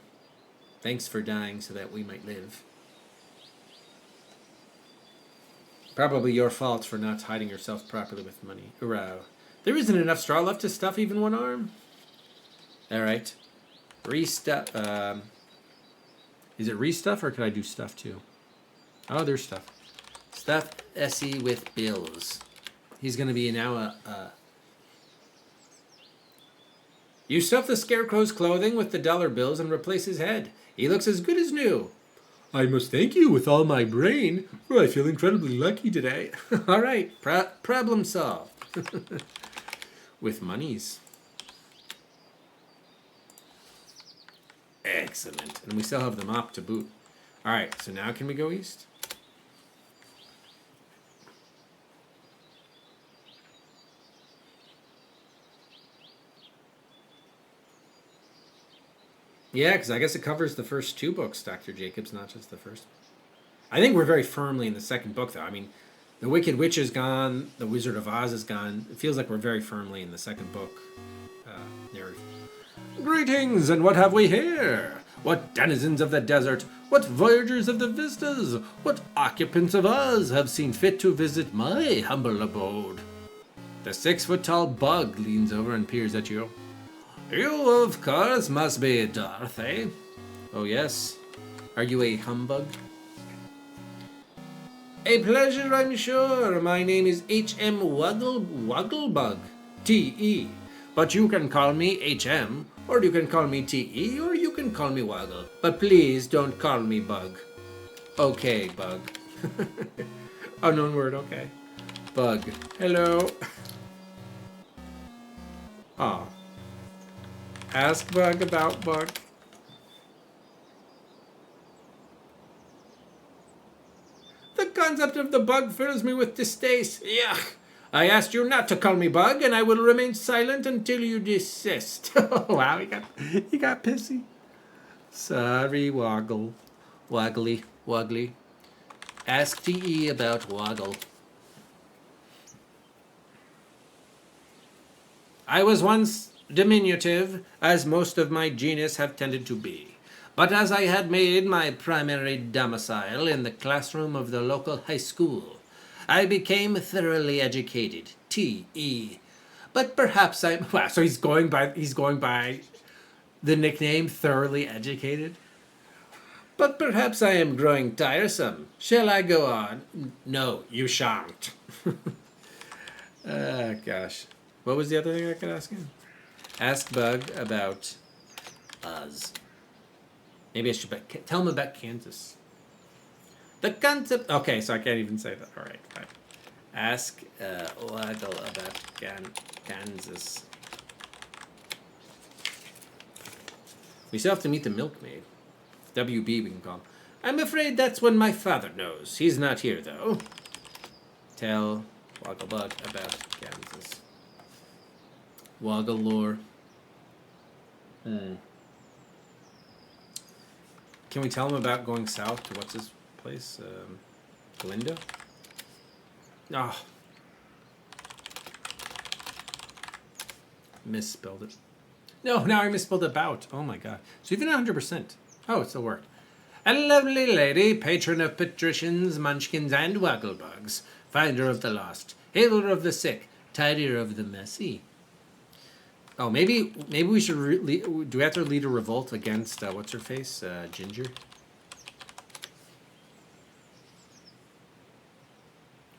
Thanks for dying so that we might live. Probably your fault for not hiding yourself properly with money. Hurrah. There isn't enough straw left to stuff even one arm. Alright. Restuff. Is it restuff or could I do stuff too? Oh, there's stuff. Stuff Essie with bills. He's going to be now a... You stuff the scarecrow's clothing with the dollar bills and replace his head. He looks as good as new. I must thank you with all my brain, for I feel incredibly lucky today. All right, problem solved. With monies. Excellent. And we still have the mop to boot. All right, so now can we go east? Yeah, because I guess it covers the first two books, Dr. Jacobs, not just the first. I think we're very firmly in the second book, though. I mean, the Wicked Witch is gone, the Wizard of Oz is gone. It feels like we're very firmly in the second book narrative. Greetings, and what have we here? What denizens of the desert, what voyagers of the vistas, what occupants of Oz have seen fit to visit my humble abode? The 6-foot-tall bug leans over and peers at you. You, of course, must be Dorothy. Oh, yes. Are you a humbug? A pleasure, I'm sure. My name is H.M. Wogglebug. T.E. But you can call me H.M., or you can call me T.E., or you can call me Woggle. But please don't call me Bug. Okay, Bug. Unknown word, okay. Bug. Hello. Aw. Ask Bug about Bug. The concept of the bug fills me with distaste. Yuck! I asked you not to call me Bug, and I will remain silent until you desist. Oh, wow, he got pissy. Sorry, Woggle. Woggly. Ask T.E. about Woggle. I was once diminutive, as most of my genus have tended to be. But as I had made my primary domicile in the classroom of the local high school, I became thoroughly educated. T.E. But perhaps I'm... Wow, so he's going by the nickname Thoroughly Educated? But perhaps I am growing tiresome. Shall I go on? No, you shan't. Gosh. What was the other thing I could ask him? Ask Bug about Oz. Maybe I should tell him about Kansas. The concept... Okay, so I can't even say that. All right, fine. Ask Waggle about Kansas. We still have to meet the milkmaid. WB we can call him. I'm afraid that's when my father knows. He's not here, though. Tell Wogglebug about Kansas. Woggle lore. Can we tell him about going south to what's his place? Glinda? Oh. Misspelled it. No, now I misspelled about. Oh my god. So even 100%. Oh, it still worked. A lovely lady, patron of patricians, munchkins, and wagglebugs, finder of the lost, healer of the sick, tidier of the messy. Oh, maybe we should... do we have to lead a revolt against, what's her face? Ginger?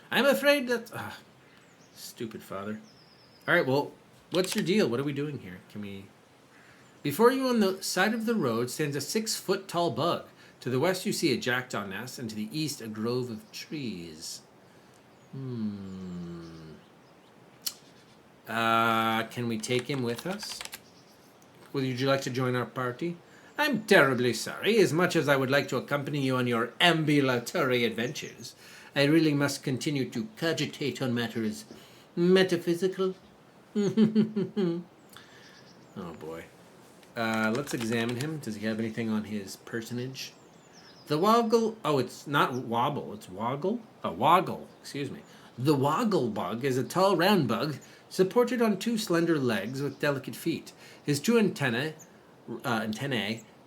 I'm afraid that... stupid father. Alright, well, what's your deal? What are we doing here? Can we... Before you on the side of the road stands a 6-foot-tall bug. To the west you see a jackdaw nest, and to the east a grove of trees. Can we take him with us? Would you like to join our party? I'm terribly sorry. As much as I would like to accompany you on your ambulatory adventures, I really must continue to cogitate on matters metaphysical. Oh boy. Let's examine him. Does he have anything on his personage? The woggle... Oh, it's not wobble. It's woggle? Oh, woggle. Excuse me. The woggle bug is a tall, round bug supported on 2 slender legs with delicate feet. His 2 antennae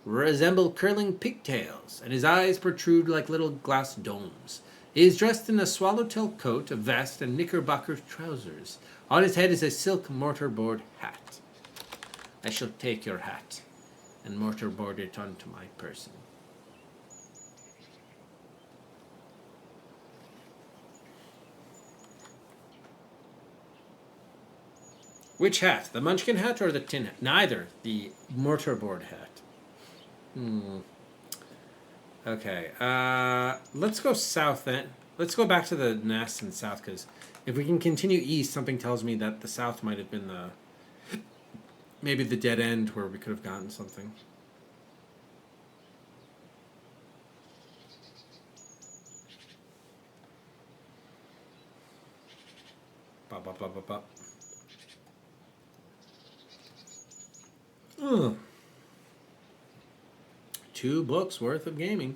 resemble curling pigtails, and his eyes protrude like little glass domes. He is dressed in a swallowtail coat, a vest, and knickerbocker trousers. On his head is a silk mortarboard hat. I shall take your hat and mortarboard it onto my person. Which hat? The Munchkin hat or the tin hat? Neither. The mortarboard hat. Okay. Let's go south then. Let's go back to the nest and south, because if we can continue east, something tells me that the south might have been maybe the dead end where we could have gotten something. Bop, bop, bop, bop, bop. Ugh. 2 books worth of gaming.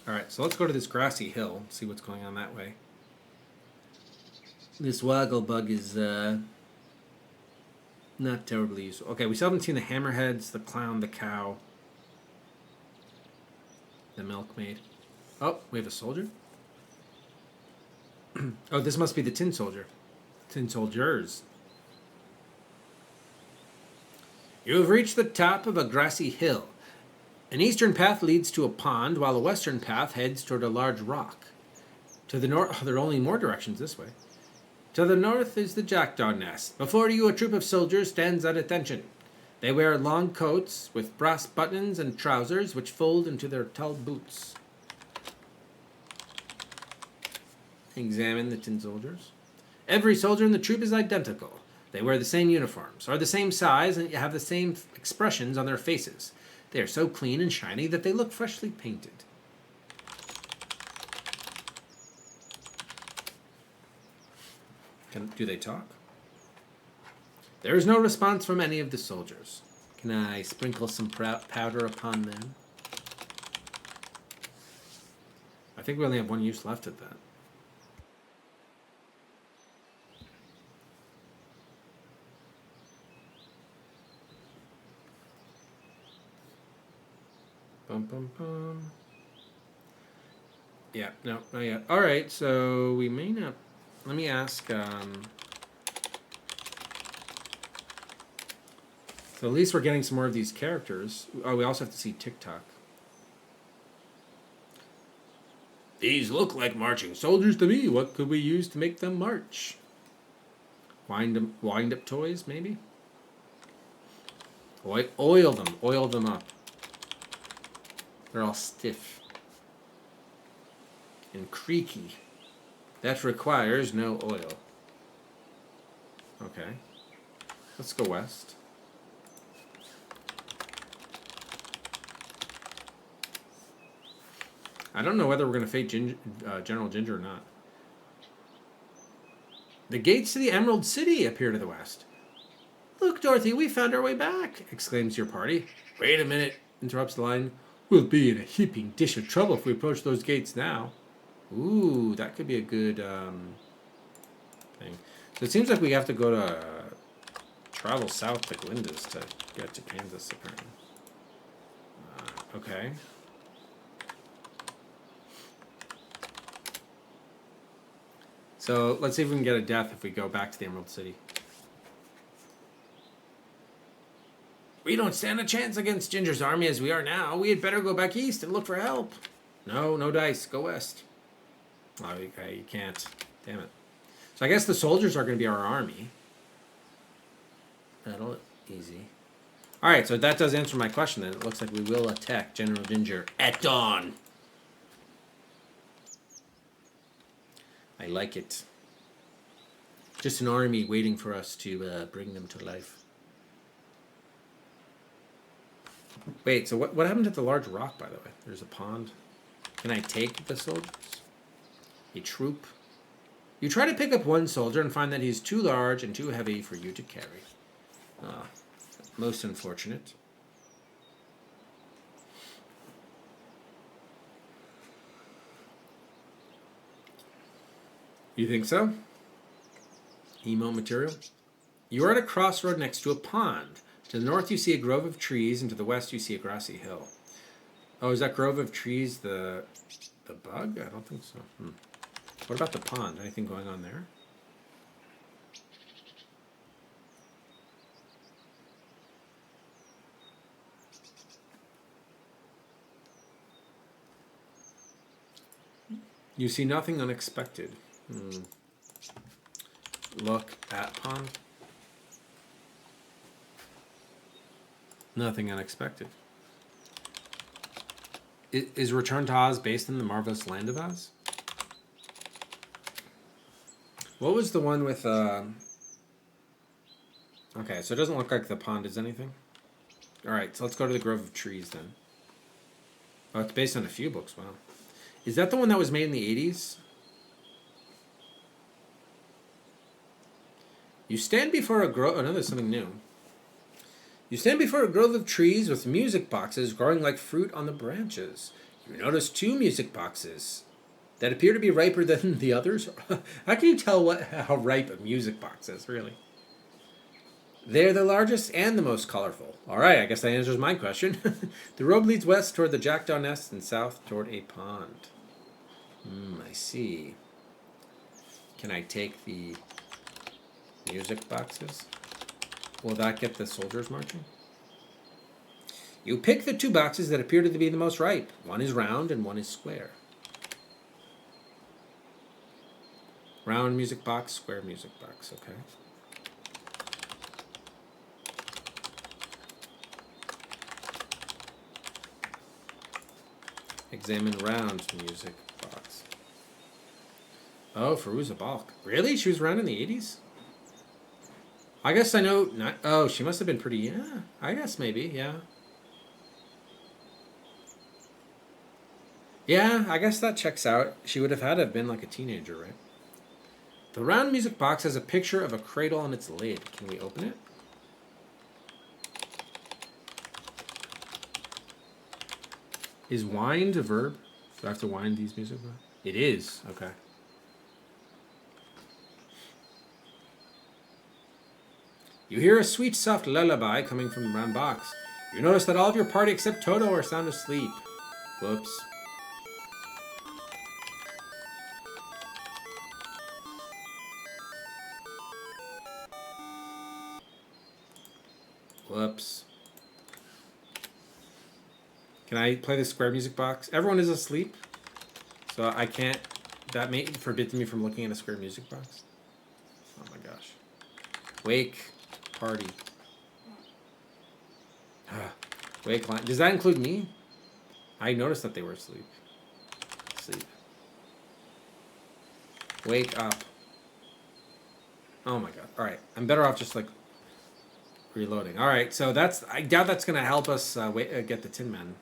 Alright, so let's go to this grassy hill, see what's going on that way. This waggle bug is not terribly useful. Okay, we still haven't seen the hammerheads, the clown, the cow, the milkmaid. Oh, we have a soldier? Oh, this must be the tin soldier. Tin soldiers. You have reached the top of a grassy hill. An eastern path leads to a pond, while a western path heads toward a large rock. To the north, there are only more directions this way. To the north is the jackdaw nest. Before you, a troop of soldiers stands at attention. They wear long coats with brass buttons and trousers which fold into their tall boots. Examine the tin soldiers. Every soldier in the troop is identical. They wear the same uniforms, are the same size, and have the same expressions on their faces. They are so clean and shiny that they look freshly painted. Do they talk? There is no response from any of the soldiers. Can I sprinkle some powder upon them? I think we only have one use left of that. Bum, bum, bum. Yeah, no, not yet. All right, so we may not. Let me ask. So at least we're getting some more of these characters. Oh, we also have to see TikTok. These look like marching soldiers to me. What could we use to make them march? Wind up toys, maybe? Oil them up. They're all stiff and creaky. That requires no oil. Okay. Let's go west. I don't know whether we're going to fight General Ginger or not. The gates to the Emerald City appear to the west. Look, Dorothy, we found our way back, exclaims your party. Wait a minute, interrupts the line. We'll be in a heaping dish of trouble if we approach those gates now. Ooh, that could be a good thing. So it seems like we have to go to travel south to Glinda's to get to Kansas, apparently. Okay. So let's see if we can get a death if we go back to the Emerald City. We don't stand a chance against Ginger's army as we are now. We had better go back east and look for help. No dice. Go west. Oh, okay, you can't. Damn it. So I guess the soldiers are going to be our army. That'll easy. All right, so that does answer my question then. It looks like we will attack General Ginger at dawn. I like it. Just an army waiting for us to bring them to life. Wait, so what happened to the large rock, by the way? There's a pond. Can I take the soldiers? A troop? You try to pick up one soldier and find that he's too large and too heavy for you to carry. Ah, most unfortunate. You think so? Emo material? You are at a crossroad next to a pond. To the north you see a grove of trees, and to the west you see a grassy hill. Oh, is that grove of trees the bug? I don't think so. What about the pond? Anything going on there? You see nothing unexpected. Look at pond. Nothing unexpected. Is Return to Oz based in the marvelous land of Oz? What was the one with... Okay, so it doesn't look like the pond is anything. Alright, so let's go to the Grove of Trees then. Oh, it's based on a few books, wow. Is that the one that was made in the 80s? You stand before a grove... Oh, no, there's something new. You stand before a grove of trees with music boxes growing like fruit on the branches. You notice 2 music boxes that appear to be riper than the others. How can you tell how ripe a music box is, really? They're the largest and the most colorful. All right, I guess that answers my question. The road leads west toward the jackdaw nest and south toward a pond. I see. Can I take the music boxes? Will that get the soldiers marching? You pick the 2 boxes that appear to be the most ripe. One is round and one is square. Round music box, square music box, okay. Examine round music box. Oh, Firuza Balk. Really? She was around in the 80s? I guess I know... Not, oh, she must have been pretty... Yeah, I guess maybe, yeah. Yeah, I guess that checks out. She would have had to have been like a teenager, right? The round music box has a picture of a cradle on its lid. Can we open it? Is wind a verb? Do I have to wind these music boxes? It is. Okay. You hear a sweet, soft lullaby coming from the round box. You notice that all of your party except Toto are sound asleep. Whoops. Whoops. Can I play the square music box? Everyone is asleep, so I can't... That forbids me from looking at a square music box. Oh my gosh. Wake. Party. Wake line. Does that include me? I noticed that they were asleep. Sleep. Wake up. Oh my god. Alright. I'm better off just like reloading. Alright, so that's... I doubt that's going to help us get the Tin Men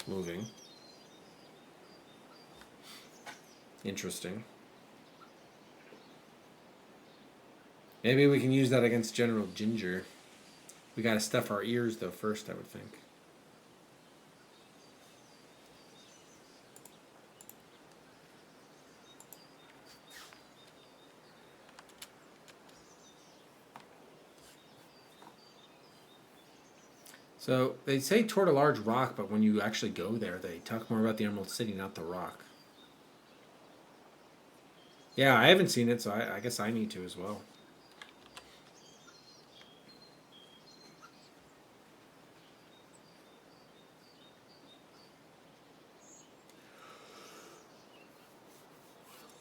moving. Interesting. Maybe we can use that against General Ginger. We gotta stuff our ears, though, first, I would think. So, they say toward a large rock, but when you actually go there, they talk more about the Emerald City, not the rock. Yeah, I haven't seen it, so I guess I need to as well.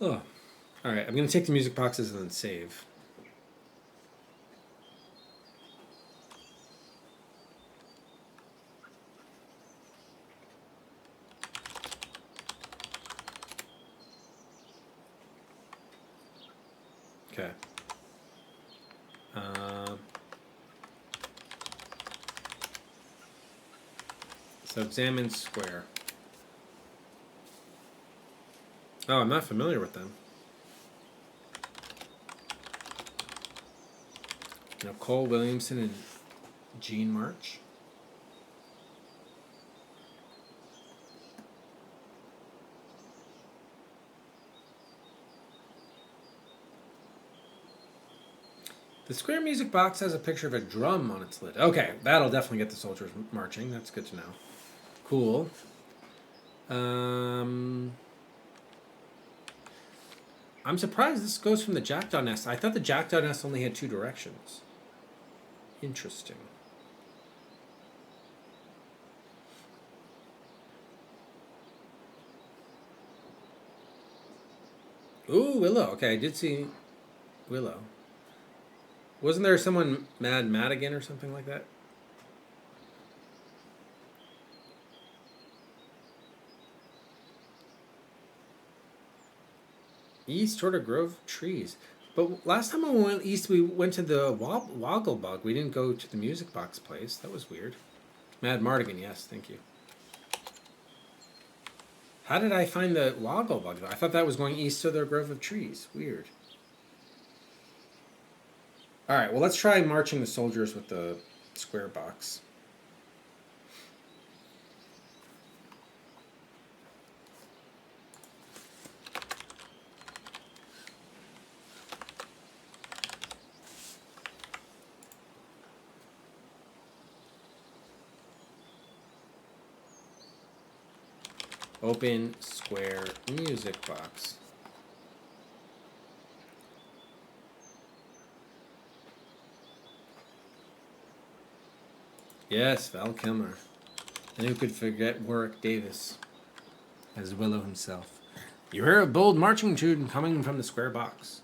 Oh. Alright, I'm going to take the music boxes and then save. Okay. So examine square. Oh, I'm not familiar with them. Nicole Williamson and Jean March. The square music box has a picture of a drum on its lid. Okay, that'll definitely get the soldiers marching. That's good to know. Cool. I'm surprised this goes from the jackdaw nest. I thought the jackdaw nest only had 2 directions. Interesting. Ooh, Willow. Okay, I did see Willow. Wasn't there someone Mad Madigan or something like that? East toward a grove of trees. But last time I went east, we went to the Wogglebug. We didn't go to the music box place. That was weird. Mad Mardigan, yes, thank you. How did I find the Wogglebug? I thought that was going east to the grove of trees. Weird. All right, well, let's try marching the soldiers with the square box. Open square music box. Yes, Val Kilmer. And who could forget Warwick Davis as Willow himself? You hear a bold marching tune coming from the square box.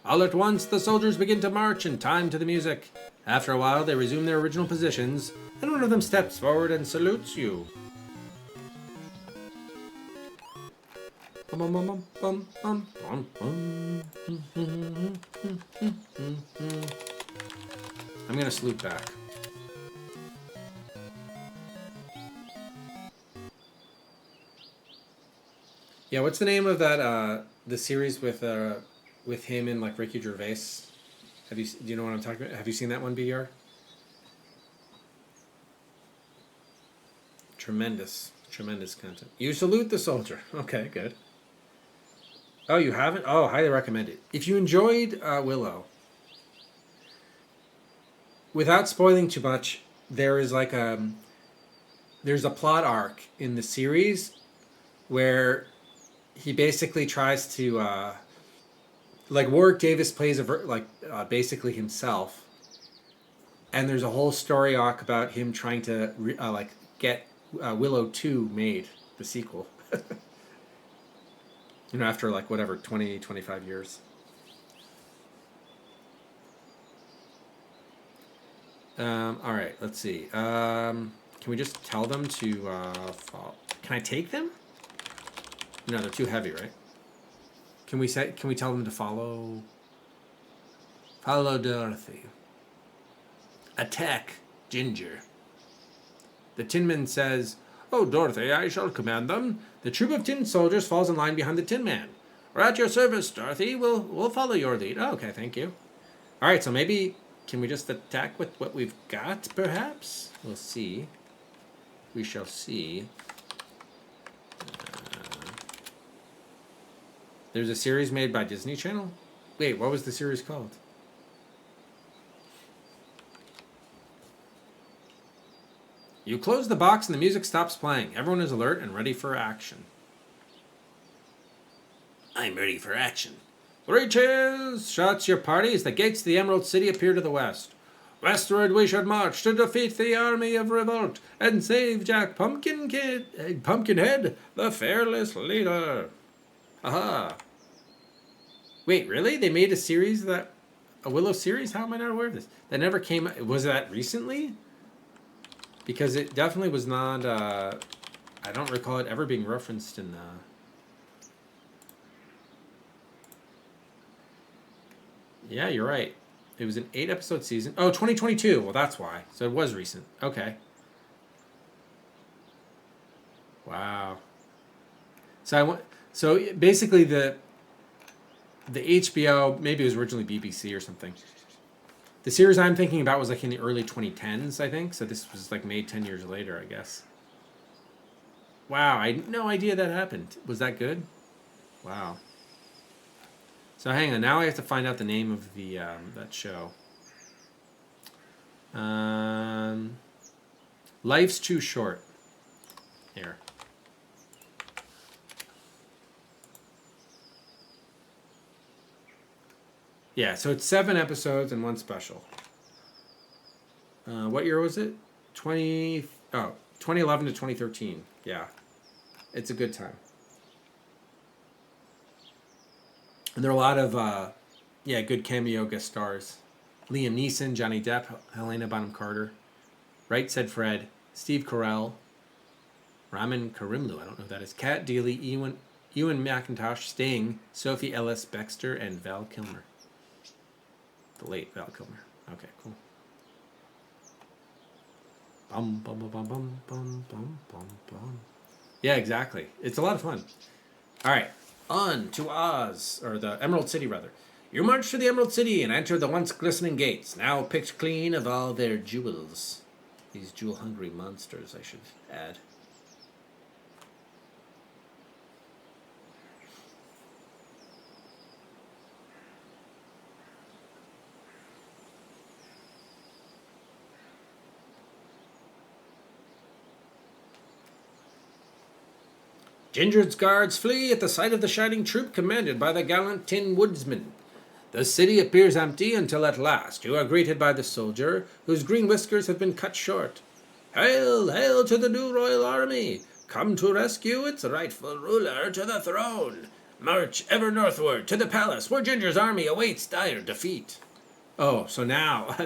All at once, the soldiers begin to march in time to the music. After a while, they resume their original positions, and one of them steps forward and salutes you. I'm gonna salute back. Yeah, what's the name of that the series with him and like Ricky Gervais? Do you know what I'm talking about? Have you seen that one, BR? Tremendous content. You salute the soldier. Okay, good. Oh, you haven't? Oh, highly recommend it. If you enjoyed Willow, without spoiling too much, there's a plot arc in the series where he basically tries to Warwick Davis plays basically himself, and there's a whole story arc about him trying to get Willow 2 made, the sequel. After 20, 25 years. All right, let's see. Can we just tell them to follow? Can I take them? No, they're too heavy, right? Can we tell them to follow? Follow Dorothy. Attack Ginger. The Tin Man says, "Oh, Dorothy, I shall command them." The troop of tin soldiers falls in line behind the Tin Man. "We're at your service, Dorothy. We'll follow your lead." Oh, okay, thank you. All right, so maybe can we just attack with what we've got, perhaps? We'll see. We shall see. There's a series made by Disney Channel? Wait, what was the series called? You close the box and the music stops playing. Everyone is alert and ready for action. I'm ready for action. 3 cheers! Shouts your party as the gates of the Emerald City appear to the west. Westward we should march to defeat the army of revolt and save Jack Pumpkinhead, the fearless leader. Aha. Wait, really? They made a Willow series? How am I not aware of this? That never came. Was that recently? Because it definitely was not. I don't recall it ever being referenced in. Yeah, you're right. It was an 8-episode season. Oh, 2022. Well, that's why. So it was recent. Okay. Wow. So basically the HBO, maybe it was originally BBC or something. The series I'm thinking about was in the early 2010s, I think. So this was made 10 years later, I guess. Wow, I had no idea that happened. Was that good? Wow. So hang on. Now I have to find out the name of the that show. Life's Too Short. Here. Yeah, so it's 7 episodes and 1 special. What year was it? 2011 to 2013. Yeah. It's a good time. And there are a lot of good cameo guest stars. Liam Neeson, Johnny Depp, Helena Bonham Carter. Right Said Fred, Steve Carell, Raman Karimlu, I don't know who that is, Kat Deely, Ewan McIntosh, Sting, Sophie Ellis Bextor, and Val Kilmer. The late Val Kilmer. Okay, cool. Bum, bum, bum, bum, bum, bum, bum, bum, bum. Yeah, exactly. It's a lot of fun. All right, on to Oz, or the Emerald City, rather. You march to the Emerald City and enter the once glistening gates, now picked clean of all their jewels. These jewel-hungry monsters, I should add. Ginger's guards flee at the sight of the shining troop commanded by the gallant Tin Woodsman. The city appears empty until at last you are greeted by the soldier, whose green whiskers have been cut short. Hail, hail to the new royal army, come to rescue its rightful ruler to the throne. March ever northward to the palace where Ginger's army awaits dire defeat. Oh, so now,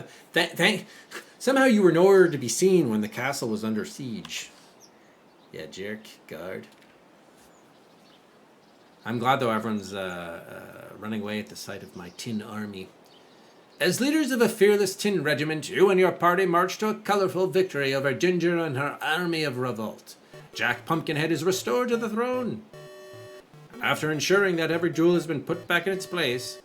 somehow you were nowhere to be seen when the castle was under siege. Yeah, jerk, guard. I'm glad, though, everyone's running away at the sight of my tin army. As leaders of a fearless tin regiment, you and your party march to a colorful victory over Ginger and her army of revolt. Jack Pumpkinhead is restored to the throne. After ensuring that every jewel has been put back in its place,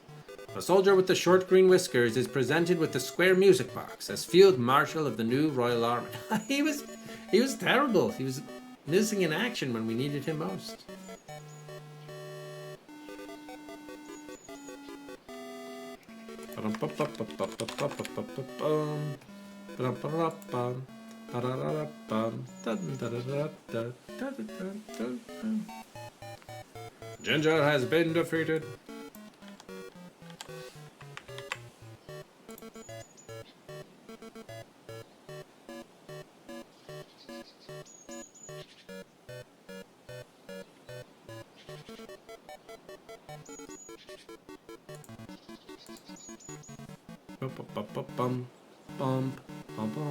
the soldier with the short green whiskers is presented with the square music box as field marshal of the new royal army. He was terrible. He was missing in action when we needed him most. Ginger has been defeated. Bum, bum, bum, bum.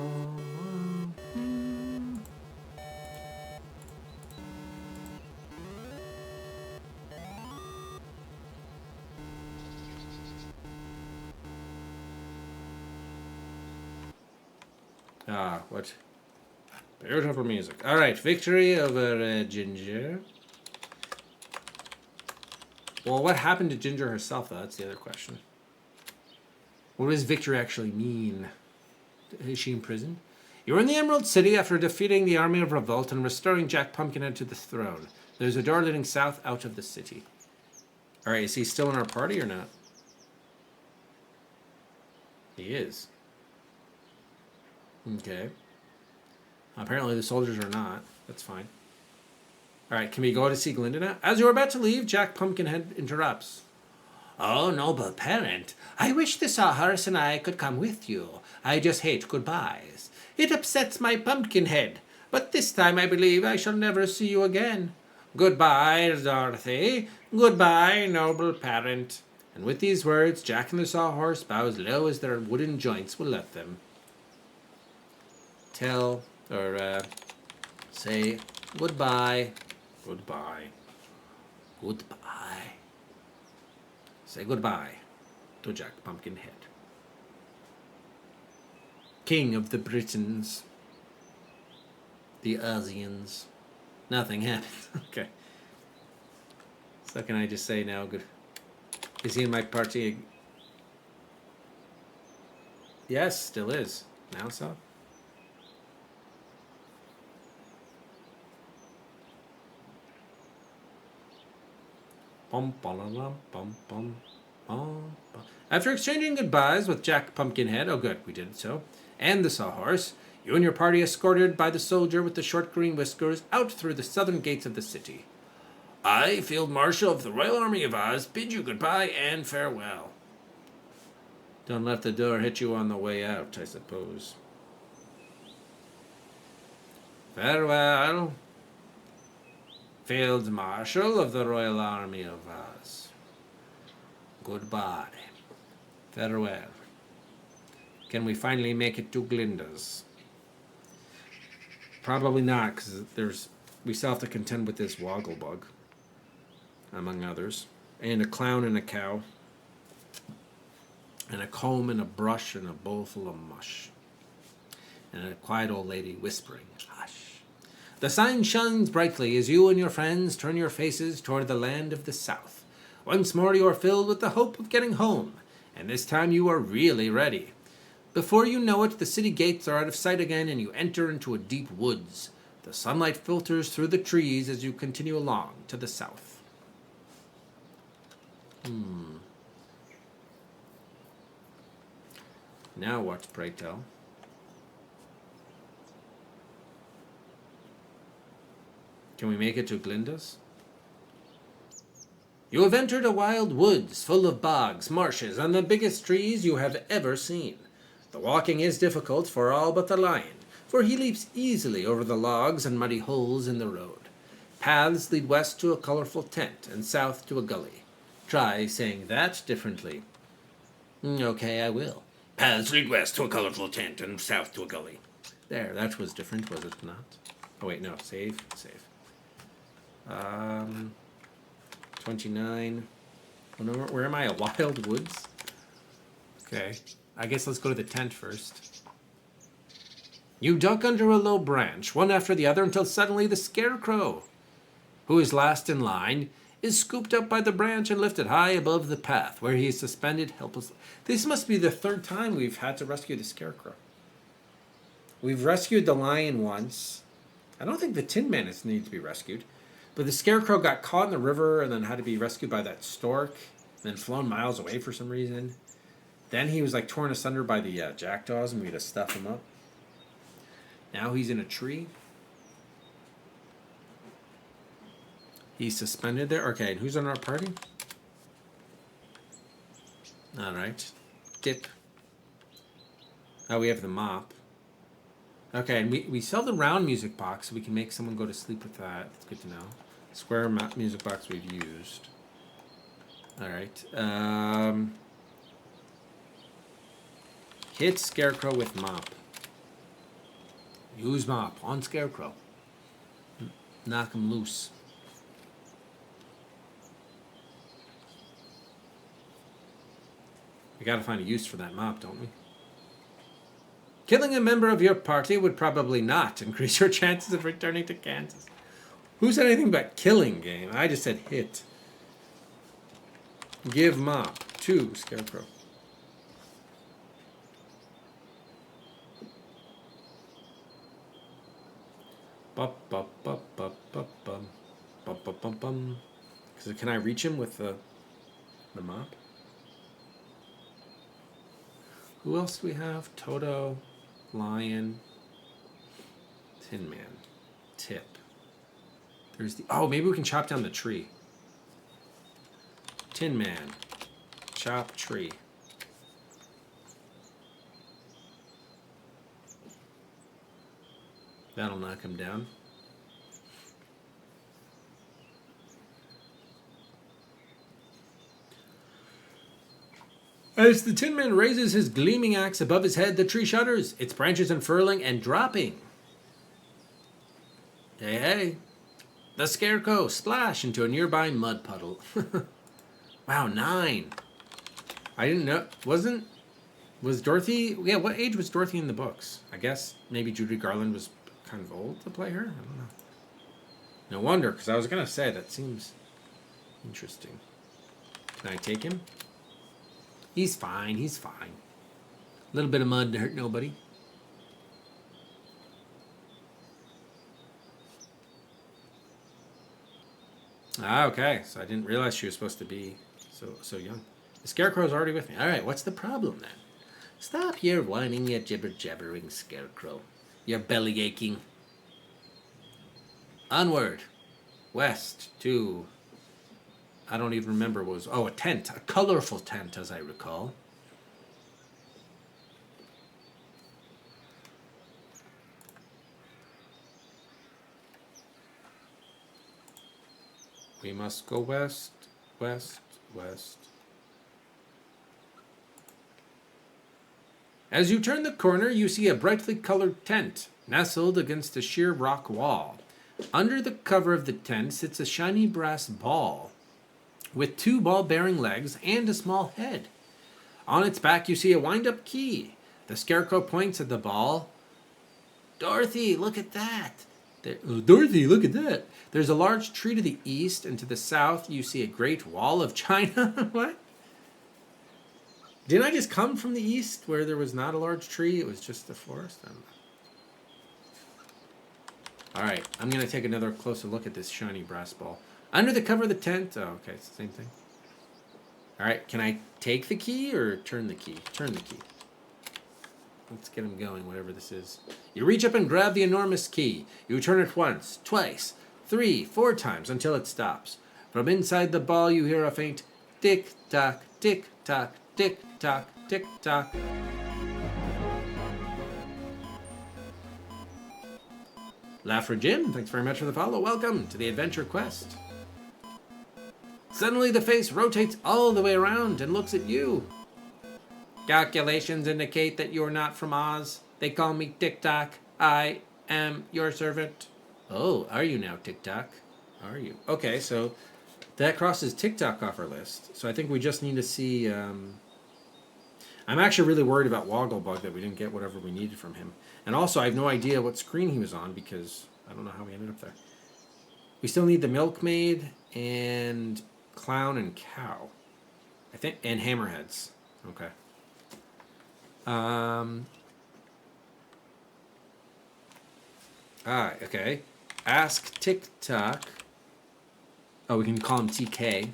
Ah, what beautiful music. All right, victory over Ginger. Well, what happened to Ginger herself, though? That's the other question. What does victory actually mean? Is she in prison? You're in the Emerald City after defeating the army of revolt and restoring Jack Pumpkinhead to the throne. There's a door leading south out of the city. All right, is he still in our party or not? He is. Okay. Apparently the soldiers are not. That's fine. All right, can we go to see Glinda now? As you're about to leave, Jack Pumpkinhead interrupts. Oh, noble parent, I wish the Sawhorse and I could come with you. I just hate goodbyes. It upsets my pumpkin head, but this time I believe I shall never see you again. Goodbye, Dorothy. Goodbye, noble parent. And with these words, Jack and the Sawhorse bow as low as their wooden joints will let them. Say goodbye. Goodbye. Goodbye. Say goodbye to Jack Pumpkinhead. King of the Britons. The Ozians. Nothing happened. Okay. So can I just say now, good. Is he in my party? Yes, still is. Now so? Bum, bum, bum, bum, bum. After exchanging goodbyes with Jack Pumpkinhead, oh good, we did so, and the Sawhorse, you and your party escorted by the soldier with the short green whiskers out through the southern gates of the city. I, Field Marshal of the Royal Army of Oz, bid you goodbye and farewell. Don't let the door hit you on the way out, I suppose. Farewell, Field Marshal of the Royal Army of Oz. Goodbye. Farewell. Can we finally make it to Glinda's? Probably not, because we still have to contend with this Wogglebug, among others, and a clown and a cow, and a comb and a brush and a bowl full of mush, and a quiet old lady whispering, hush. The sun shines brightly as you and your friends turn your faces toward the land of the South. Once more you are filled with the hope of getting home, and this time you are really ready. Before you know it, the city gates are out of sight again, and you enter into a deep woods. The sunlight filters through the trees as you continue along to the south. Now what, pray tell? Can we make it to Glinda's? You have entered a wild woods full of bogs, marshes, and the biggest trees you have ever seen. The walking is difficult for all but the lion, for he leaps easily over the logs and muddy holes in the road. Paths lead west to a colorful tent and south to a gully. Try saying that differently. Okay, I will. Paths lead west to a colorful tent and south to a gully. There, that was different, was it not? Oh wait, no, save. 29. Oh, no, where am I? A wild woods? Okay. I guess let's go to the tent first. You duck under a low branch, one after the other, until suddenly the Scarecrow, who is last in line, is scooped up by the branch and lifted high above the path, where he is suspended helplessly. This must be the third time we've had to rescue the Scarecrow. We've rescued the lion once. I don't think the Tin Man needs to be rescued. But the Scarecrow got caught in the river and then had to be rescued by that stork, then flown miles away for some reason. Then he was like torn asunder by the jackdaws and we had to stuff him up. Now he's in a tree. He's suspended there. Okay, and who's in our party? Alright. Dip. Oh, we have the mop. Okay, and we sell the round music box, so we can make someone go to sleep with that. That's good to know. Square music box we've used. Alright. Hit Scarecrow with mop. Use mop on Scarecrow. Knock him loose. We gotta find a use for that mop, don't we? Killing a member of your party would probably not increase your chances of returning to Kansas. Who said anything about killing, game? I just said hit. Give mop to Scarecrow. Can I reach him with the mop? Who else do we have? Toto, Lion, Tin Man, Tip. There's the... Oh, maybe we can chop down the tree. Tin Man, chop tree. That'll knock him down. As the Tin Man raises his gleaming axe above his head, the tree shudders, its branches unfurling and dropping. Hey, hey. The Scarecrow splash into a nearby mud puddle. Wow, 9. I didn't know. Was Dorothy... Yeah, what age was Dorothy in the books? I guess maybe Judy Garland was kind of old to play her? I don't know. No wonder, because I was going to say, that seems interesting. Can I take him? He's fine, he's fine. A little bit of mud to hurt nobody. Ah, okay. So I didn't realize she was supposed to be so young. Scarecrow's already with me. All right, what's the problem then? Stop your whining, you jibber-jabbering Scarecrow. You're belly aching. Onward. West to... I don't even remember what it was. Oh, a tent. A colorful tent, as I recall. We must go west, west, west. As you turn the corner, you see a brightly colored tent, nestled against a sheer rock wall. Under the cover of the tent sits a shiny brass ball, with 2 ball-bearing legs and a small head. On its back, you see a wind-up key. The Scarecrow points at the ball. Dorothy, look at that. Dorothy, look at that. There's a large tree to the east, and to the south you see a great wall of China. What? Didn't I just come from the east where there was not a large tree? It was just a forest? Alright, I'm going to take another closer look at this shiny brass ball. Under the cover of the tent... Oh, okay, it's the same thing. Alright, can I take the key or turn the key? Turn the key. Let's get him going, whatever this is. You reach up and grab the enormous key. You turn it once, twice, 3, 4 times until it stops. From inside the ball you hear a faint tick-tock, tick-tock, tick-tock, tick-tock. Laugh for Jim, thanks very much for the follow. Welcome to the Adventure Quest. Suddenly the face rotates all the way around and looks at you. Calculations indicate that you're not from Oz. They call me Tick-Tock. I am your servant. Oh, are you now, Tick-Tock? Are you? Okay, so that crosses Tick-Tock off our list. So I think we just need to see... I'm actually really worried about Wogglebug that we didn't get whatever we needed from him. And also, I have no idea what screen he was on because I don't know how we ended up there. We still need the Milkmaid and Clown and Cow. I think, and Hammerheads. Okay. Okay. Ask Tick-Tock. Oh, we can call him TK.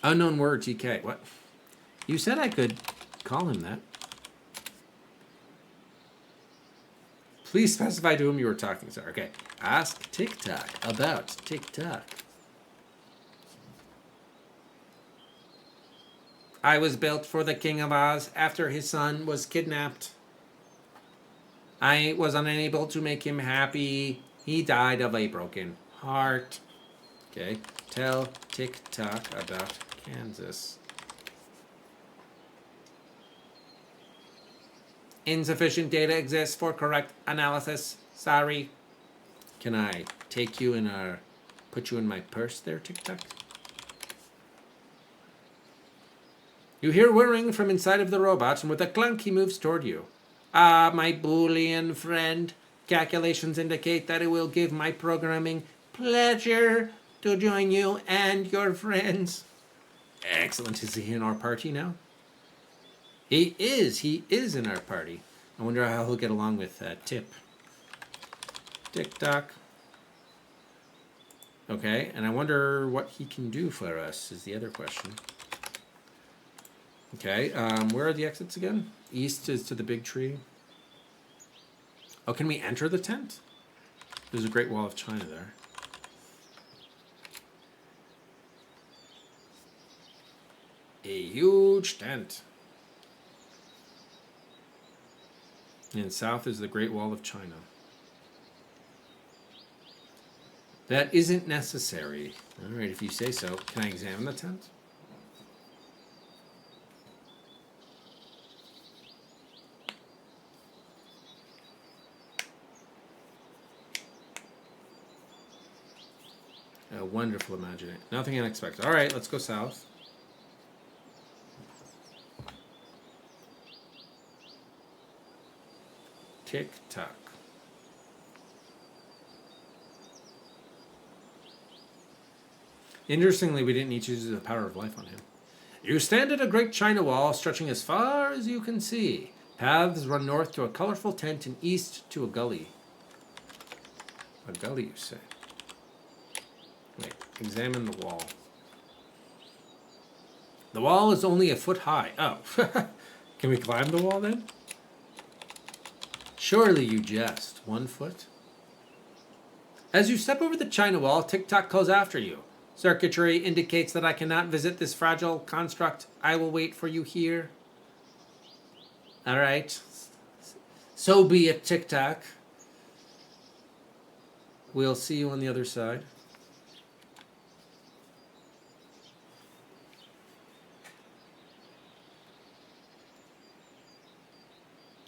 Unknown word, TK. What? You said I could call him that. Please specify to whom you were talking, sir. Okay. Ask Tick-Tock about Tick-Tock. I was built for the King of Oz after his son was kidnapped. I was unable to make him happy. He died of a broken heart. Okay. Tell Tick-Tock about Kansas. Insufficient data exists for correct analysis. Sorry. Can I take you in our... put you in my purse there, Tick-Tock? You hear whirring from inside of the robot, and with a clunk he moves toward you. Ah, my Boolean friend. Calculations indicate that it will give my programming pleasure to join you and your friends. Excellent. Is he in our party now? He is in our party. I wonder how he'll get along with Tip. Tick-Tock. Okay, and I wonder what he can do for us is the other question. Okay, where are the exits again? East is to the big tree. Oh, can we enter the tent? There's a Great Wall of China there. A huge tent. And south is the Great Wall of China. That isn't necessary. All right, if you say so. Can I examine the tent? A wonderful imagination. Nothing unexpected. All right, let's go south. Tick-Tock. Interestingly, we didn't need to use the power of life on him. You stand at a great China wall stretching as far as you can see. Paths run north to a colorful tent and east to a gully. A gully, you say? Wait, Examine the wall. The wall is only a foot high. Oh. Can we climb the wall then? Surely you jest. 1 foot? As you step over the china wall, Tick-Tock calls after you. Circuitry indicates that I cannot visit this fragile construct. I will wait for you here. All right. So be it, Tick-Tock. We'll see you on the other side.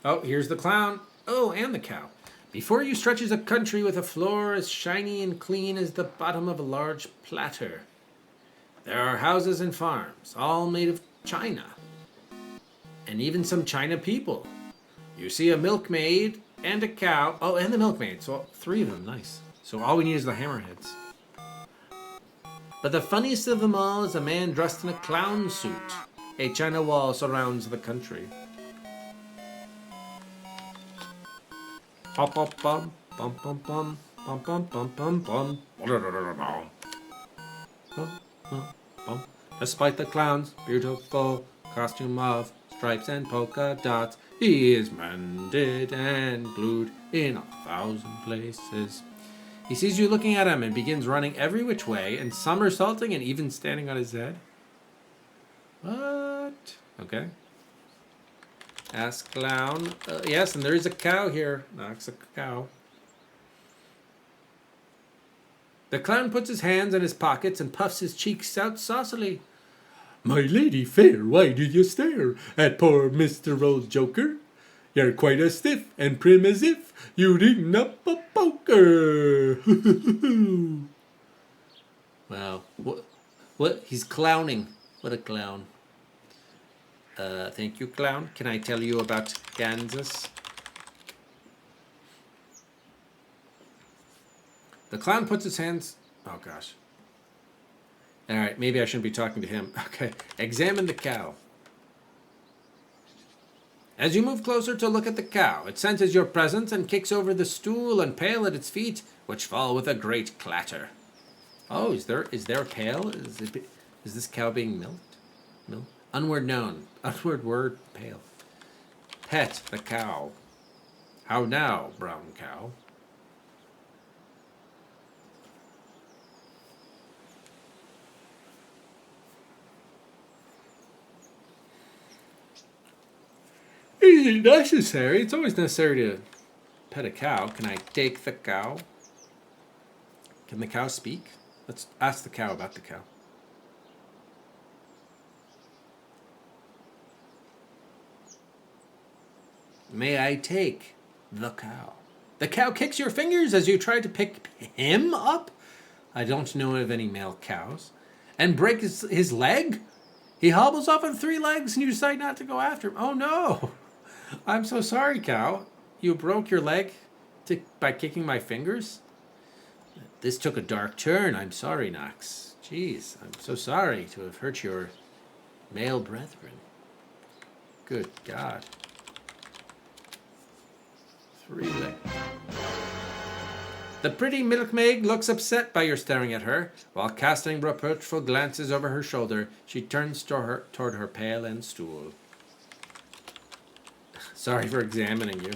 Oh, here's the clown. Oh, and the cow. Before you stretches a country with a floor as shiny and clean as the bottom of a large platter. There are houses and farms, all made of china. And even some china people. You see a milkmaid and a cow. Oh, and the milkmaid. So 3 of them. Nice. So all we need is the hammerheads. But the funniest of them all is a man dressed in a clown suit. A china wall surrounds the country. Bum bum bum bum bum bum bum bum bum bum bum. Despite the clown's beautiful costume of stripes and polka dots, he is mended and glued in 1,000 places. He sees you looking at him and begins running every which way and somersaulting and even standing on his head. What? Okay. Ask clown. Yes, and there is a cow here. Knocks a cow. The clown puts his hands in his pockets and puffs his cheeks out saucily. My lady fair, why do you stare at poor Mr. Old Joker? You're quite as stiff and prim as if you'd eaten up a poker. Wow. What? He's clowning. What a clown. Thank you, clown. Can I tell you about Kansas? The clown puts his hands... Oh, gosh. All right, maybe I shouldn't be talking to him. Okay, examine the cow. As you move closer to look at the cow, it senses your presence and kicks over the stool and pail at its feet, which fall with a great clatter. Oh, is there a pail? Is this cow being milked? Milk? Unword noun. Unword word, pail. Pet the cow. How now, brown cow? Is it necessary? It's always necessary to pet a cow. Can I take the cow? Can the cow speak? Let's ask the cow about the cow. May I take the cow? The cow kicks your fingers as you try to pick him up. I don't know of any male cows. And break his leg? He hobbles off on 3 legs and you decide not to go after him. Oh no! I'm so sorry, cow. You broke your leg by kicking my fingers? This took a dark turn. I'm sorry, Knox. Jeez, I'm so sorry to have hurt your male brethren. Good God. 3 legs. The pretty milkmaid looks upset by your staring at her. While casting reproachful glances over her shoulder, she turns toward her pail and stool. Sorry for examining you.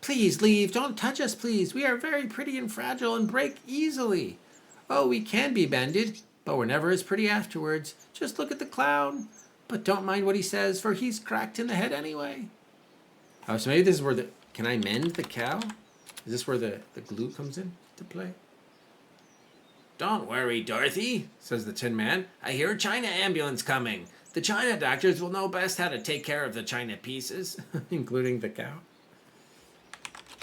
Please leave. Don't touch us, please. We are very pretty and fragile and break easily. Oh, we can be bended, but we're never as pretty afterwards. Just look at the clown. But don't mind what he says, for he's cracked in the head anyway. Oh, so maybe this is where the... Can I mend the cow? Is this where the glue comes in to play? Don't worry, Dorothy, says the Tin Man. I hear a China ambulance coming. The China doctors will know best how to take care of the China pieces, including the cow.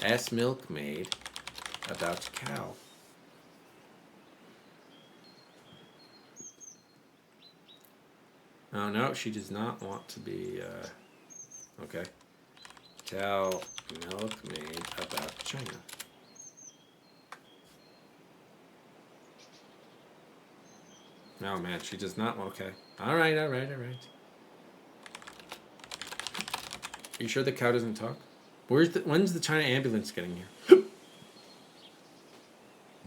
Ask milkmaid about cow. Oh, no, she does not want to be, okay. Tell milkmaid about China. Oh, man, she does not, okay. All right. Are you sure the cow doesn't talk? When's the China ambulance getting here?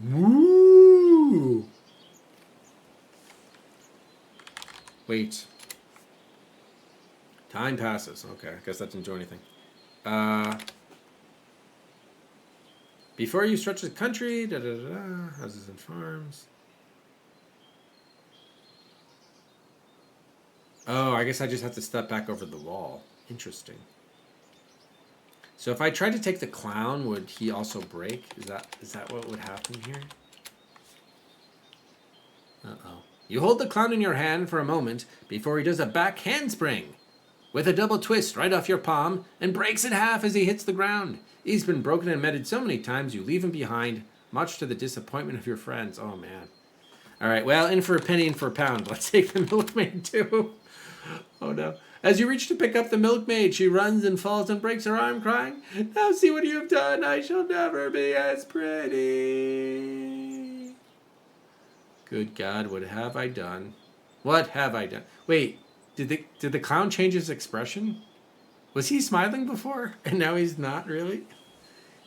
Woo! Wait. Time passes. Okay, I guess that didn't do anything. Before you stretch the country, houses and farms. Oh, I guess I just have to step back over the wall. Interesting. So if I tried to take the clown, would he also break? Is that what would happen here? Uh-oh. You hold the clown in your hand for a moment before he does a back handspring with a double twist right off your palm and breaks in half as he hits the ground. He's been broken and mended so many times you leave him behind, much to the disappointment of your friends. Oh, man. All right, well, in for a penny, in for a pound. Let's take the milkmaid, too. Oh, no. As you reach to pick up the milkmaid, she runs and falls and breaks her arm, crying, "Now see what you have done. I shall never be as pretty." Good God, what have I done? What have I done? Wait, did the clown change his expression? Was he smiling before, and now he's not really?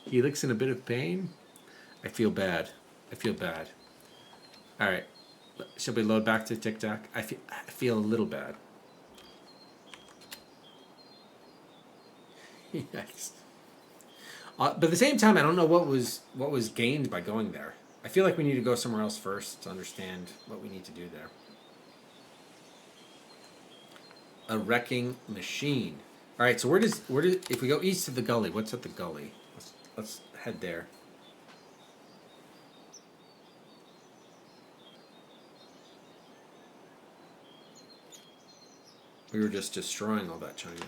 He looks in a bit of pain. I feel bad. I feel bad. All right, shall we load back to Tic Tac? I feel a little bad. Yes. But at the same time, I don't know what was gained by going there. I feel like we need to go somewhere else first to understand what we need to do there. A wrecking machine. All right, so where does if we go east of the gully? What's at the gully? Let's head there. We were just destroying all that China.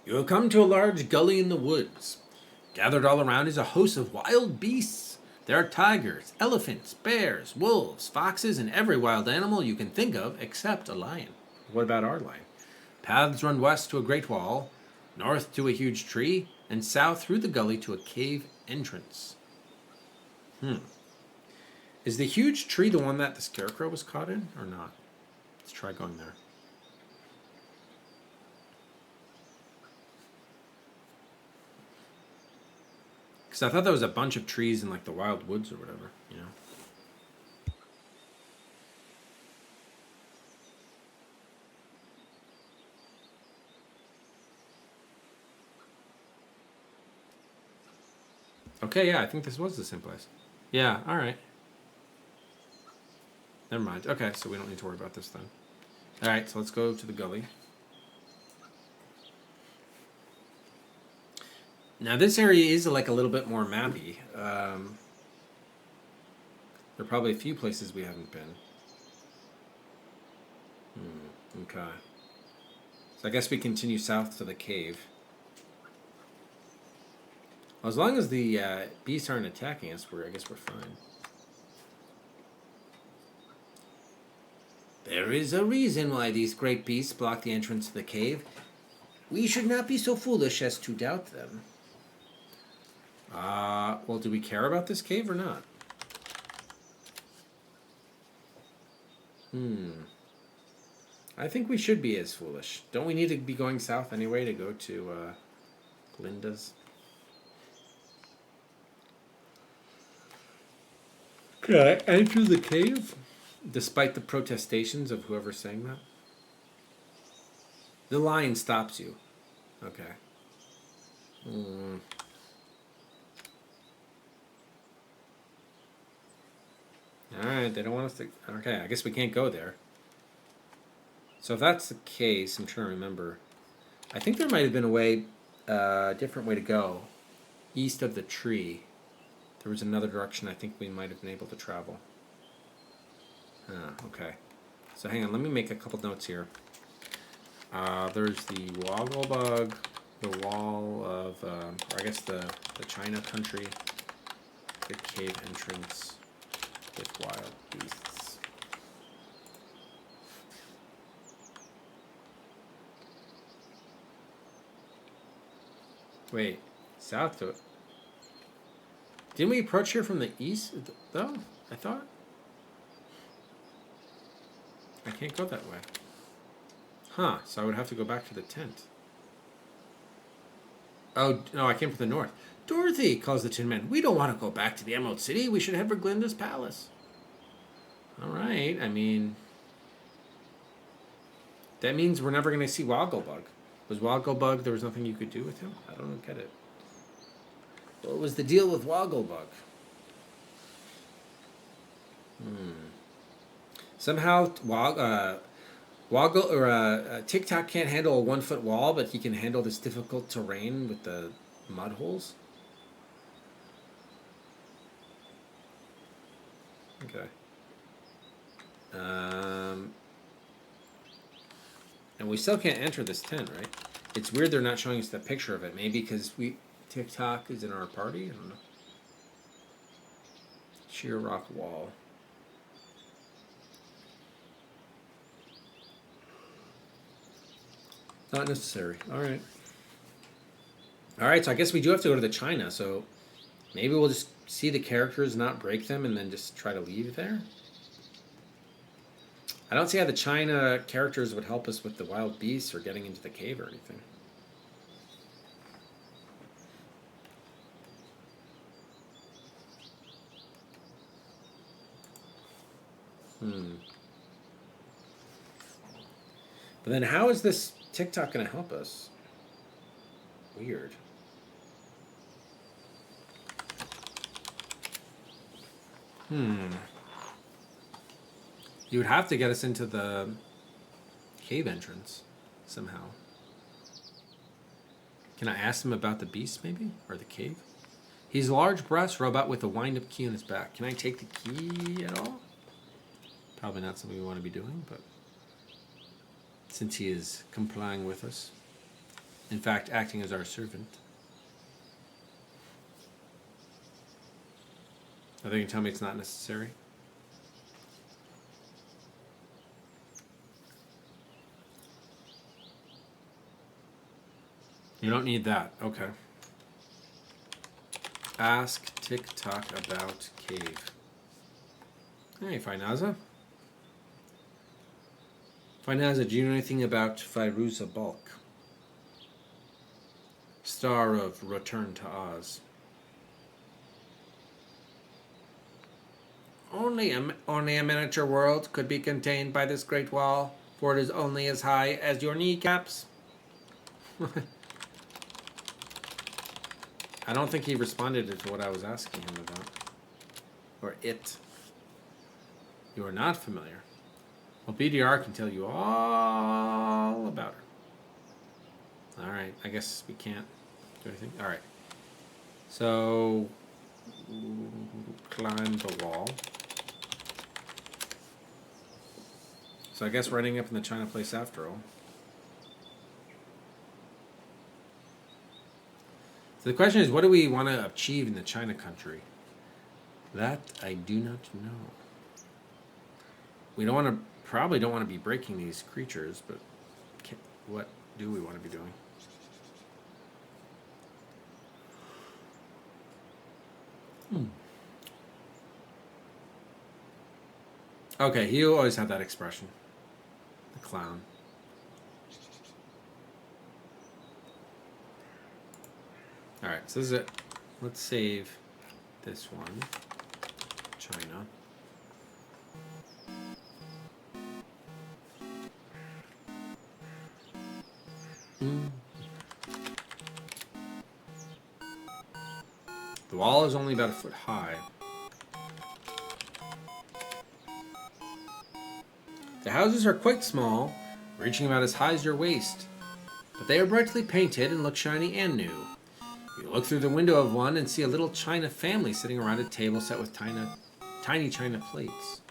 You have come to a large gully in the woods. Gathered all around is a host of wild beasts. There are tigers, elephants, bears, wolves, foxes, and every wild animal you can think of except a lion. What about our lion? Paths run west to a great wall, north to a huge tree, and south through the gully to a cave entrance. Is the huge tree the one that the scarecrow was caught in, or not? Let's try going there. Because I thought there was a bunch of trees in like the wild woods or whatever, you know. Okay, yeah, I think this was the same place. Yeah, all right. Never mind. Okay, so we don't need to worry about this then. All right, so let's go to the gully. Now this area is like a little bit more mappy. There are probably a few places we haven't been. Okay. So I guess we continue south to the cave. Well, as long as the beasts aren't attacking us, I guess we're fine. There is a reason why these great beasts block the entrance to the cave. We should not be so foolish as to doubt them. Well, do we care about this cave or not? I think we should be as foolish. Don't we need to be going south anyway to go to Glinda's? Can I enter the cave? Despite the protestations of whoever's saying that? The lion stops you. Okay. Alright, they don't want us to... Okay, I guess we can't go there. So if that's the case, I'm trying to remember. I think there might have been a way, different way to go. East of the tree. There was another direction I think we might have been able to travel. Okay. So hang on, let me make a couple notes here. There's the Woggle Bug, the wall of, or I guess the China country, the cave entrance with wild beasts. Wait, south to it. Didn't we approach here from the east, though? I thought. I can't go that way. Huh, so I would have to go back to the tent. Oh, no, I came from the north. Dorothy, calls the Tin Man. We don't want to go back to the Emerald City. We should head for Glinda's palace. All right, I mean... That means we're never going to see Wogglebug. Was Wogglebug, there was nothing you could do with him? I don't get it. What was the deal with Wogglebug? Somehow, TikTok can't handle a 1-foot wall, but he can handle this difficult terrain with the mud holes. Okay. And we still can't enter this tent, right? It's weird they're not showing us the picture of it. Maybe because TikTok is in our party? I don't know. Sheer rock wall. Not necessary. Alright. Alright, so I guess we do have to go to the China, so maybe we'll just see the characters, not break them, and then just try to leave there? I don't see how the China characters would help us with the wild beasts or getting into the cave or anything. But then how is this TikTok going to help us? Weird. You would have to get us into the cave entrance somehow. Can I ask him about the beast, maybe? Or the cave? He's a large brass robot with a wind-up key on his back. Can I take the key at all? Probably not something we want to be doing, but since he is complying with us. In fact, acting as our servant. Are they going to tell me it's not necessary? You don't need that. Okay. Ask TikTok about cave. Hey, Finaza. Finaza, do you know anything about Firuza Bulk? Star of Return to Oz. Only a miniature world could be contained by this great wall, for it is only as high as your kneecaps. I don't think he responded to what I was asking him about. Or it. You are not familiar. Well, BDR can tell you all about her. Alright, I guess we can't do anything. Alright. So, climb the wall. So I guess we're ending up in the China place after all. So the question is, what do we want to achieve in the China country? That I do not know. We don't want to, probably don't want to be breaking these creatures, but what do we want to be doing? Okay, he always had that expression. The clown. Alright, so this is it. Let's save this one. China. The wall is only about a foot high. The houses are quite small, reaching about as high as your waist, but they are brightly painted and look shiny and new. You look through the window of one and see a little China family sitting around a table set with tiny China plates.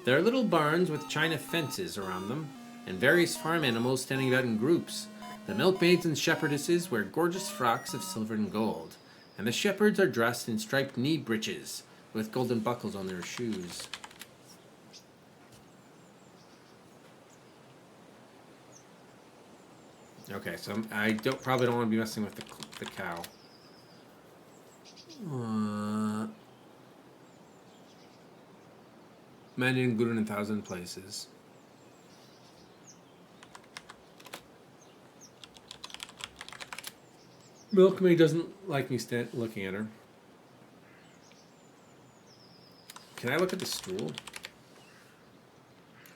There are little barns with China fences around them, and various farm animals standing about in groups. The milkmaids and shepherdesses wear gorgeous frocks of silver and gold, and the shepherds are dressed in striped knee breeches with golden buckles on their shoes. Okay, so I probably don't want to be messing with the cow. Men in good in 1,000 places. Milkmaid doesn't like me looking at her. Can I look at the stool?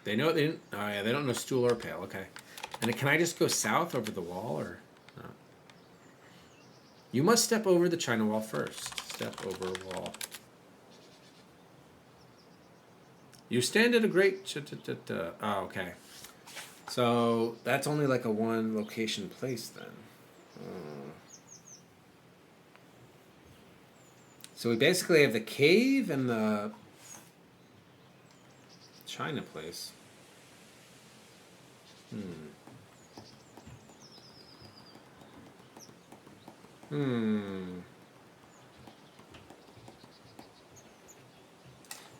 They know they didn't. Oh yeah, they don't know stool or pail. Okay. And can I just go south over the wall or no? You must step over the China wall first. Step over wall. You stand at a great. Oh, okay. So that's only like a one location place then. So we basically have the cave and the China place. I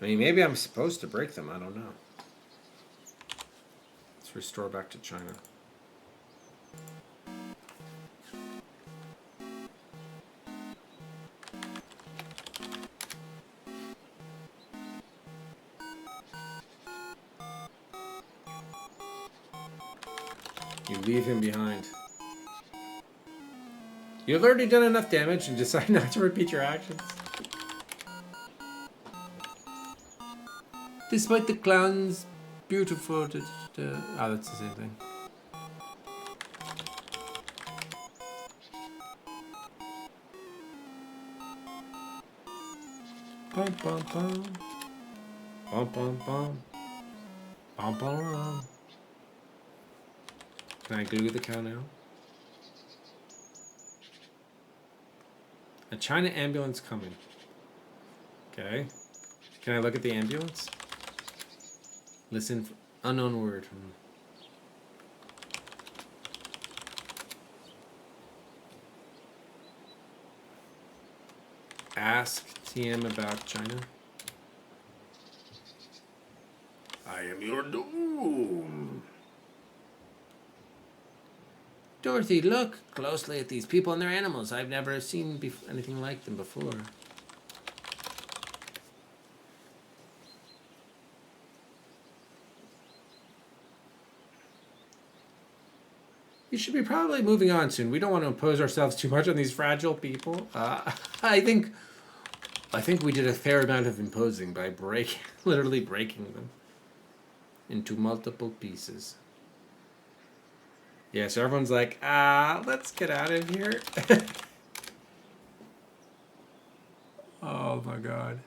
mean, maybe I'm supposed to break them. I don't know. Let's restore back to China. You leave him behind. You have already done enough damage and decide not to repeat your actions. Despite the clown's beautiful... Oh, that's the same thing. Bum, bum, bum. Bum, bum, bum. Bum, bum, bum. Can I glue the cow now? A China ambulance coming. Okay. Can I look at the ambulance? Listen for unknown word. Ask TM about China. I am your doom. Dorothy, look closely at these people and their animals. I've never seen anything like them before. You should be probably moving on soon. We don't want to impose ourselves too much on these fragile people. I think we did a fair amount of imposing by literally breaking them into multiple pieces. Yeah, so everyone's like, let's get out of here. Oh my god.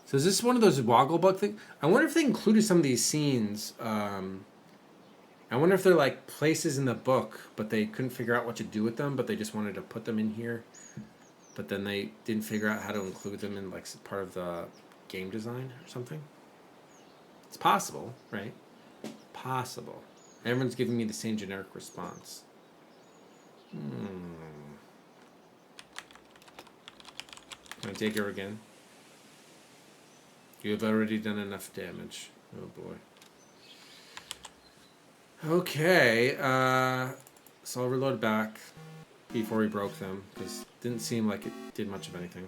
So is this one of those Wogglebug things? I wonder if they included some of these scenes. I wonder if they're like places in the book, but they couldn't figure out what to do with them, but they just wanted to put them in here. But then they didn't figure out how to include them in like part of the game design or something. It's possible, right? Possible. Everyone's giving me the same generic response. Can I take her again? You have already done enough damage. Oh boy. Okay, so I'll reload back before we broke them, because it didn't seem like it did much of anything.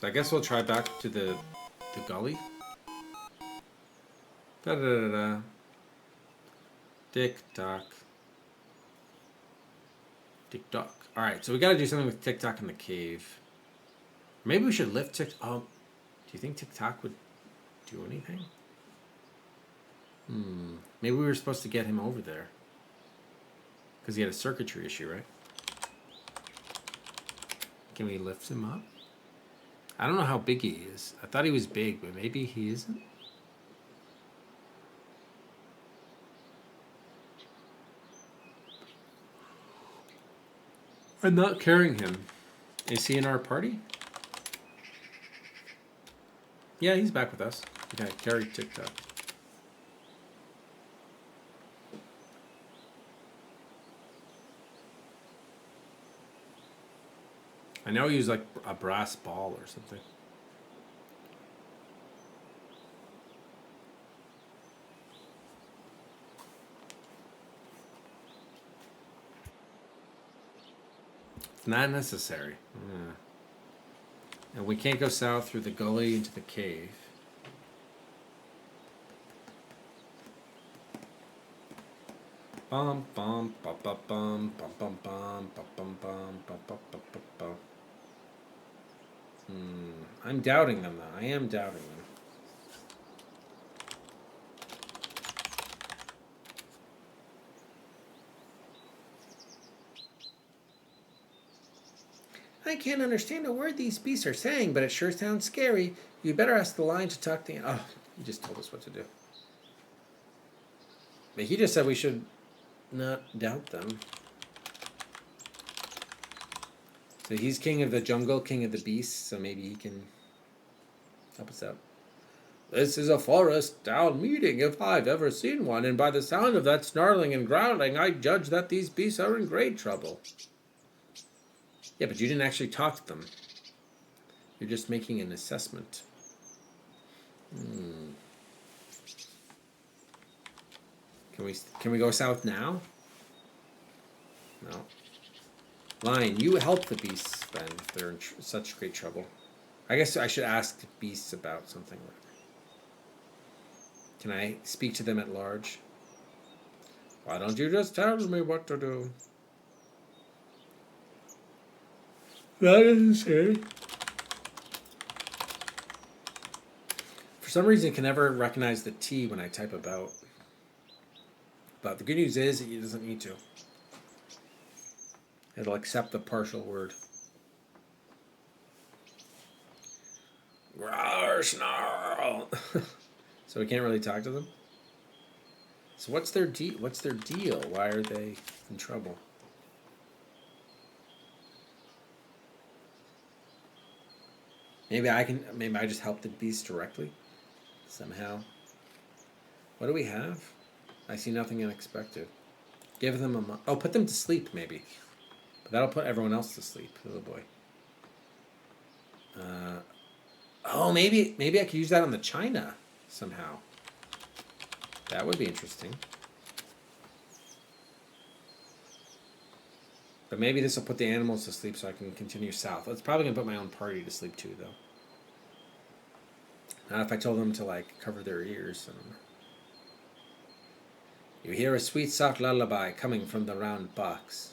So I guess we'll try back to the gully. Da-da-da-da. Tick-tock. Tick-tock. Alright, so we gotta do something with Tick-tock in the cave. Maybe we should lift Tick... Oh, do you think Tick-tock would do anything? Maybe we were supposed to get him over there. Because he had a circuitry issue, right? Can we lift him up? I don't know how big he is. I thought he was big, but maybe he isn't. I'm not carrying him. Is he in our party? Yeah, he's back with us. Okay, carry Tick-tock. I know he used like a brass ball or something. It's not necessary. Yeah. And we can't go south through the gully into the cave. Bum bum bum bum bum bum bum bum bum bum bum bum bum bum bum bum. I'm doubting them though. I am doubting them. I can't understand a word these beasts are saying, but it sure sounds scary. You better ask the lion to talk to. Oh, he just told us what to do. But he just said we should not doubt them. So he's king of the jungle, king of the beasts, so maybe he can help us out. This is a forest town meeting if I've ever seen one, and by the sound of that snarling and growling, I judge that these beasts are in great trouble. Yeah, but you didn't actually talk to them. You're just making an assessment. Can we go south now? No. Lion, you help the beasts then if they're in such great trouble. I guess I should ask beasts about something. Can I speak to them at large? Why don't you just tell me what to do? That isn't scary. For some reason, it can never recognize the T when I type about. But the good news is it doesn't need to. It'll accept the partial word. Growl, snarl. So we can't really talk to them. So what's their deal? Why are they in trouble? Maybe I just help the beast directly somehow. What do we have? I see nothing unexpected. Give them a put them to sleep maybe. But that'll put everyone else to sleep. Oh boy. Maybe I could use that on the China somehow. That would be interesting. But maybe this will put the animals to sleep so I can continue south. It's probably going to put my own party to sleep too, though. Not if I told them to, like, cover their ears. You hear a sweet, soft lullaby coming from the round box.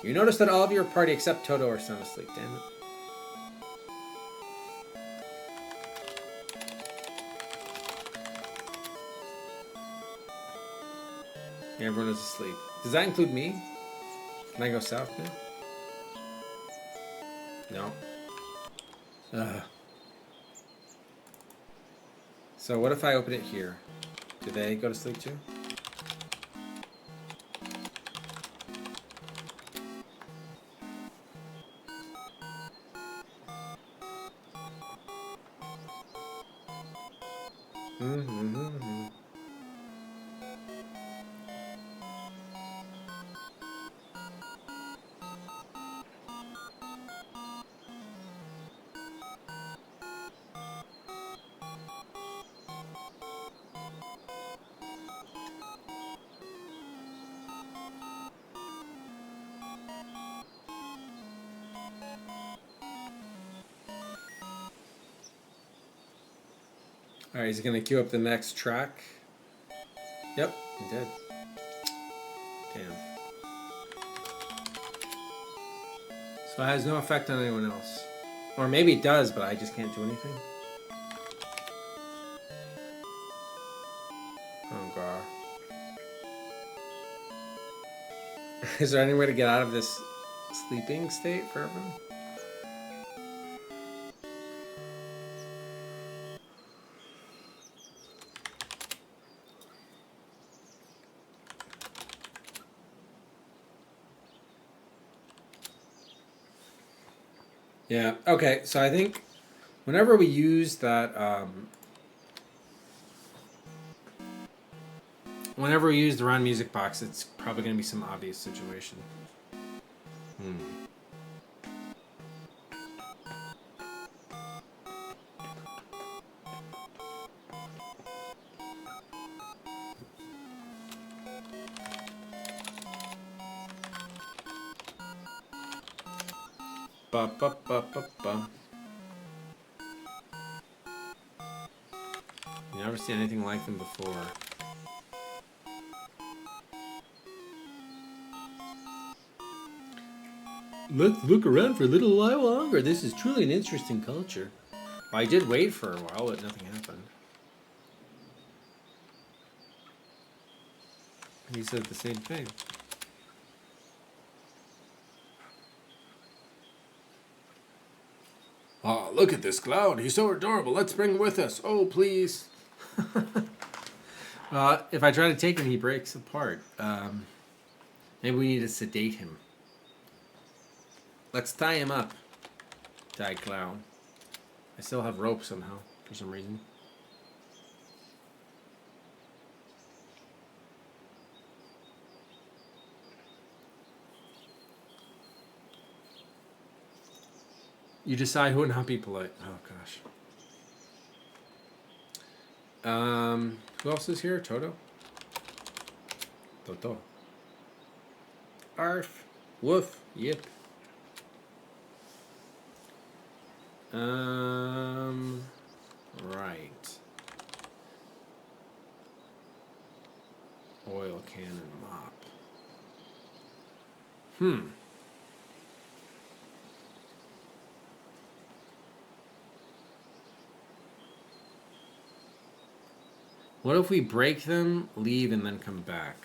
You notice that all of your party except Toto are sound asleep. Damn it. Yeah, everyone is asleep. Does that include me? Can I go south now? No. So what if I open it here? Do they go to sleep too? Alright, he's gonna queue up the next track. Yep, he did. Damn. So it has no effect on anyone else. Or maybe it does, but I just can't do anything. Oh, God. Is there any way to get out of this sleeping state for everyone? Yeah, okay, so I think whenever we use that, whenever we use the run music box, it's probably going to be some obvious situation. Ba ba ba ba ba. You never seen anything like them before. Let's look around for a little while longer. This is truly an interesting culture. Well, I did wait for a while, but nothing happened. He said the same thing. Oh, look at this clown. He's so adorable. Let's bring him with us. Oh, please. If I try to take him, he breaks apart. Maybe we need to sedate him. Let's tie him up. Die clown. I still have rope somehow, for some reason. You decide who would not be polite. Oh, gosh. Who else is here? Toto? Toto. Arf. Woof. Yip. Right. Oil can and mop. What if we break them, leave, and then come back?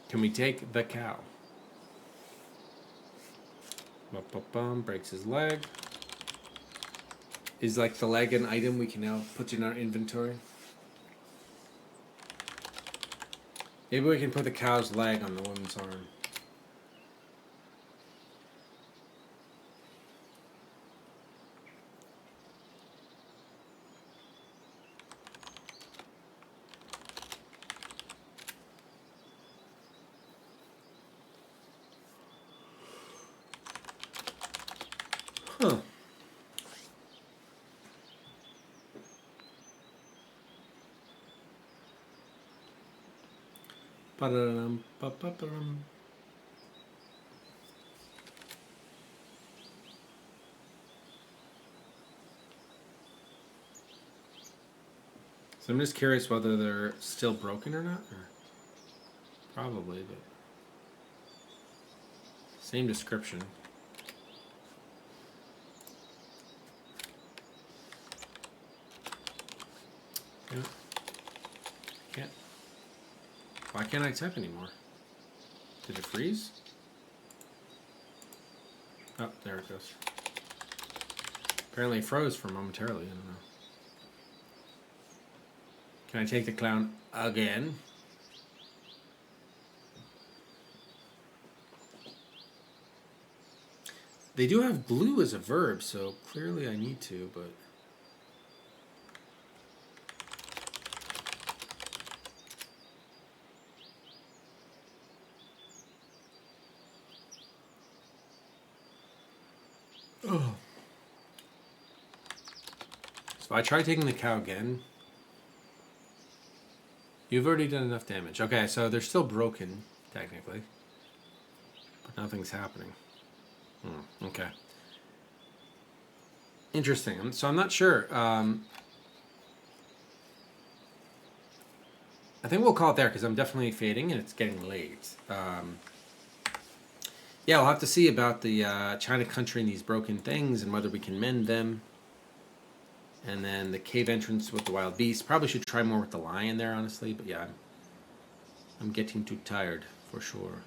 Can we take the cow? Breaks his leg. Is like the leg an item we can now put in our inventory? Maybe we can put the cow's leg on the woman's arm. Huh. Ba-da-dum, ba-ba-ba-dum. So I'm just curious whether they're still broken or not. Or probably, but same description. Yeah. Can't. Why can't I type anymore? Did it freeze? Oh, there it goes. Apparently it froze for momentarily, I don't know. Can I take the clown again? They do have glue as a verb, so clearly I need to, but... Oh. So I try taking the cow again. You've already done enough damage. Okay, so they're still broken, technically. But nothing's happening. Okay. Interesting. So I'm not sure. I think we'll call it there because I'm definitely fading and it's getting late. Yeah, we'll have to see about the China country and these broken things and whether we can mend them. And then the cave entrance with the wild beast. Probably should try more with the lion there, honestly. But yeah, I'm getting too tired for sure.